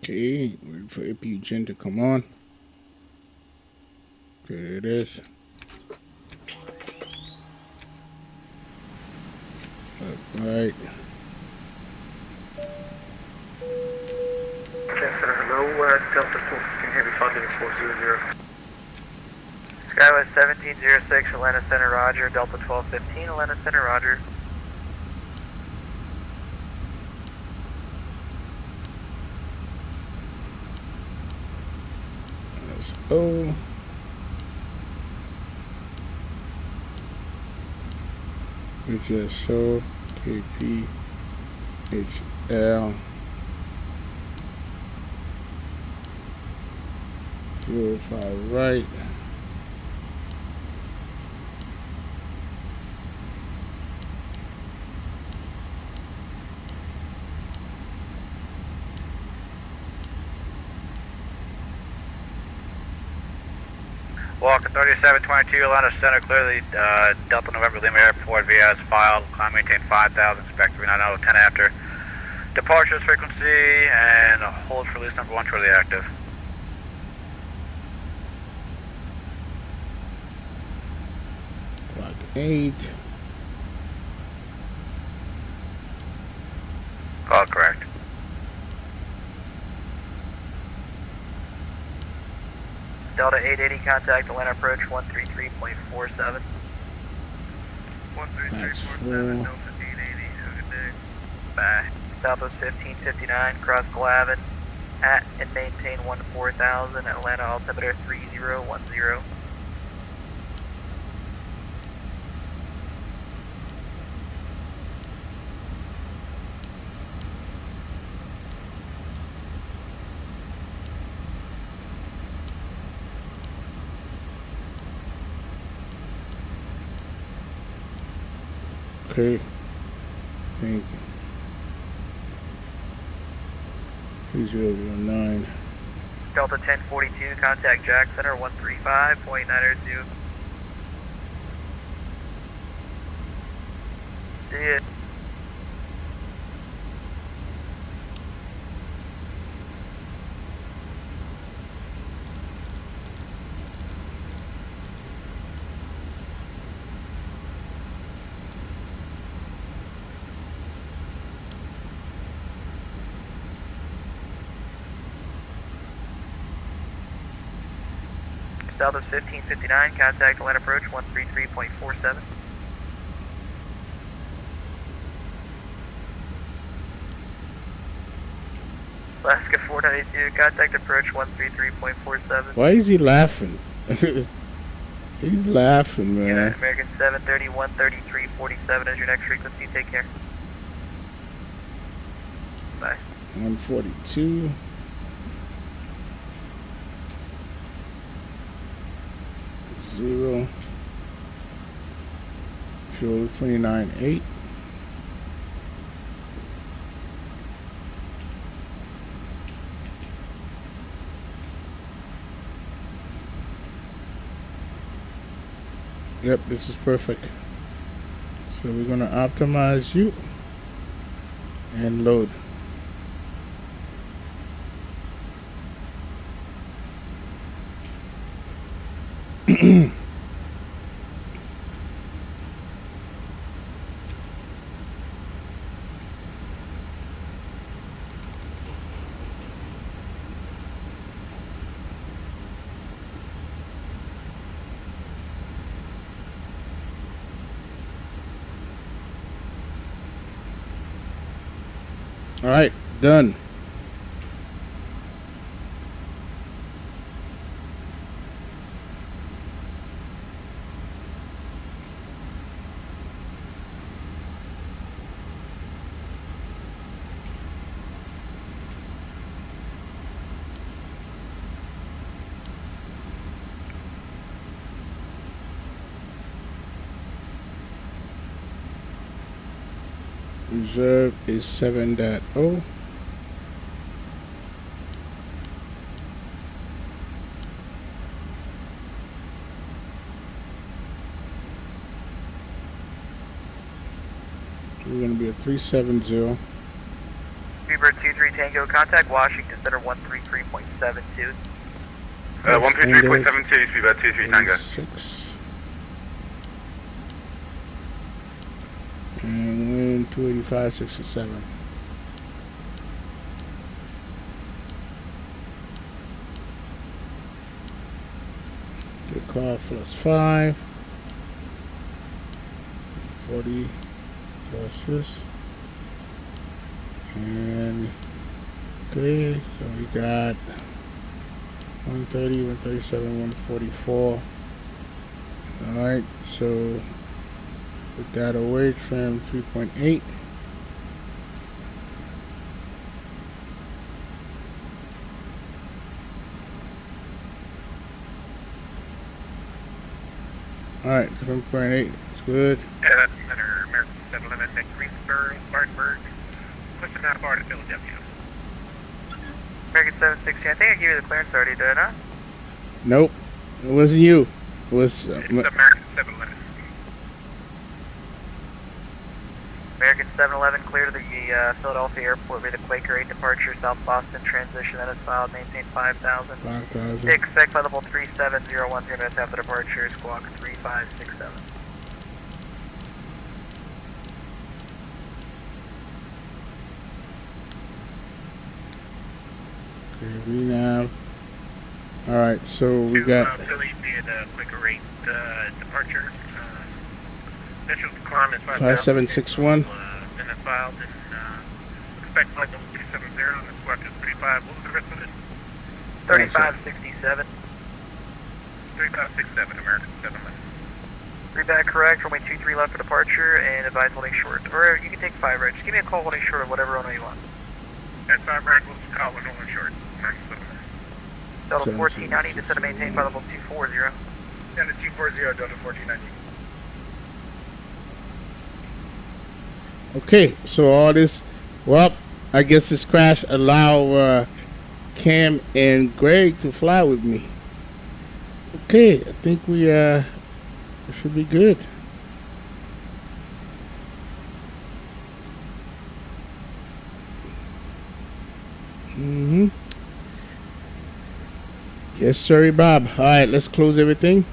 Okay, waiting for APGen to come on. There it is. Alright. Yes, sir. Hello, Delta 415 Heavy, funding 400. Skywest 1706, Atlanta Center, roger. Delta 1215, Atlanta Center, roger. Let's go. KGSO-KPHL 05 right. Walker 3722, Atlanta Center, clearly Delta November Lima Airport via filed, climb maintain 5,000, spec 390, 10 after. Departures frequency and hold for release number 1 shortly active. Block 8. Call correct. Delta 880, contact Atlanta approach 133.47. 13347, Delta 880, have a good day. Bye. Southwest 1559, cross Glavin at and maintain 14,000, Atlanta altimeter 3010. Okay. Thank you. 3009. Delta 1042, contact Jack Center 135.902. See ya. Southwest 1559, contact land approach 133.47. Alaska 492, contact approach 133.47. Why is he laughing? He's laughing, man. Yeah, American 730, 133.47 is your next frequency. Take care. Bye. 142. Zero. Fuel 29.8. Yep, this is perfect. So we're gonna optimize you and load. All right, done. Reserve is 7.0. We're going to be at 370. Freebird 23 Tango, contact Washington Center 133.72. 133.72, Speedbird 23 Tango. 6. And wind 285.67. Takeoff +5. 40 Celsius. And okay, so we got 130, 137, 144. Alright, so put that away, trim 3.8. Alright, 3.8 is good. Center, American 711, at Greensboro, Spartanburg, push them half bar to Philadelphia. American 716, I think I gave you the clearance already, did I not? Nope, it wasn't you. It was It's American 711. American 711, clear to the Philadelphia airport via the Quaker 8 departure, South Boston transition that is filed, maintain 5,000. 5,000. Expect flight level 37010 minutes after departure, squawk 3567. Okay, we now. Alright, so we got Philly via the Quaker 8 departure. Initial climb is 5761. Then it's filed and expect flight level 270 and the squawk is 35. What was the rest of it? 3567. 3567, American 711. Read back correct, runway 23 left for departure, and advise holding short. Or you can take 5 right. Just give me a call holding short of whatever runway you want. At 5 right, we'll just call it holding short. American 711. Delta 1490, descend to maintain flight level 240. Down to 240, Delta 1490. okay, so all this, well, I guess this crash allow Cam and Greg to fly with me. Okay, I think we should be good. Yes, sorry, Bob. All right, let's close everything.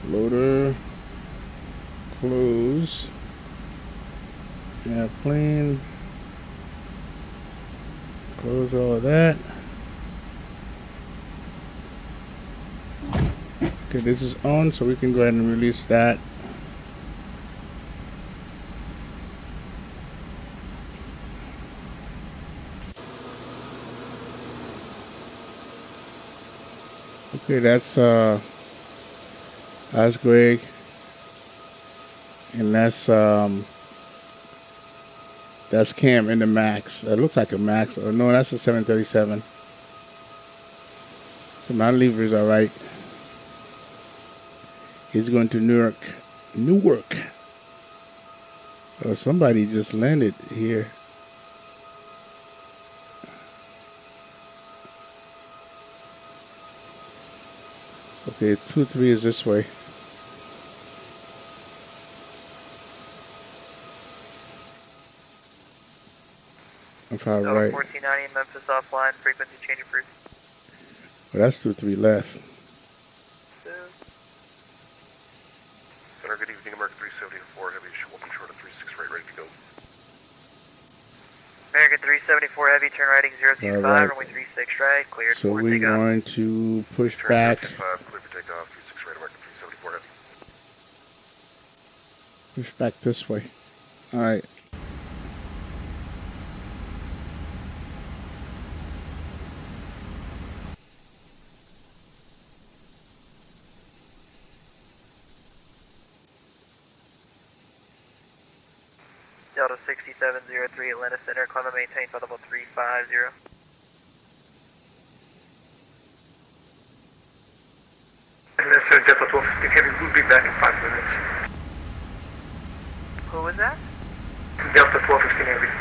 Loader, close, airplane, close all that. Okay, this is on, so we can go ahead and release that. Okay, that's Greg, and that's Cam in the Max. It looks like a Max, or no, that's a 737. So my lever's all right. He's going to Newark. Oh, somebody just landed here. Okay, 2-3 is this way. If I'm right. 1490 Memphis offline, frequency change approved. Well, that's 2-3 left. Center, good evening, American 374 Heavy, welcome short of 36 right, ready to go. American 374 Heavy, turn righting 025, right. Runway 36 right, cleared so for we're takeoff. going to push Turn back. 5, clear for takeoff, 36 right, American 374 Heavy. Push back this way. All right. Delta 6703 Atlanta Center, climb and maintain flight level 350. Atlanta Center, Delta 1215 Heavy, we'll be back in 5 minutes. Who was that? Delta 1215 Heavy.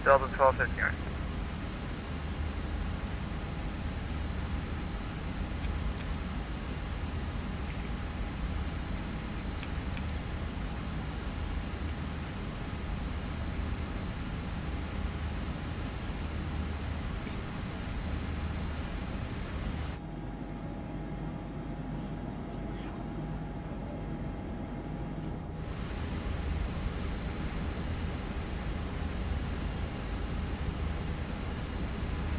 Delta 1215, right.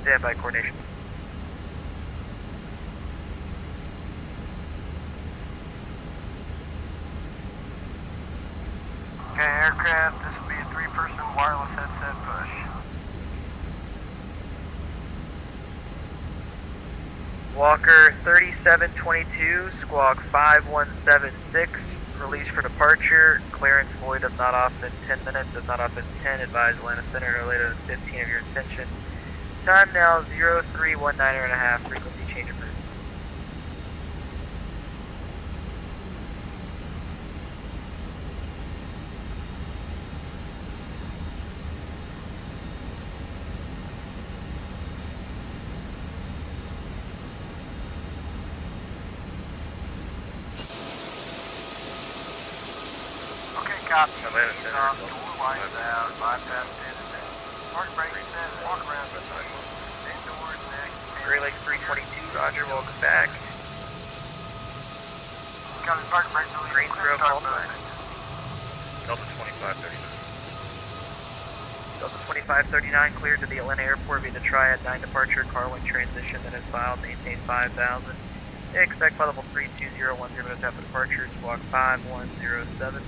Standby coordination. Okay, aircraft, this will be a 3-person wireless headset push. Walker 3722, squawk 5176, release for departure, clearance void of not off in 10 minutes, if not off in 10, advise Atlanta Center no later than 15 of your intention. Time now 0319.5, frequency change approved. Okay, copy. Atlanta Center, door lights out, bypass distance. Park brake set, walk around the side. Indoors next. Great Lakes 322, roger, welcome back. Got his park brake release. Greensboro, call sign. Delta 2539. Delta 2539, cleared to the Atlanta Airport via the Triad 9 departure, car wing transition that is filed, maintain 5,000. Expect flight level 32010 minutes after departure, squawk 5107.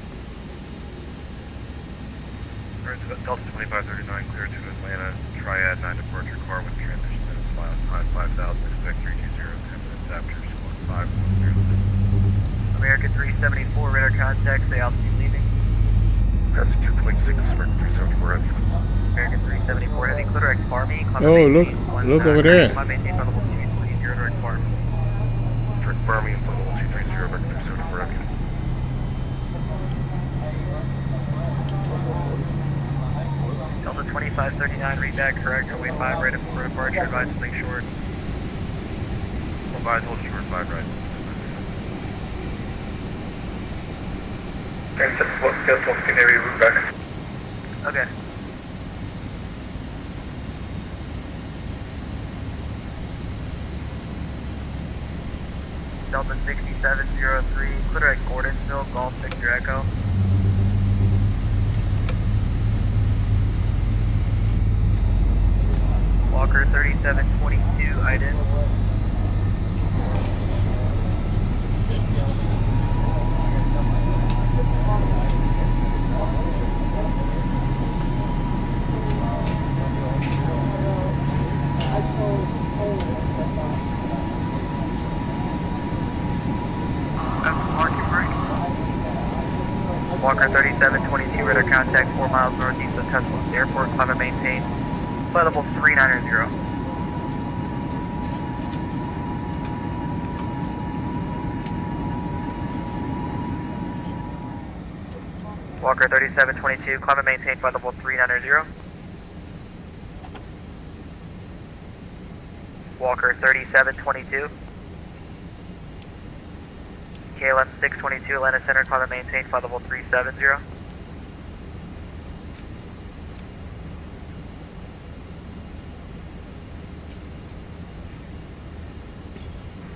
Delta 2539, clear to Atlanta, Triad 9 departure, car with transition that is filed, time 5,000, expect 320, 10 minutes after, squawk 5107. American 374, radar contact, say altitude leaving. That's 2.6, American 374 Heavy. American 374 Heavy, clear direct Farming. Oh, look over there. Climb maintain level 230 direct Farming. Direct Farming, level 230, American 374 Heavy. Delta 2539, read back, correct, runway 5 right for departure, advise to leave short. Advise, hold short 5 right. That's one Canary route back. Okay. Delta 6703, clear at Gordonsville, Golf Victor Echo. Walker 3722, Iden. Walker 3722, radar contact 4 miles northeast of Tuscaloosa Airport, climb and maintain. Flight level 390. Walker 3722, climb and maintain flight level 390. Walker 3722. KLM 622, Atlanta Center, climb and maintain flight level 370.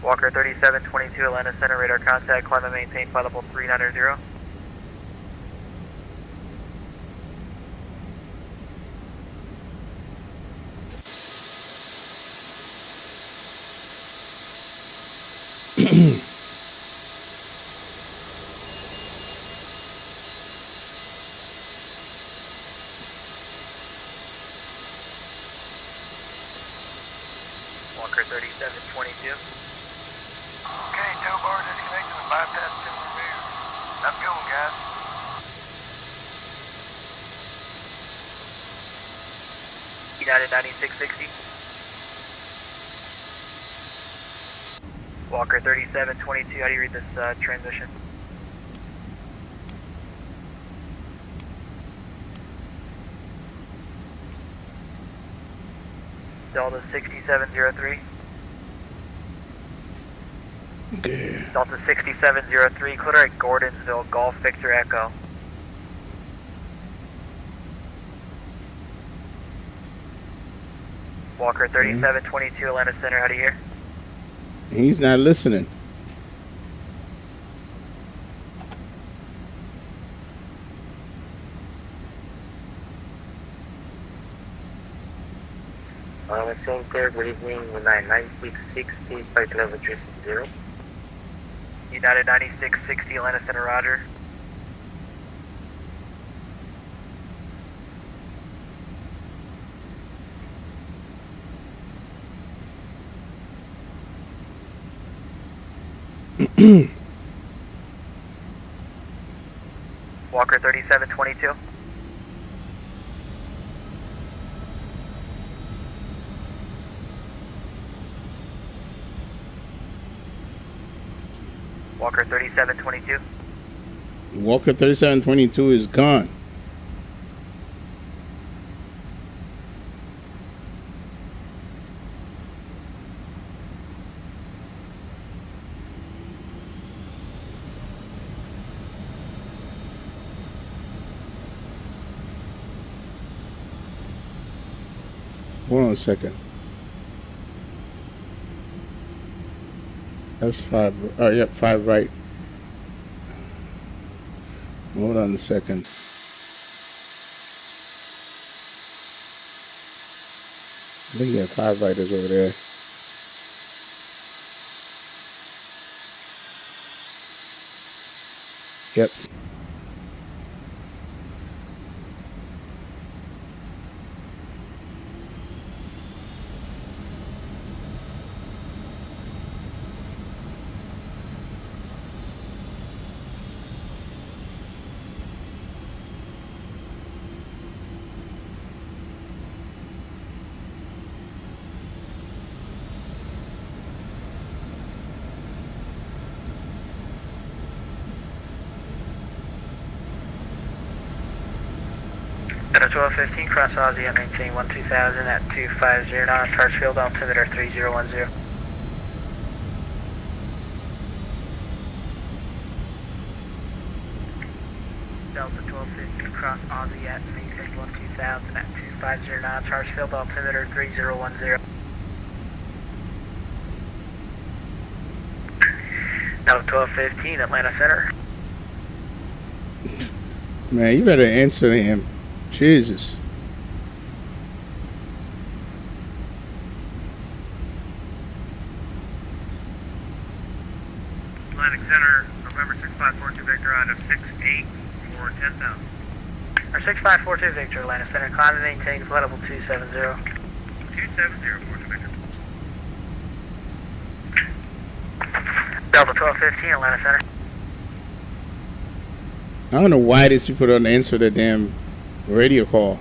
Walker 3722, Atlanta Center, radar contact, climb and maintain flight level 390. Walker 3722. Okay, tow bar disconnected and bypass pin removed. I'm going, guys. United 9660. Walker 3722, how do you read this transmission? Delta 6703. Okay. Delta 6703, clear at Gordonsville, Golf Victor Echo. Walker 3722, Atlanta Center, how do you hear? He's not listening. Center, good evening, 9660, flight level 360. United 9660, Atlanta Center, roger. Walker 3722. Walker 3722. Walker 3722 is gone. Hold on a second. That's 5. Oh, yep, 5 right. Hold on a second. I think you have 5 righters over there. Yep. 1215, cross Aussie at maintain 12000 at 250 knots, charge field altimeter 3010. Delta 1215, cross Aussie at maintain 12000 at 250 knots, charge field altimeter 3010. Delta 1215, Atlanta Center. Man, you better answer him. Jesus. Atlantic Center, November 6542 Victor out of 68 for 10,000. Or 6542 Victor, Atlanta Center, climb and maintain flight level 270. 270, 42 Victor. Delta 1215, Atlanta Center. I don't know why these people don't answer the damn radio call.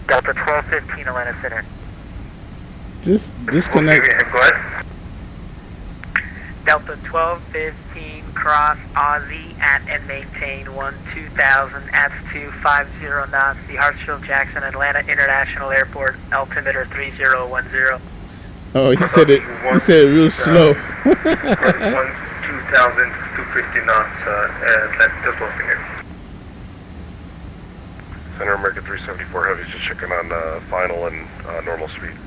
Delta 1215, Atlanta Center. Disconnect. Go ahead. Delta 1215, cross Aussie at and maintain 2000 at 250 knots, the Hartsfield-Jackson Atlanta International Airport, altimeter 3010. Oh, he said it real slow. 2,000, 250 knots, that's just losing it. Center American 374 Heavy, just checking on final and normal speed.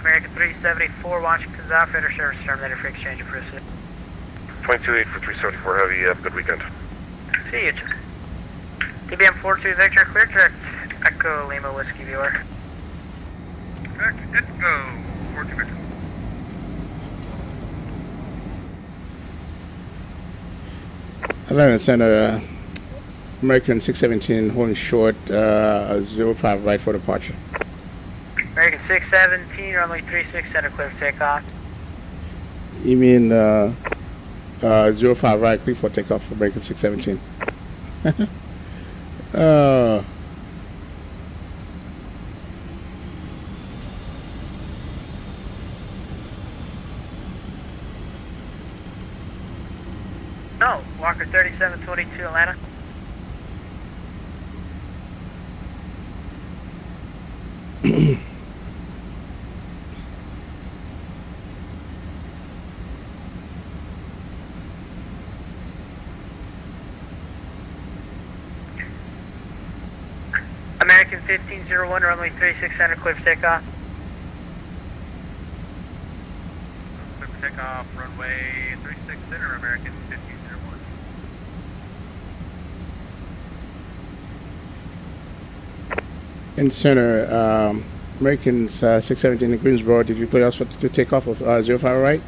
American 374, Washington's operator service terminated for exchange of proceed. 0.28 for 374 Heavy, have a good weekend. See you. DBM 42 Victor, clear direct Echo Lima Whiskey Viewer. Correct, let's go. 42 Victor. Atlanta Center, American 617, holding short, 05 right for departure. American 617, runway 36, center clear for takeoff. You mean 05 right, clear for takeoff for American 617. No, Walker 3722, Atlanta. American 1501, runway 36, center clear for takeoff. Clear for takeoff, runway 36 center, American 1501. In center, Americans 617 in Greensboro, did you clear us to take off of 05 right?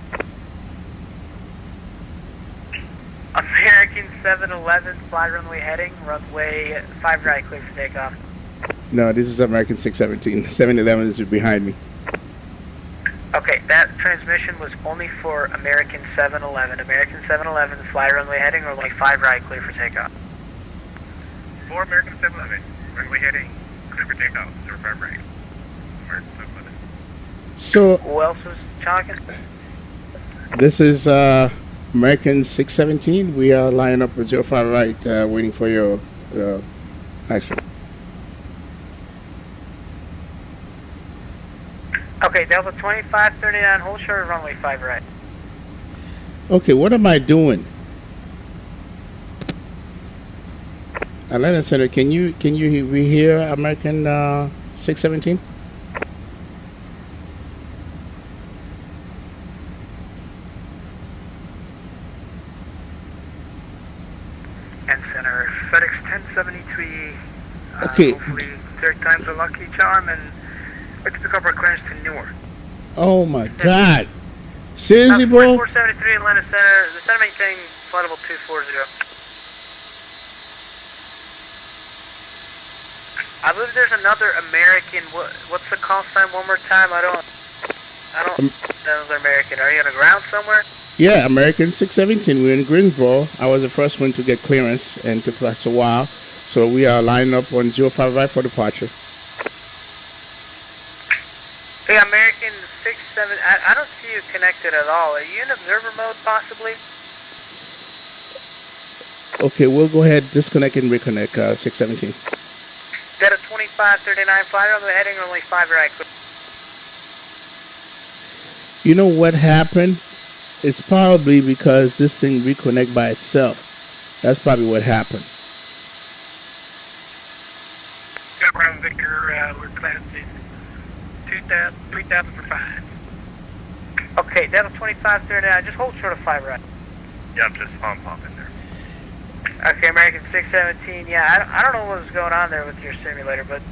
American 711, fly runway heading, runway 5 right, clear for takeoff. No, this is American 617. 711 is behind me. Okay, that transmission was only for American 711. American 711, fly runway heading, runway 5 right, clear for takeoff. For American 711, runway heading, clear for takeoff, 05 right. American 711. So, Who else was talking? this is American 617. We are lining up with 05 right, waiting for your action. Okay, Delta 2539, hold short, runway 5 right. Okay, what am I doing? Atlanta Center, can you hear American 617? And Center, FedEx 1073. Okay. Hopefully, third time's a lucky charm, and let's pick up our clearance to Newark. Oh my God! Seriously, bro? 473 Atlanta Center, the center maintain flight level 240. I believe there's another American. What's the call sign one more time? I don't. Another American. Are you on the ground somewhere? Yeah, American 617. We're in Greensboro. I was the first one to get clearance, and it took us a while. So we are lining up on 05 right for departure. Hey, American 67. I don't see you connected at all. Are you in observer mode, possibly? Okay, we'll go ahead, disconnect and reconnect, 617. Delta 2539 flyer on the heading, only 5 right. You know what happened? It's probably because this thing reconnect by itself. That's probably what happened. Got Brown Victor, we're classing 2,000, 3,000 for 5. Okay, Delta 2539, just hold short of 5 right. Yeah, I'm just popping there. Okay, American 617, yeah, I don't know what was going on there with your simulator, but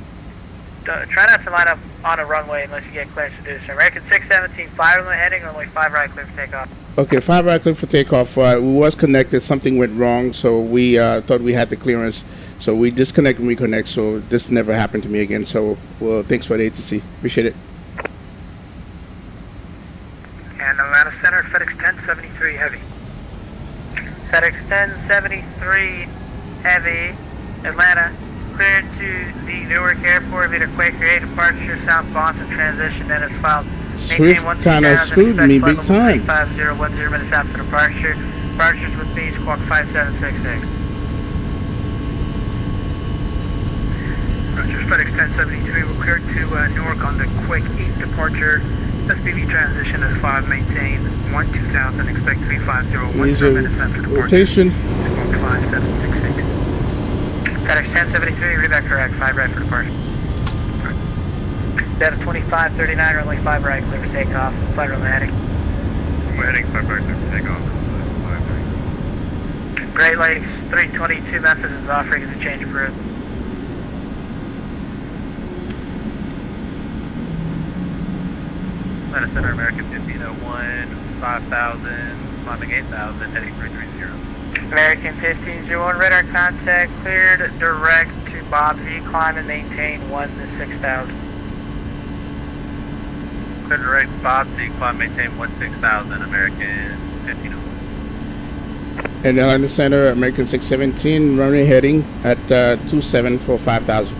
try not to line up on a runway unless you get clearance to do so. American 617, 5 on the heading, only 5 right, clear for takeoff. Okay, 5 right, clear for takeoff. We was connected, something went wrong, so we thought we had the clearance. So we disconnect and reconnect, so this never happened to me again. So, well, thanks for the ATC. Appreciate it. And Atlanta Center, FedEx 1073 Heavy. FedEx 1073 Heavy, Atlanta, cleared to the Newark Airport via Quaker 8 departure, South Boston transition, then it's filed. Swift kind of screwed me big time. 5010 minutes after departure. Departures with B Squawk 5766. Roger, FedEx 1073, we're cleared to Newark on the Quick 8 departure. SPV transition is 5, maintain 12000, expect 350, 17 minutes after departure. Rotation. Squawk 5766. FedEx 1073, read that correct, 5 right for departure. Delta 2539, runway 5 right, clear for takeoff, flight on the heading. We're heading 5 right, clear for takeoff. Great Lakes 322, message is offering us a change of route. Atlanta Center, American 1501, 5000, climbing 8000, heading 330. American 1501, radar contact cleared direct to Bob Z, climb and maintain 1 to 6000. Clear direct, Bob Z, climb, maintain 16,000, American 1501. And Atlanta Center, American 617, runway heading at 27 for 5,000.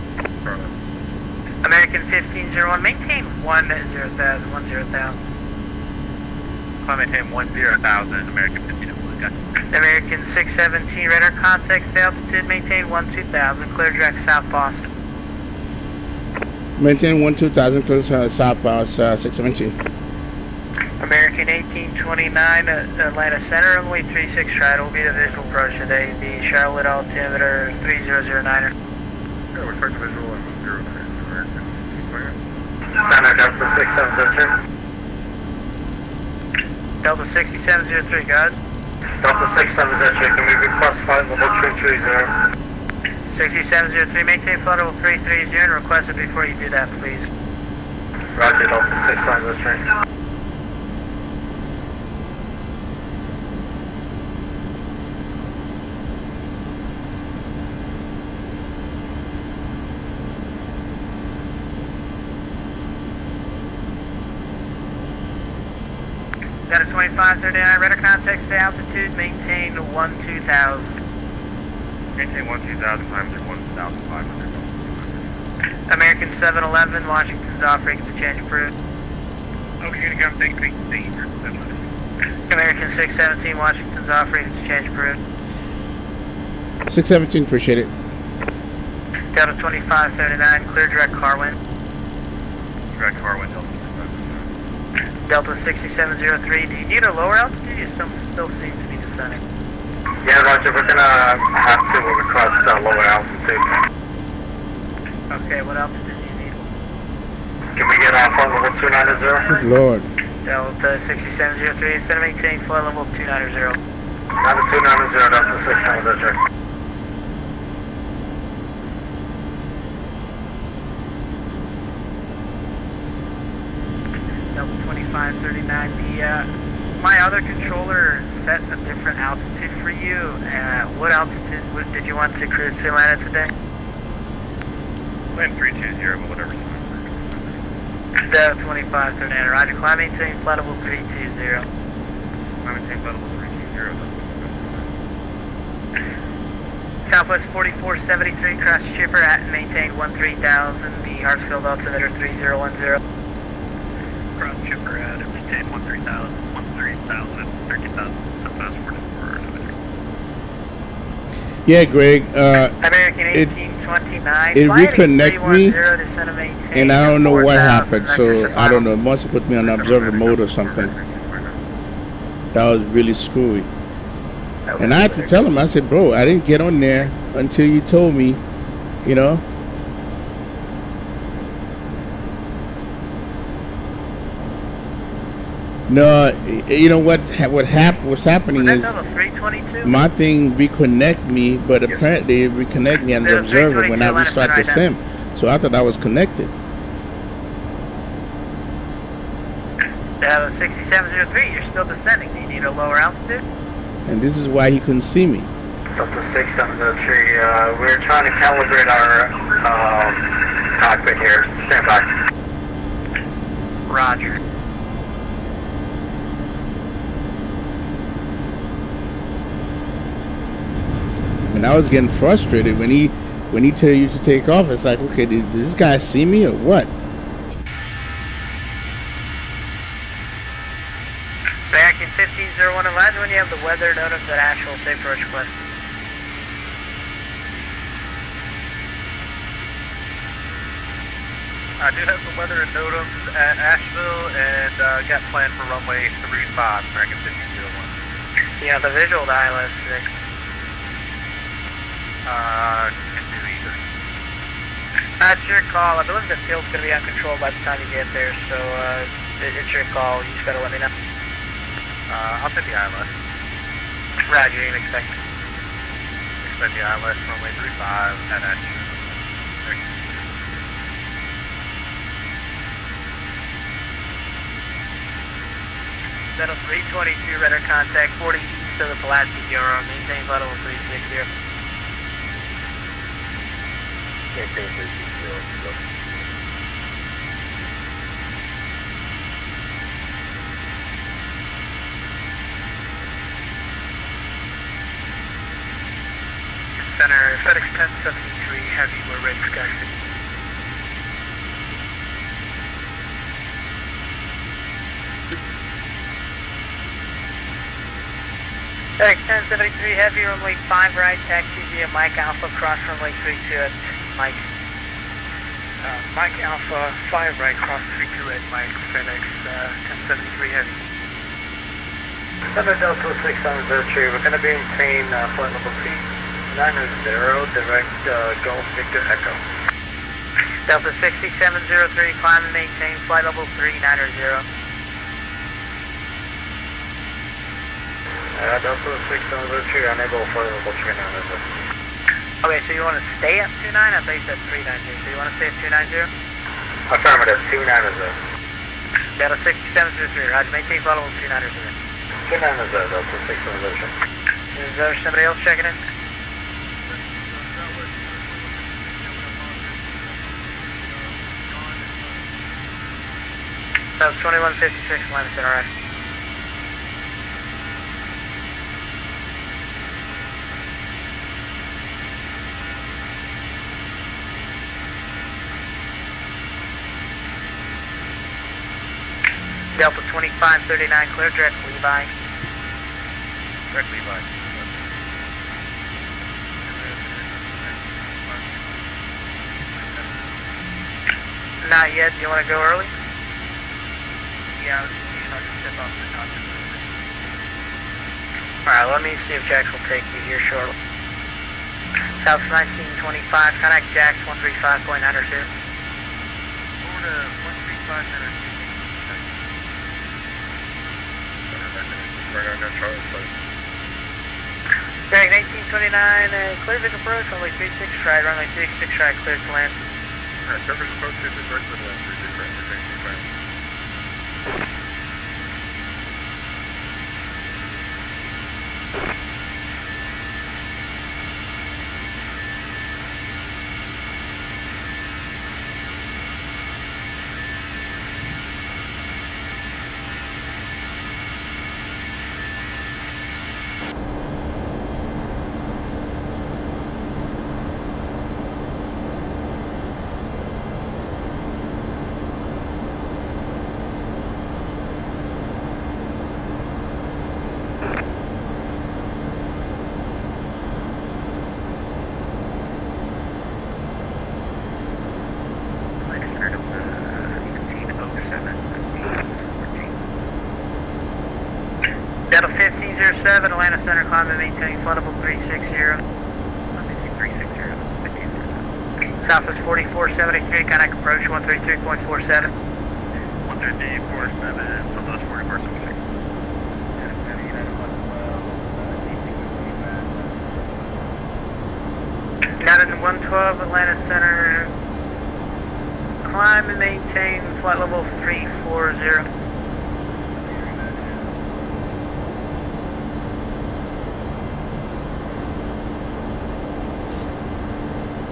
American 1501, maintain 10,000, 10,000. Climb, maintain 10,000, American 1501, gotcha. American 617, radar contact, stay altitude, maintain 12,000, clear direct South Boston. Maintain 12,000, clear South Boston, 617. American 1829, Atlanta Center, runway 36 right, will be the visual approach today, the Charlotte altimeter 3009er. Yeah, we're expecting visual and 09. Center, Delta 6703. Delta 6703, guys. Delta 6703, can we reclassify level 330? 6703, maintain flight level 330 and request it before you do that, please. Roger, Delta 6703. Got a 2539, radar contact, stay altitude, maintain 12,000. Maintain 12,000, climb through 1,500. American 711, Washington's off, frequency change approved. Okay, you're gonna go, thank you. American 617, Washington's off, frequency change approved. 617, appreciate it. Delta 2539, clear direct car wind. Direct car wind, Delta. Delta 6703, do you need a lower altitude? You still seem to be descending. Yeah, Roger, we're gonna have to request lower altitude. Okay, what altitude do you need? Can we get off on level 290? Good Lord. Delta 6703, instead of maintaining flight level 290. Level 290, Delta 6703. Delta 2539, my other controller set a different altitude for you. What altitude did you want to cruise to Atlanta today? Land 320, but whatever. Delta 2539, roger, climb maintain flight level 320. Climb maintain flight level 320. Southwest 4473, cross shipper at and maintain 13,000, the Hartsfield altimeter 3010. Cross chipper at and maintain 13,000, 13,000, 13,000, Southwest 4473. Yeah, Greg. American It 1829. it Flight reconnect me, 310, descend to maintain and I don't know what 4000, happened. vector So I don't final. know. It must have put me on observer mode or something. That was really screwy. And I had to tell him. I said, bro, I didn't get on there until you told me. You know. No, you know what's happening Was is that Delta 322? my thing reconnect me, but apparently it reconnect me on the observer when I restart the sim. So I thought I was connected. Delta 6703, you're still descending. Do you need a lower altitude? And this is why he couldn't see me. Delta 6703, we're trying to calibrate our cockpit here. Stand by. Roger. And I was getting frustrated when he tell you to take off. It's like, okay, did this guy see me or what? American 1501, advise when you have the weather notice that actual safe approach request. I do have the weather and NOTAMs at Asheville and got planned for runway 35, American 1501. You know, the visual to ILS 6. Can do either. That's your call. I believe the field's going to be on control by the time you get there, so it's your call. You just got to let me know. I'll take the ILS. Roger, you expect. Expect the ILS runway 35 at Asheville. Settle 322, radar contact 40 east of the Pulaski Bureau. Maintain level 360. Maintain 360. Center, FedEx 1073, heavy, we're ready for taxi. FedEx 1073, heavy, runway 5 right, taxi via Mike Alpha, cross runway 32 at Mike. Mike Alpha, 5 right, cross 32 at Mike, FedEx 1073, heavy. Center Delta 6703, we're going to be maintain flight level 390, direct Golf Victor Echo. Delta 6703, climb and maintain flight level 390. Delta 6703, unable flight level 390. Okay, so you want to stay at 29? I thought you said 390. So you want to stay at 290? Affirmative, 290. Delta 6703, roger, maintain flight level 290. 290, Delta 6703. Is there somebody else checking in? That's 2156, line is alright. Delta 2539, clear direct Levi. Direct Levi. Not yet, you want to go early? Yeah, I can step off the cockpit. Alright, let me see if Jax will take you here shortly. South 1925, contact Jax 135.92. Over to 135 minutes. Right on that Charlie place. Greg 1829, clear Vic approach, runway 36 right, runway 36 right, clear to land. Alright, surface approach 36 right to the left, 36 right, 36 right. 257, Atlanta Center, climb and maintain flight level 360. Southwest 4473, contact approach 133.47. 134.7, Southwest 4476. Down in 112, Atlanta Center, climb and maintain flight level 340.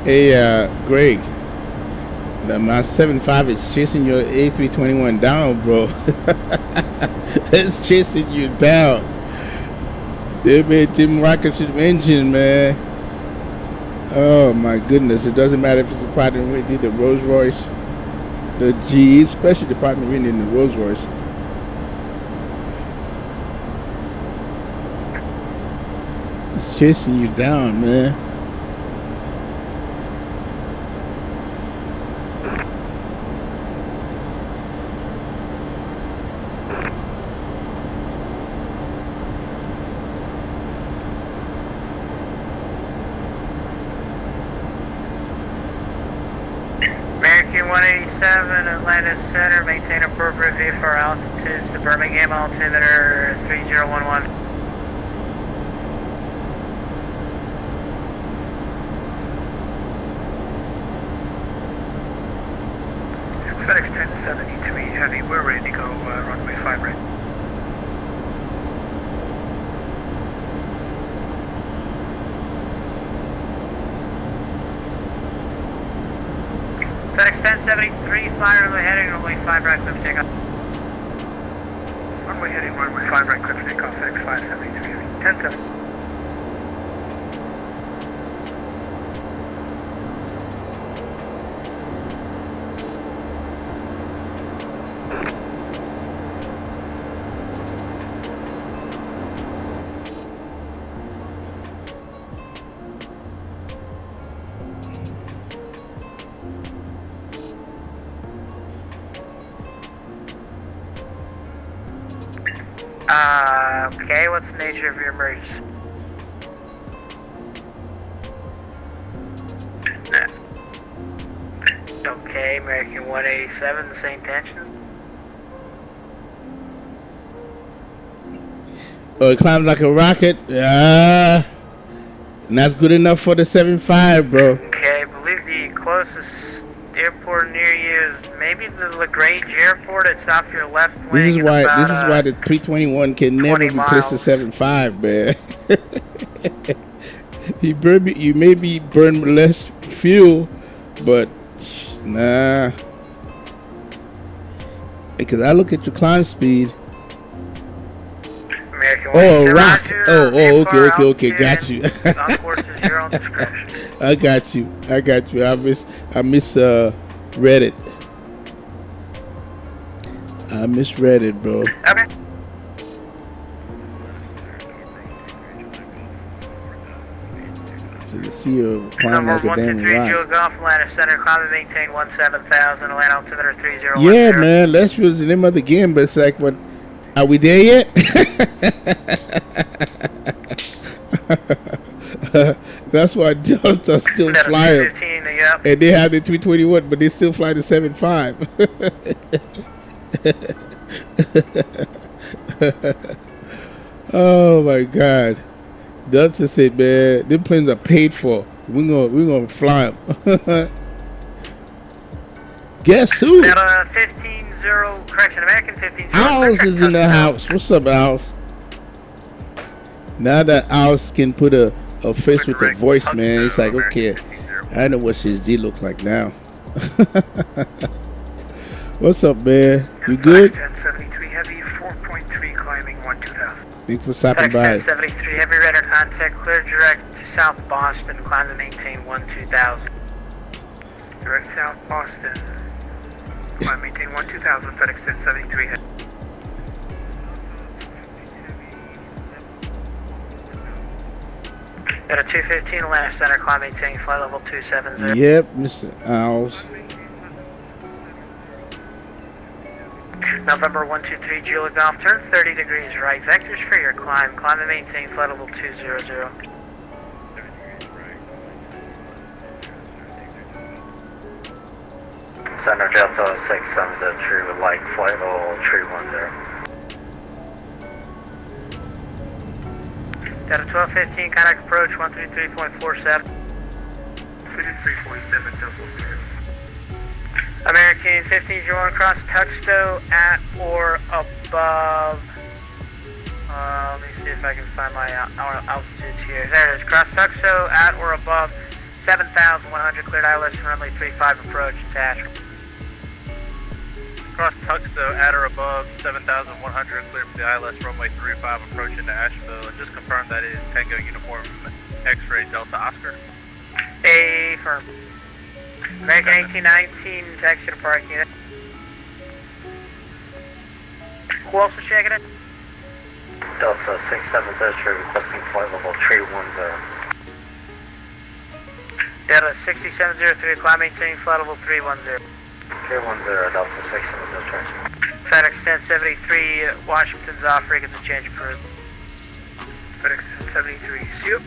Hey, Greg, my 7.5 is chasing your A321 down, bro. It's chasing you down. They made Tim rocket engine, man. Oh my goodness! It doesn't matter if it's a Pratt & Whitney, the Rolls Royce, the GE, especially the Pratt & Whitney and the Rolls Royce. It's chasing you down, man. American 187, Atlanta Center, maintain appropriate VFR altitudes to Birmingham, altimeter 3011. FedEx 1073 Heavy, we're ready to go runway 5 right. FedEx 1073, fly runway heading, runway 5 right, clear for takeoff. Runway heading, runway 5 right, clear for takeoff, FedEx 573 Heavy, 10-7. Okay, what's the nature of your emergency? Okay, American 187, the same tensions. Oh, it climbs like a rocket. And that's good enough for the 7.5, bro. Okay, I believe the closest airport near you is maybe the LaGrange Airport. It's off your left wing. This is why the 321 can never replace the 7.5, man. You maybe burn less fuel, but nah. Because I look at your climb speed. Oh, rock. Okay. Got you. On course is your own discretion. I got you. I misread it. I misread it, bro. Okay. So you see you climb Number like a damn 123 rock. Jules Golf, Atlanta Center, climb and maintain 17,000, Atlanta altimeter 3010. Yeah, man. Let's use the name of the game, but it's like, what? Are we there yet? That's why Delta still fly them. Yep. And they have the 321, but they still fly the 7.5. Oh my God. Delta said, man, them planes are paid for. We're gonna fly them. Guess who? Delta 15-0, correction, American 15-0. Owls is in the house. What's up, Owls? Now that Owls can put a face with a voice, man, it's like, okay, I know what his G looks like now. What's up, man? You good? 1073 Heavy, 4.3 climbing 12000. Thanks for stopping by. 1073 Heavy, radar contact, clear direct to South Boston, climb to maintain 12000. Direct South Boston, climb maintain 12000, FedEx 1073 Heavy. At a 215 Atlanta Center, climb maintain flight level 270. Yep, Mr. Owls. November 123 Julie Golf, turn 30 degrees right, vectors for your climb, climb and maintain flight level 200. Center Delta 670 tree with light, flight level 310. Delta 1215, contact approach 133.47. 33.700. American 1501 cross Tuxedo at or above. Let me see if I can find my altitudes here. There it is. Cross Tuxedo at or above 7,100. Cleared ILS runway 35 approach dash. Cross Tuxedo at or above 7,100, clear for the ILS runway 35 approach into Asheville, and just confirm that is Tango Uniform X-Ray Delta Oscar. A firm. American 1819, taxi to parking unit. Who else is checking it? Delta 670 requesting flight level 310. Delta 6703, climb maintain flight level 310. 310, Delta 670. FedEx 1073, Washington's off, Reagan's a change approved. FedEx 1073, see you.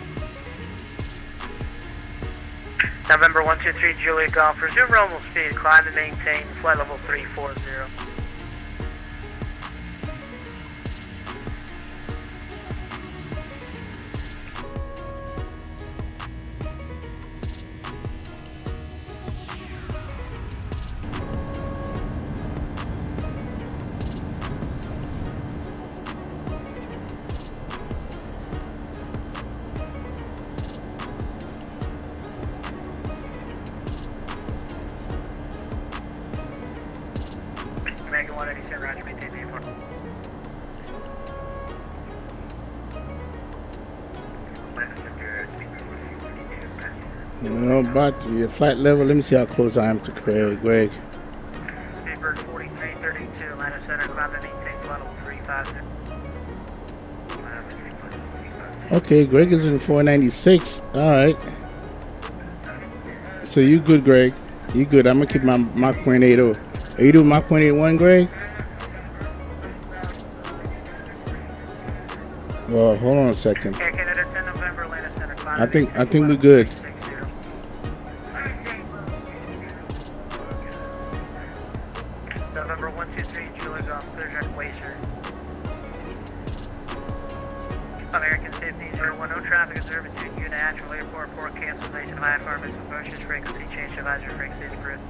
November 123 Julia Golf, resume normal speed, climb and maintain flight level 340. American 187, roger, maintain the airport. No, but your flight level, let me see how close I am to Greg. Paper 4332, Atlanta Center, climb and maintain flight level 350. Okay, Greg is in 496. Alright. So you good, Greg. You good. I'm gonna keep my Mach 0.80. Are you doing Mach 0.81, Greg? Well, hold on a second. I think we're good. November 123 Julia Golf, clear track Wazer. American 15010, no traffic observed between you and Asheville Airport, port cancellation of IFR missile approaches, frequency change, advisory frequency approved.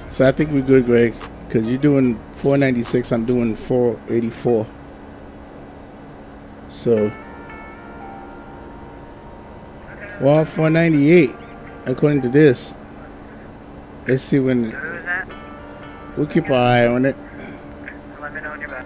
So I think we're good, Greg, because you're doing 496, I'm doing 484. So, well, 498, according to this. Let's see when. We'll keep our eye on it. Let me know when you're back.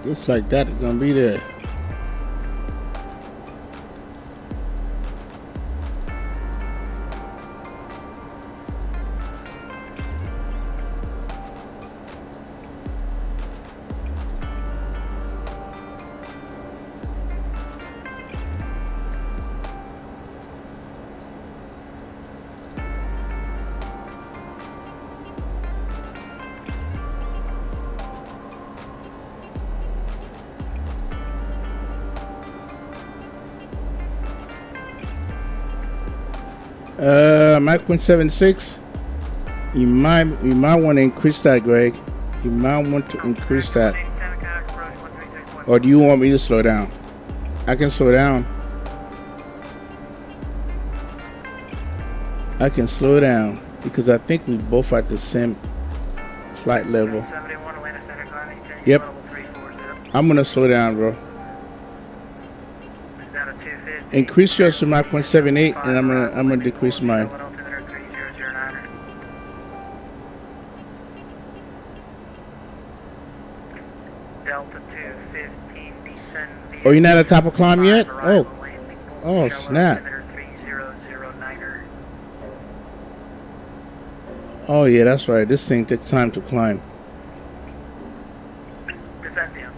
Just like that, it's gonna be there. Mach 0.76. You might want to increase that, Greg. You might want to increase that. Or do you want me to slow down? I can slow down. I can slow down because I think we both at the same flight level. Yep. I'm gonna slow down, bro. Increase yours to Mach 178, and I'm gonna decrease mine. Delta 215, descend. Oh, you're not at the top of climb yet? Oh, snap. Oh yeah, that's right. This thing takes time to climb. Descend down.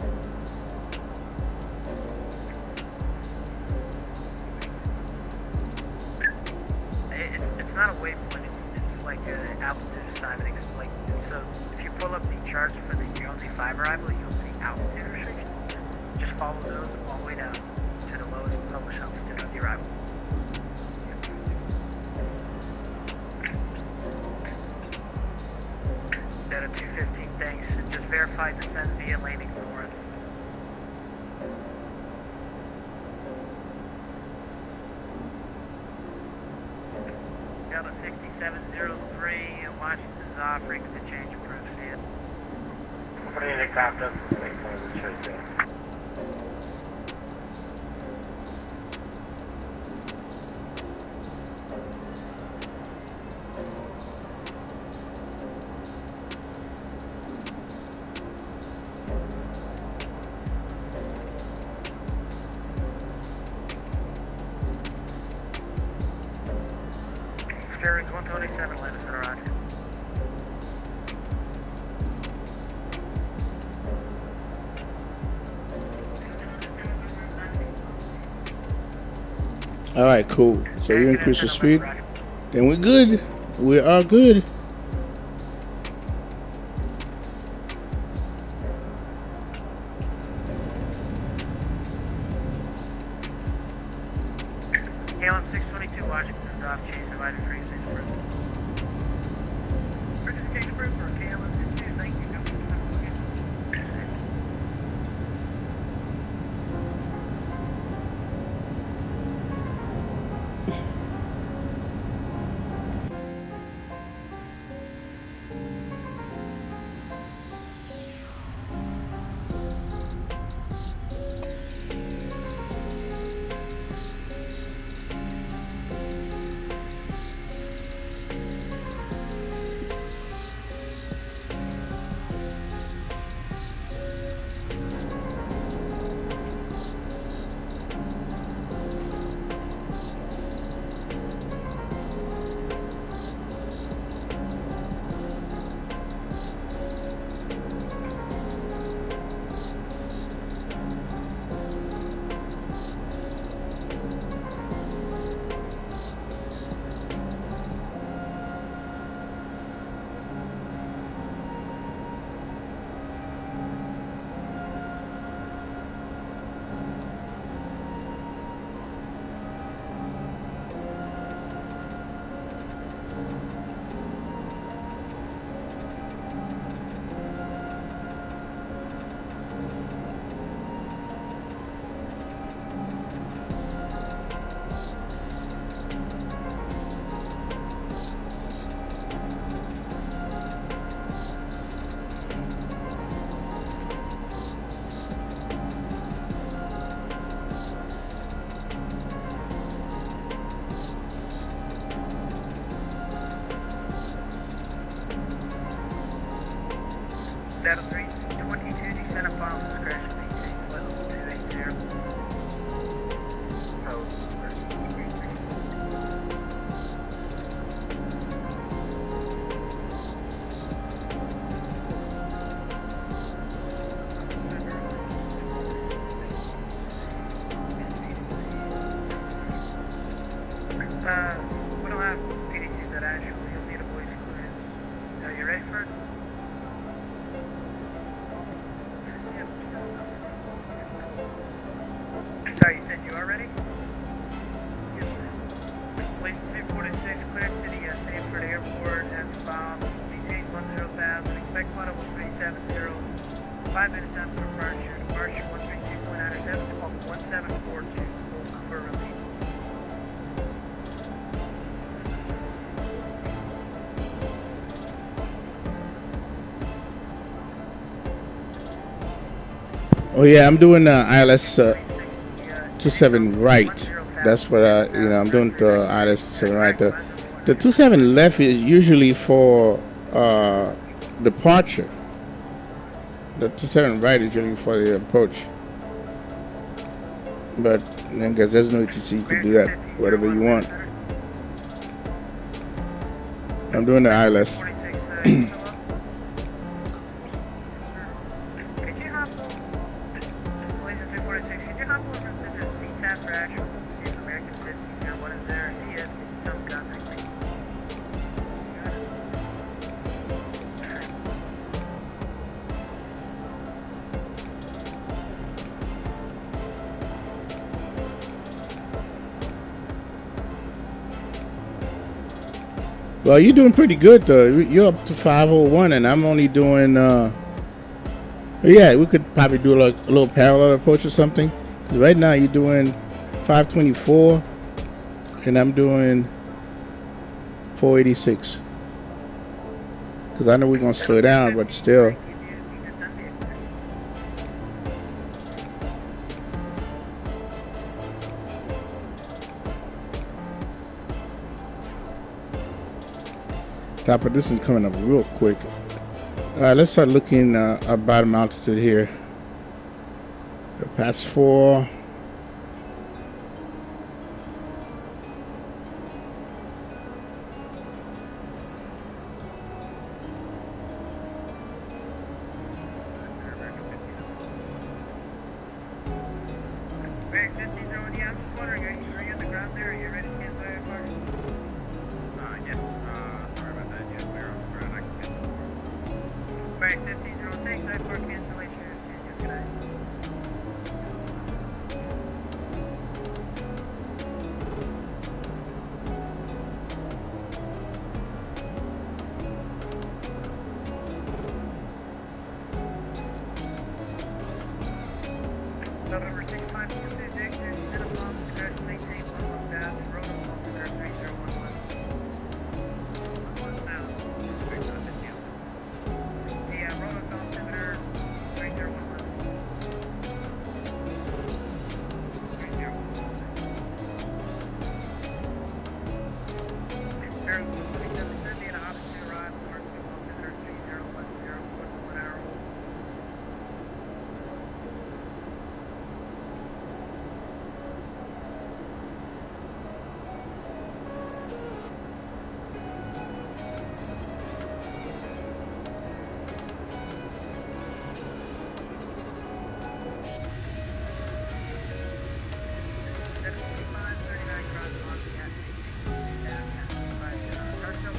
It's not a waypoint. It's like an altitude assignment. It's like, so if you pull up the charts for the ULC5 arrival, you'll see altitude restrictions. Just follow those all the way down to the lowest published altitude of the arrival. Delta 215, thanks. Just verify descent via landing for us. Delta 6703, Washington's offering to change approved seal. What do you think, Captain? Steering 127, land us in Iraq. All right, cool. So you increase your speed, then we're good. We are good. KLM 622, Washington's off, chase divided 36 approved. Bridges change approved for KLM 62, thank you. Delta 322, descend and follow discretion, maintain level 280. We don't have PDCs that actually, you'll need a voice clearance. Are you ready for it? Sorry, you said you are ready? Yes, sir. Place 246, clear to the Stanford Airport, S-bound, maintain 10,000, expect flight level 370, 5 minutes after departure, departure 132.97, call 1742, for release. Oh yeah, I'm doing ILS 27 right. That's what I'm doing the ILS 27 right. The 27 left is usually for departure. The 27 right is usually for the approach. But then, because there's no ETC, you can do that whatever you want. I'm doing the ILS. Could you hop over, Malaysia 246, could you hop over to the CTAP for actual, see if American 1501 is there, and see if some contact me? Well, you're doing pretty good though. You're up to 501, and I'm only doing. Yeah, we could probably do like a little parallel approach or something. 'Cause right now you're doing 524, and I'm doing 486. Because I know we're gonna slow down, but still. But this is coming up real quick. Let's start looking at bottom altitude here. Past 4. Barrack 1501, yeah, I'm just wondering, are you on the ground there? Are you ready to cancel your car? Yes. Sorry about that. Yes, we're on the ground. I can get the Barrack 1506, I for cancellation. Good night. November 6542, Dick, there's Cinnabon, crash maintain, one staff, road officer 3011. Yeah, road altimeter 3011. 2770 and opposite arrive, mark altimeter 3010, 1 hour. That's 5539 cross on the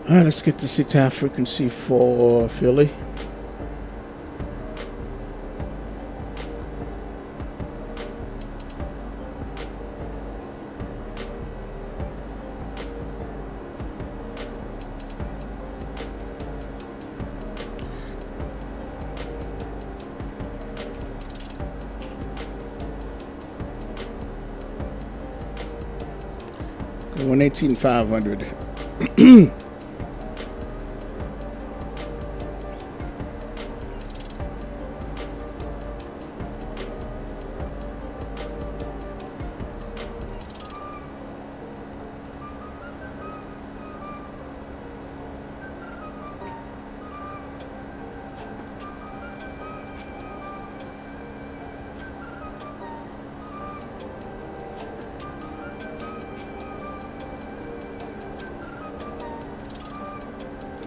All right, let's get the CTAF frequency for Philly. Go 118,500.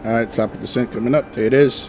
All right, top of the descent coming up. There it is.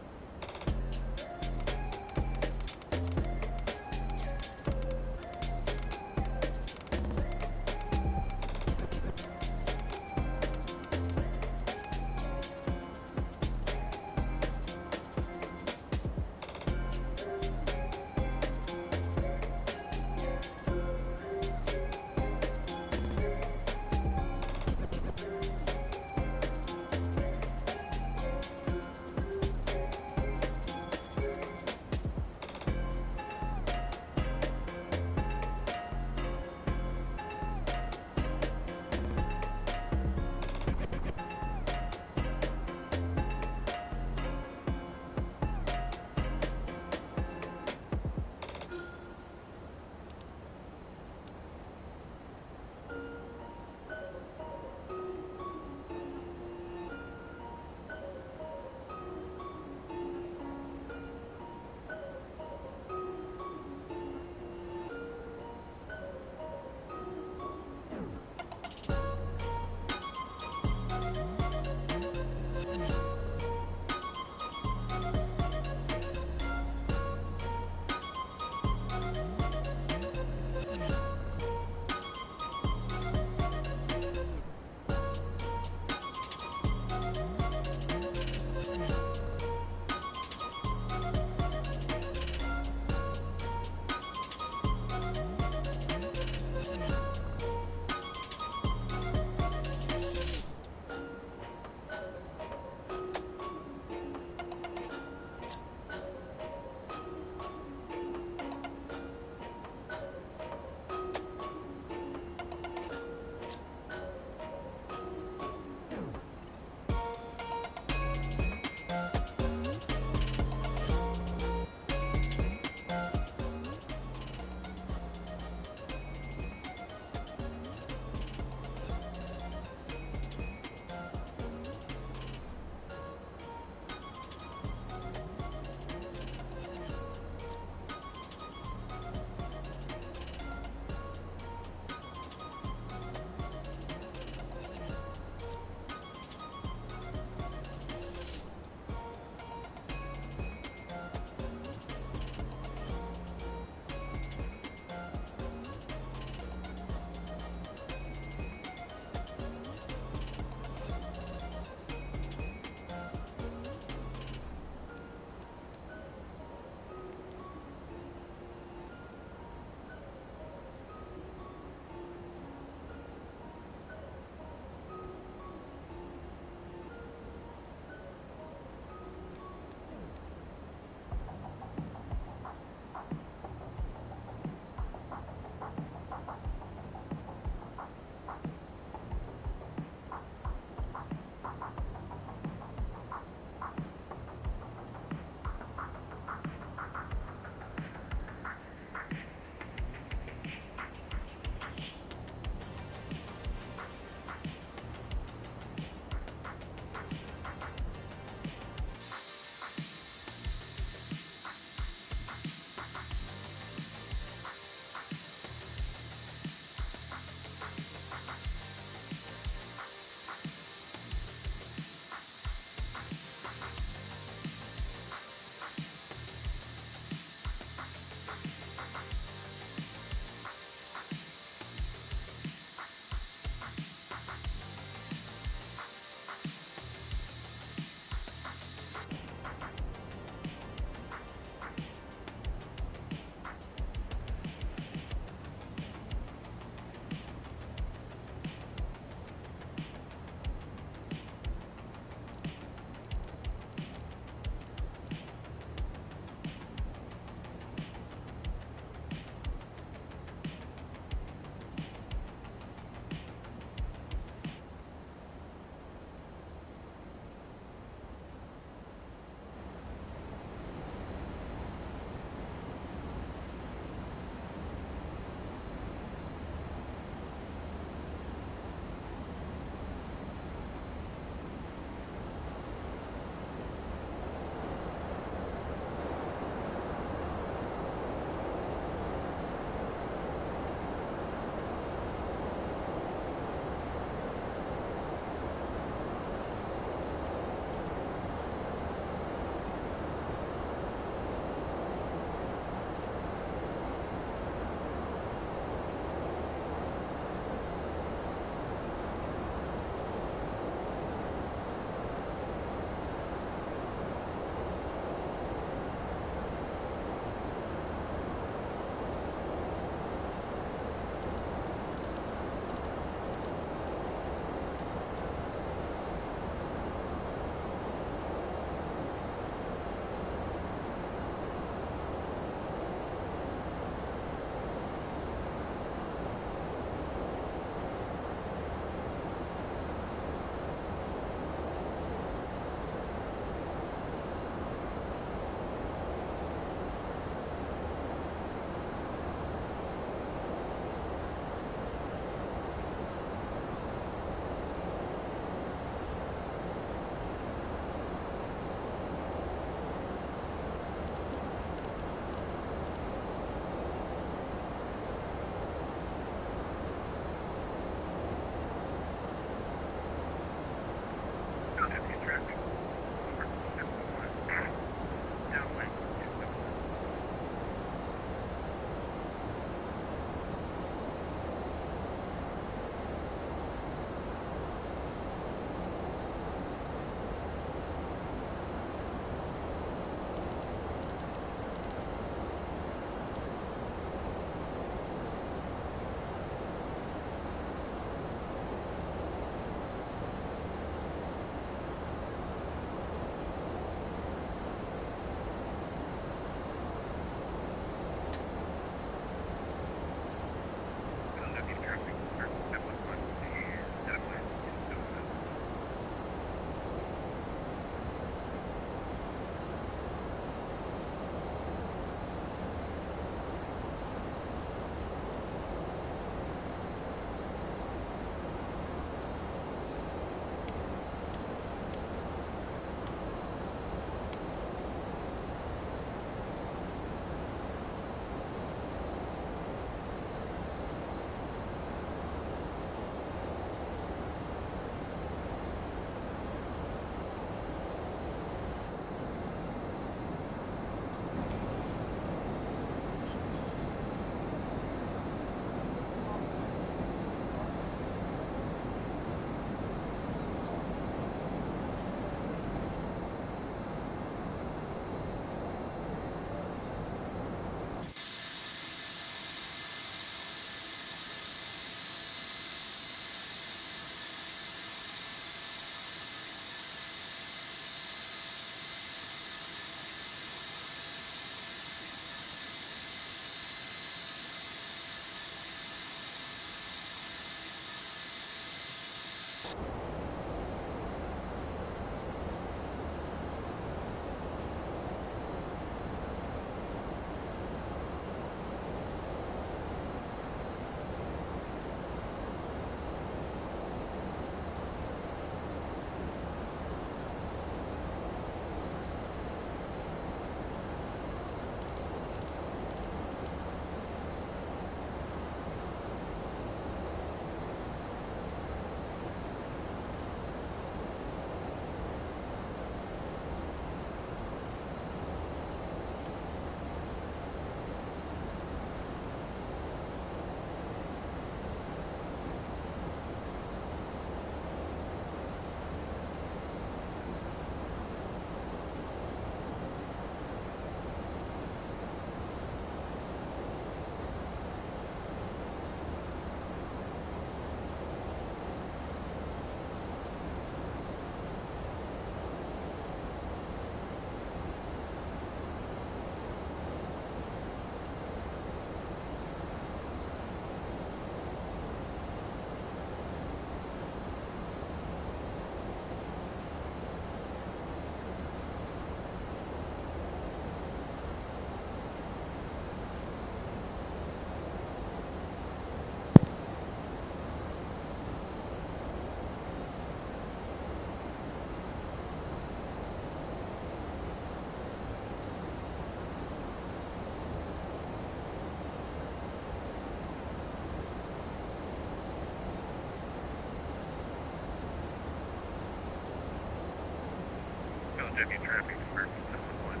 heavy traffic convert to 711.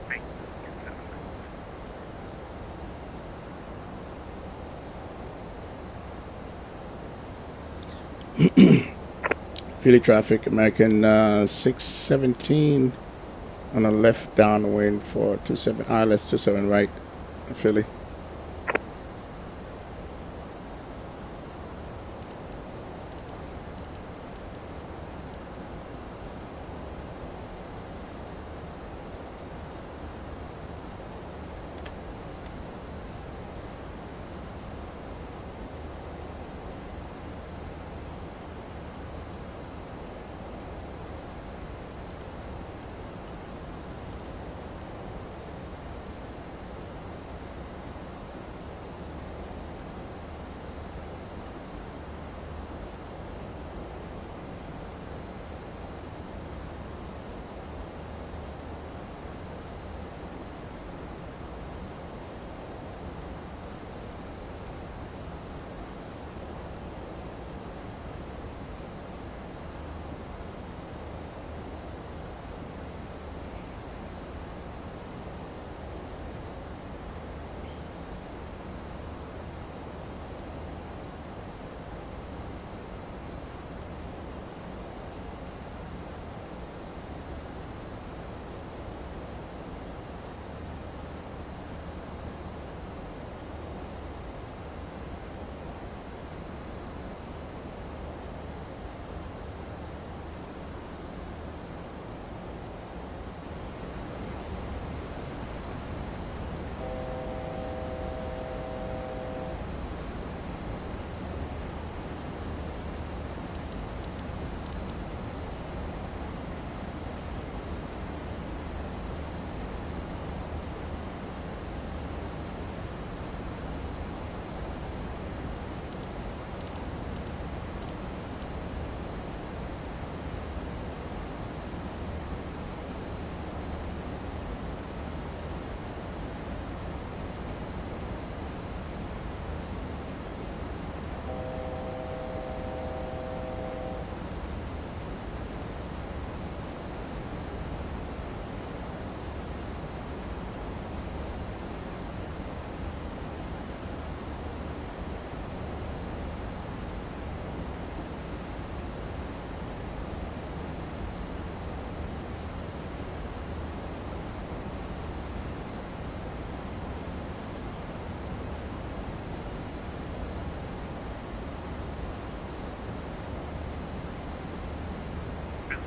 Make Philly traffic, American 617 on the left downwind for 27 ILS 27 right, Philly.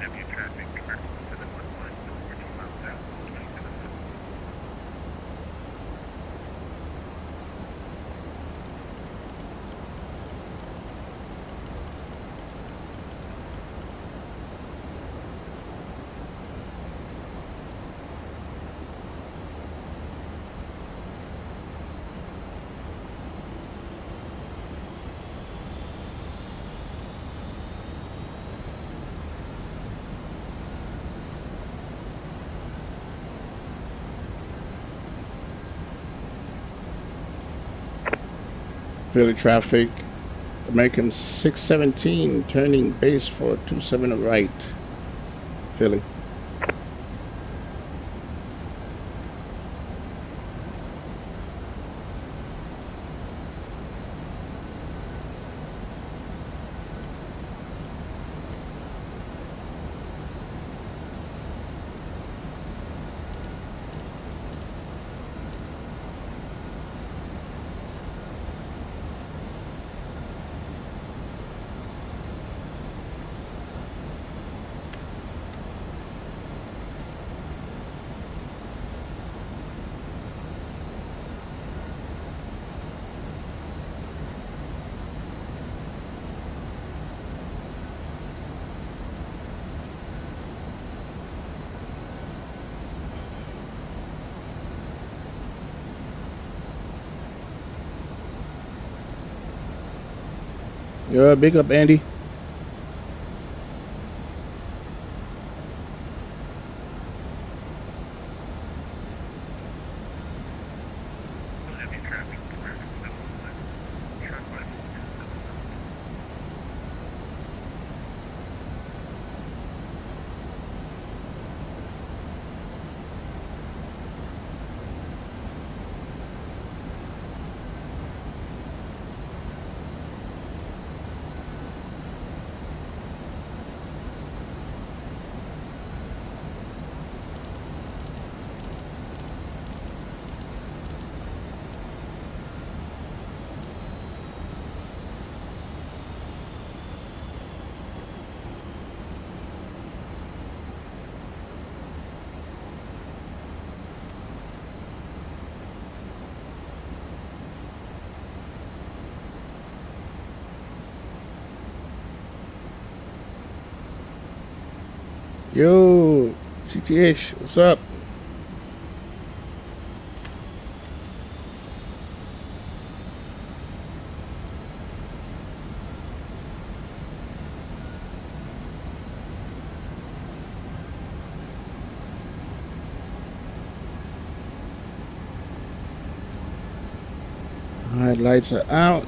heavy traffic convert to 711, 14 miles south, 27. Philly traffic, American 617 turning base for 27 right, Philly. Big up, Andy. Heavy traffic convert to 711, truck left to 711. Yo, CTH, what's up? All right, lights are out.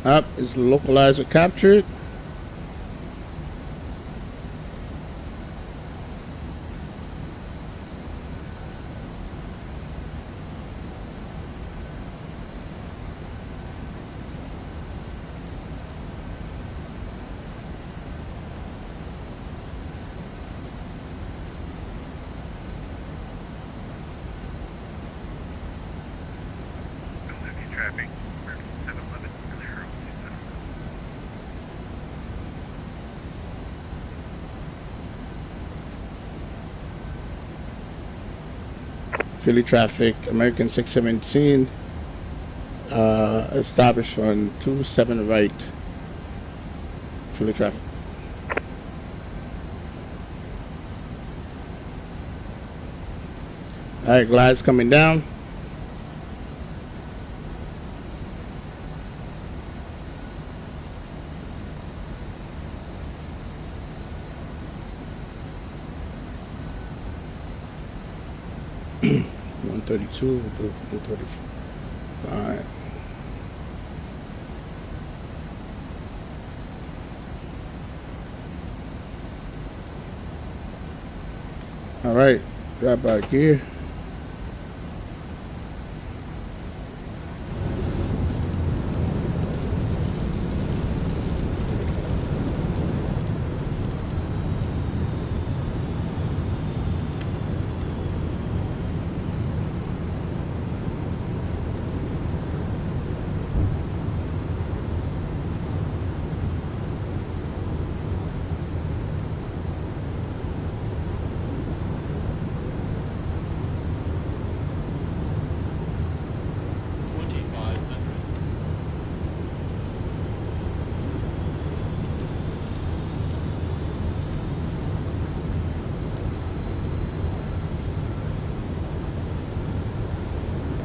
Up is the localizer captured. Traffic. Philly traffic, American 617, established on 27 right. Philly traffic. All right, glides coming down. $132, $135. All right, drop back here.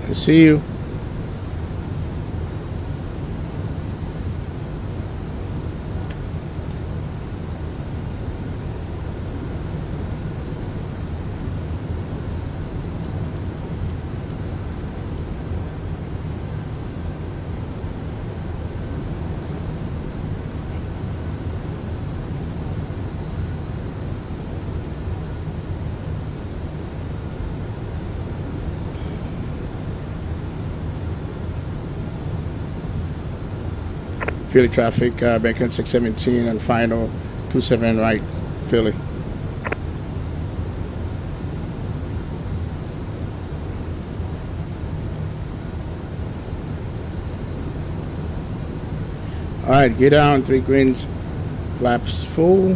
I see you. Philly traffic, Bacon 617 and final 27 right, Philly. All right, get down, 3 greens, flaps full.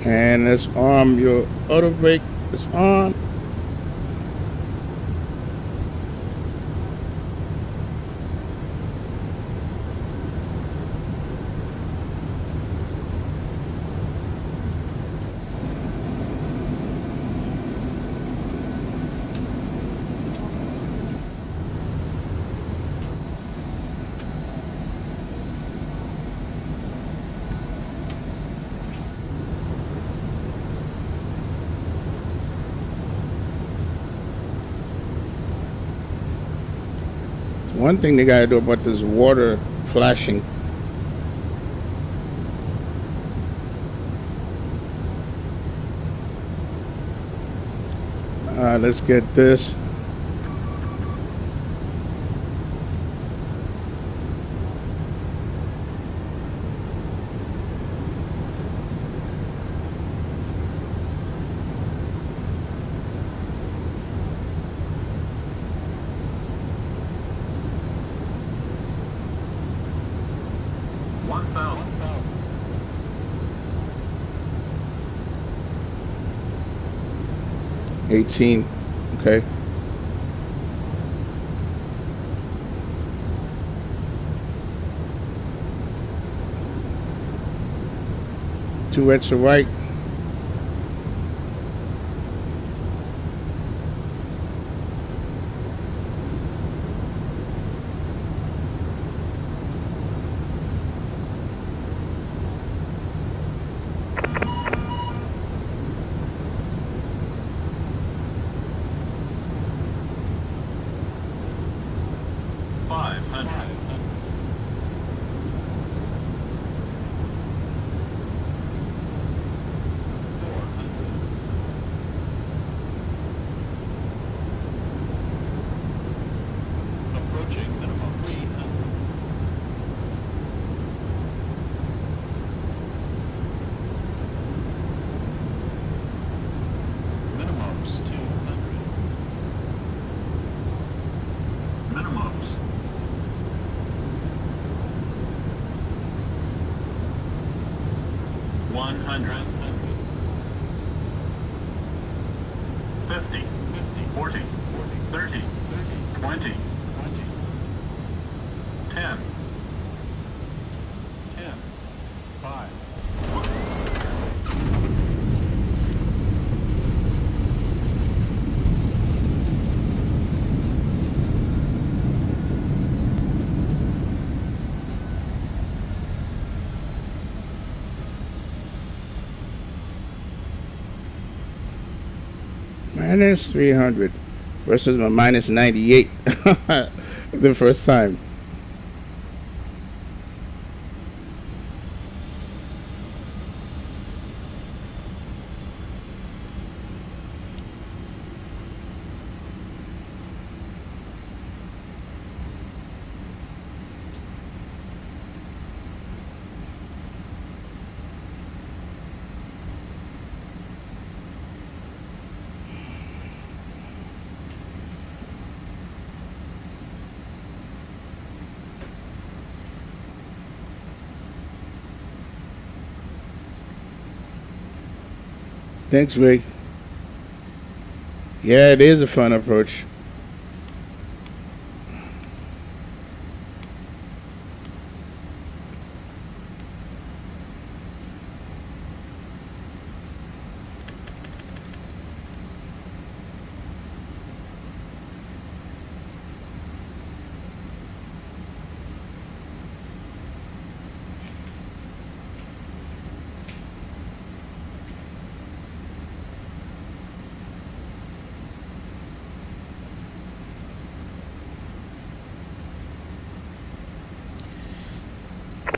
And let's arm your auto brake, it's on. One thing they gotta do about this water flashing. Let's get this. $18, okay. Two extra right. Minus 300 versus my minus 98 the first time. Thanks, Rick. Yeah, it is a fun approach.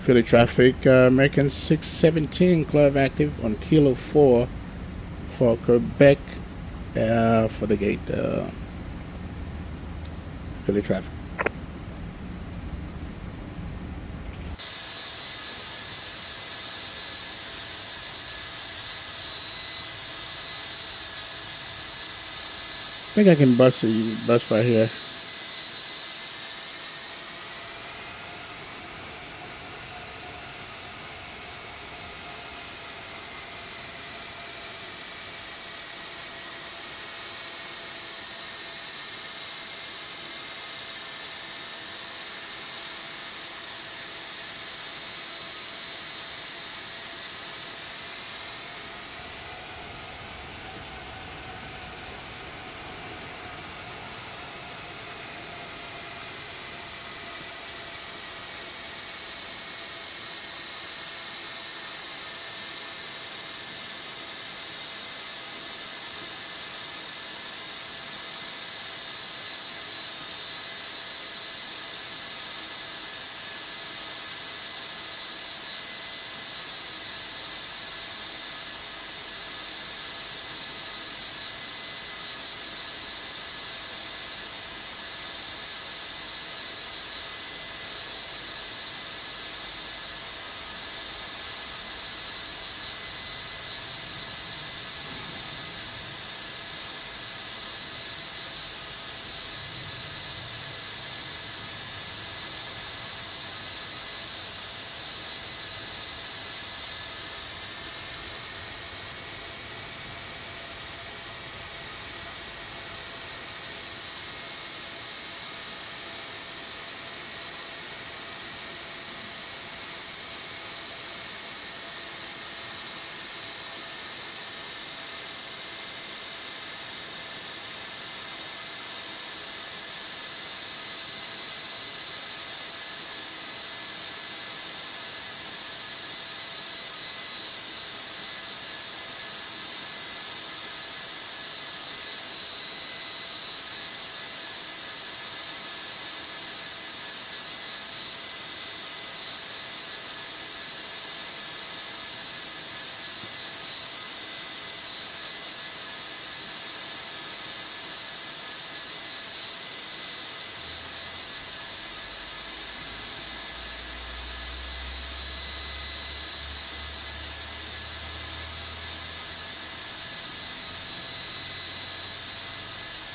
Philly traffic, American 617, Club active on Kilo 4 for Quebec for the gate. Philly traffic. think I can bust right here.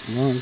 Come on.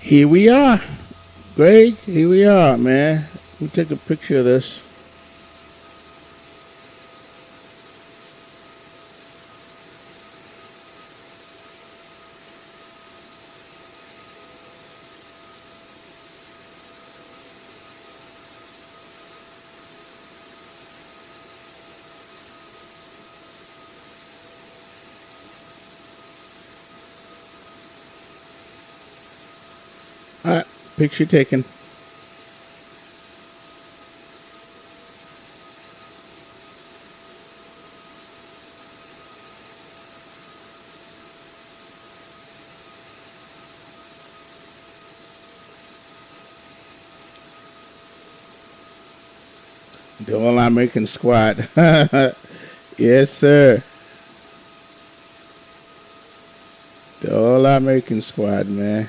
Here we are, Greg. Here we are, man. Let me take a picture of this. All right, picture taken. The All American Squad. Yes, sir. The All American Squad, man.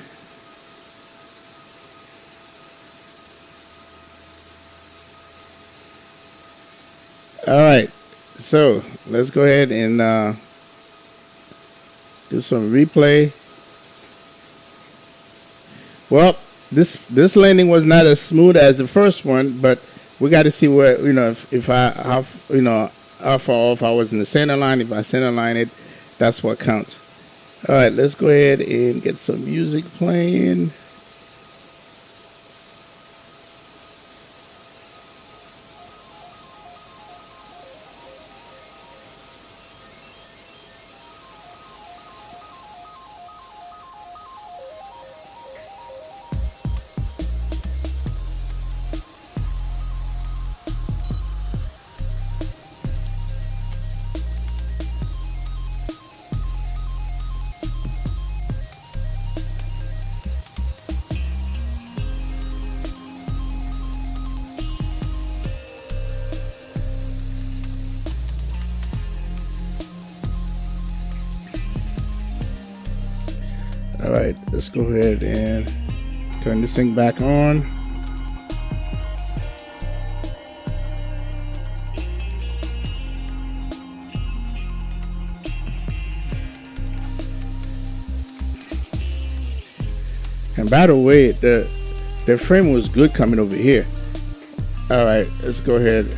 All right, so let's go ahead and Do some replay. Well, this landing was not as smooth as the first one, but we got to see where, you know, if I, how, you know, how far off I was in the center line. If I center line it, that's what counts. All right, let's go ahead and get some music playing. All right, let's go ahead and turn this thing back on. And by the way, the frame was good coming over here. All right, let's go ahead.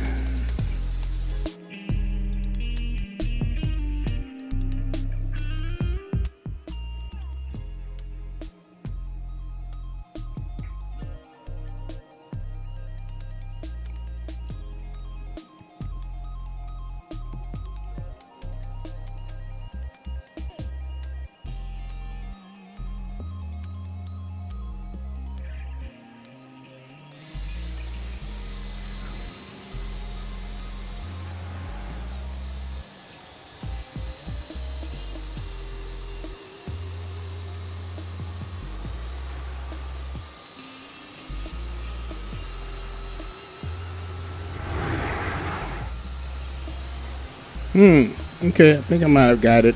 Okay, I think I might have got it.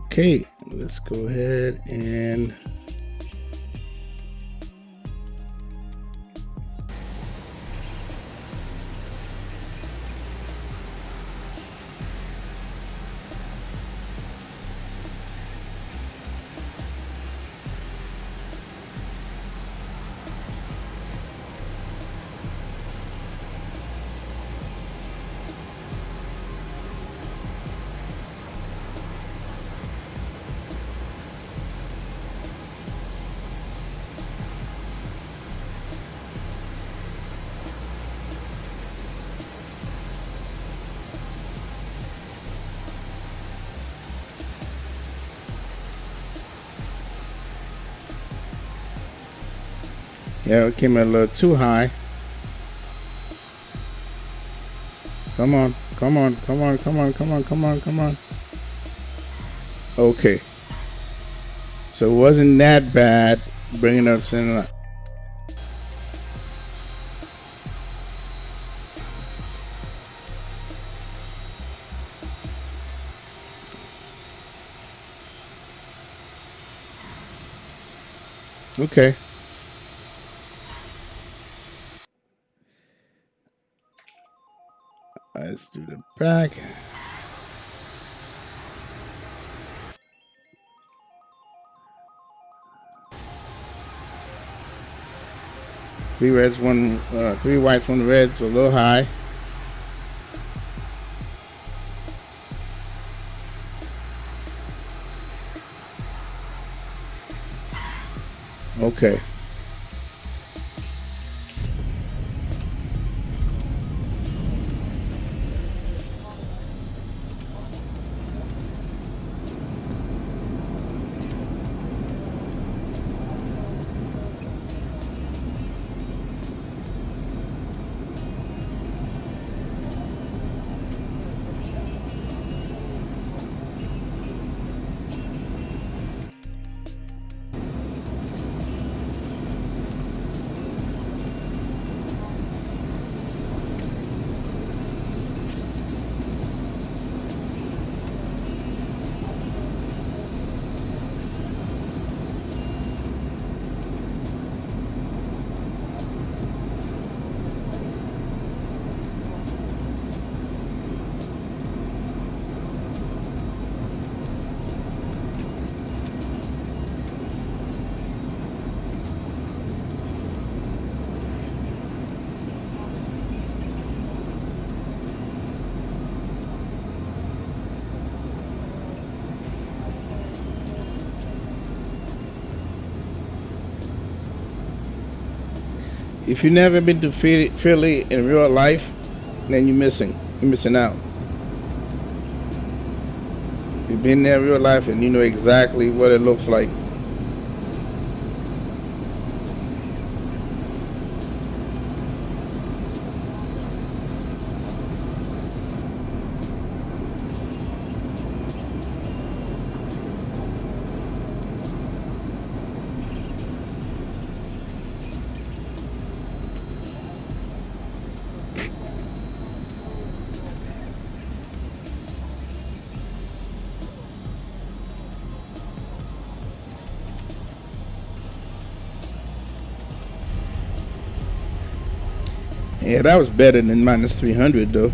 Okay, let's go ahead and yeah, it came in a little too high. Come on, come on, come on, come on, come on, come on, come on. Okay. So it wasn't that bad bringing up center line. Okay. Let's do the back. Three reds, three whites, one red, so a little high. Okay. If you've never been to Philly in real life, then you're missing. You're missing out. You've been there in real life and you know exactly what it looks like. Yeah, that was better than -300 though.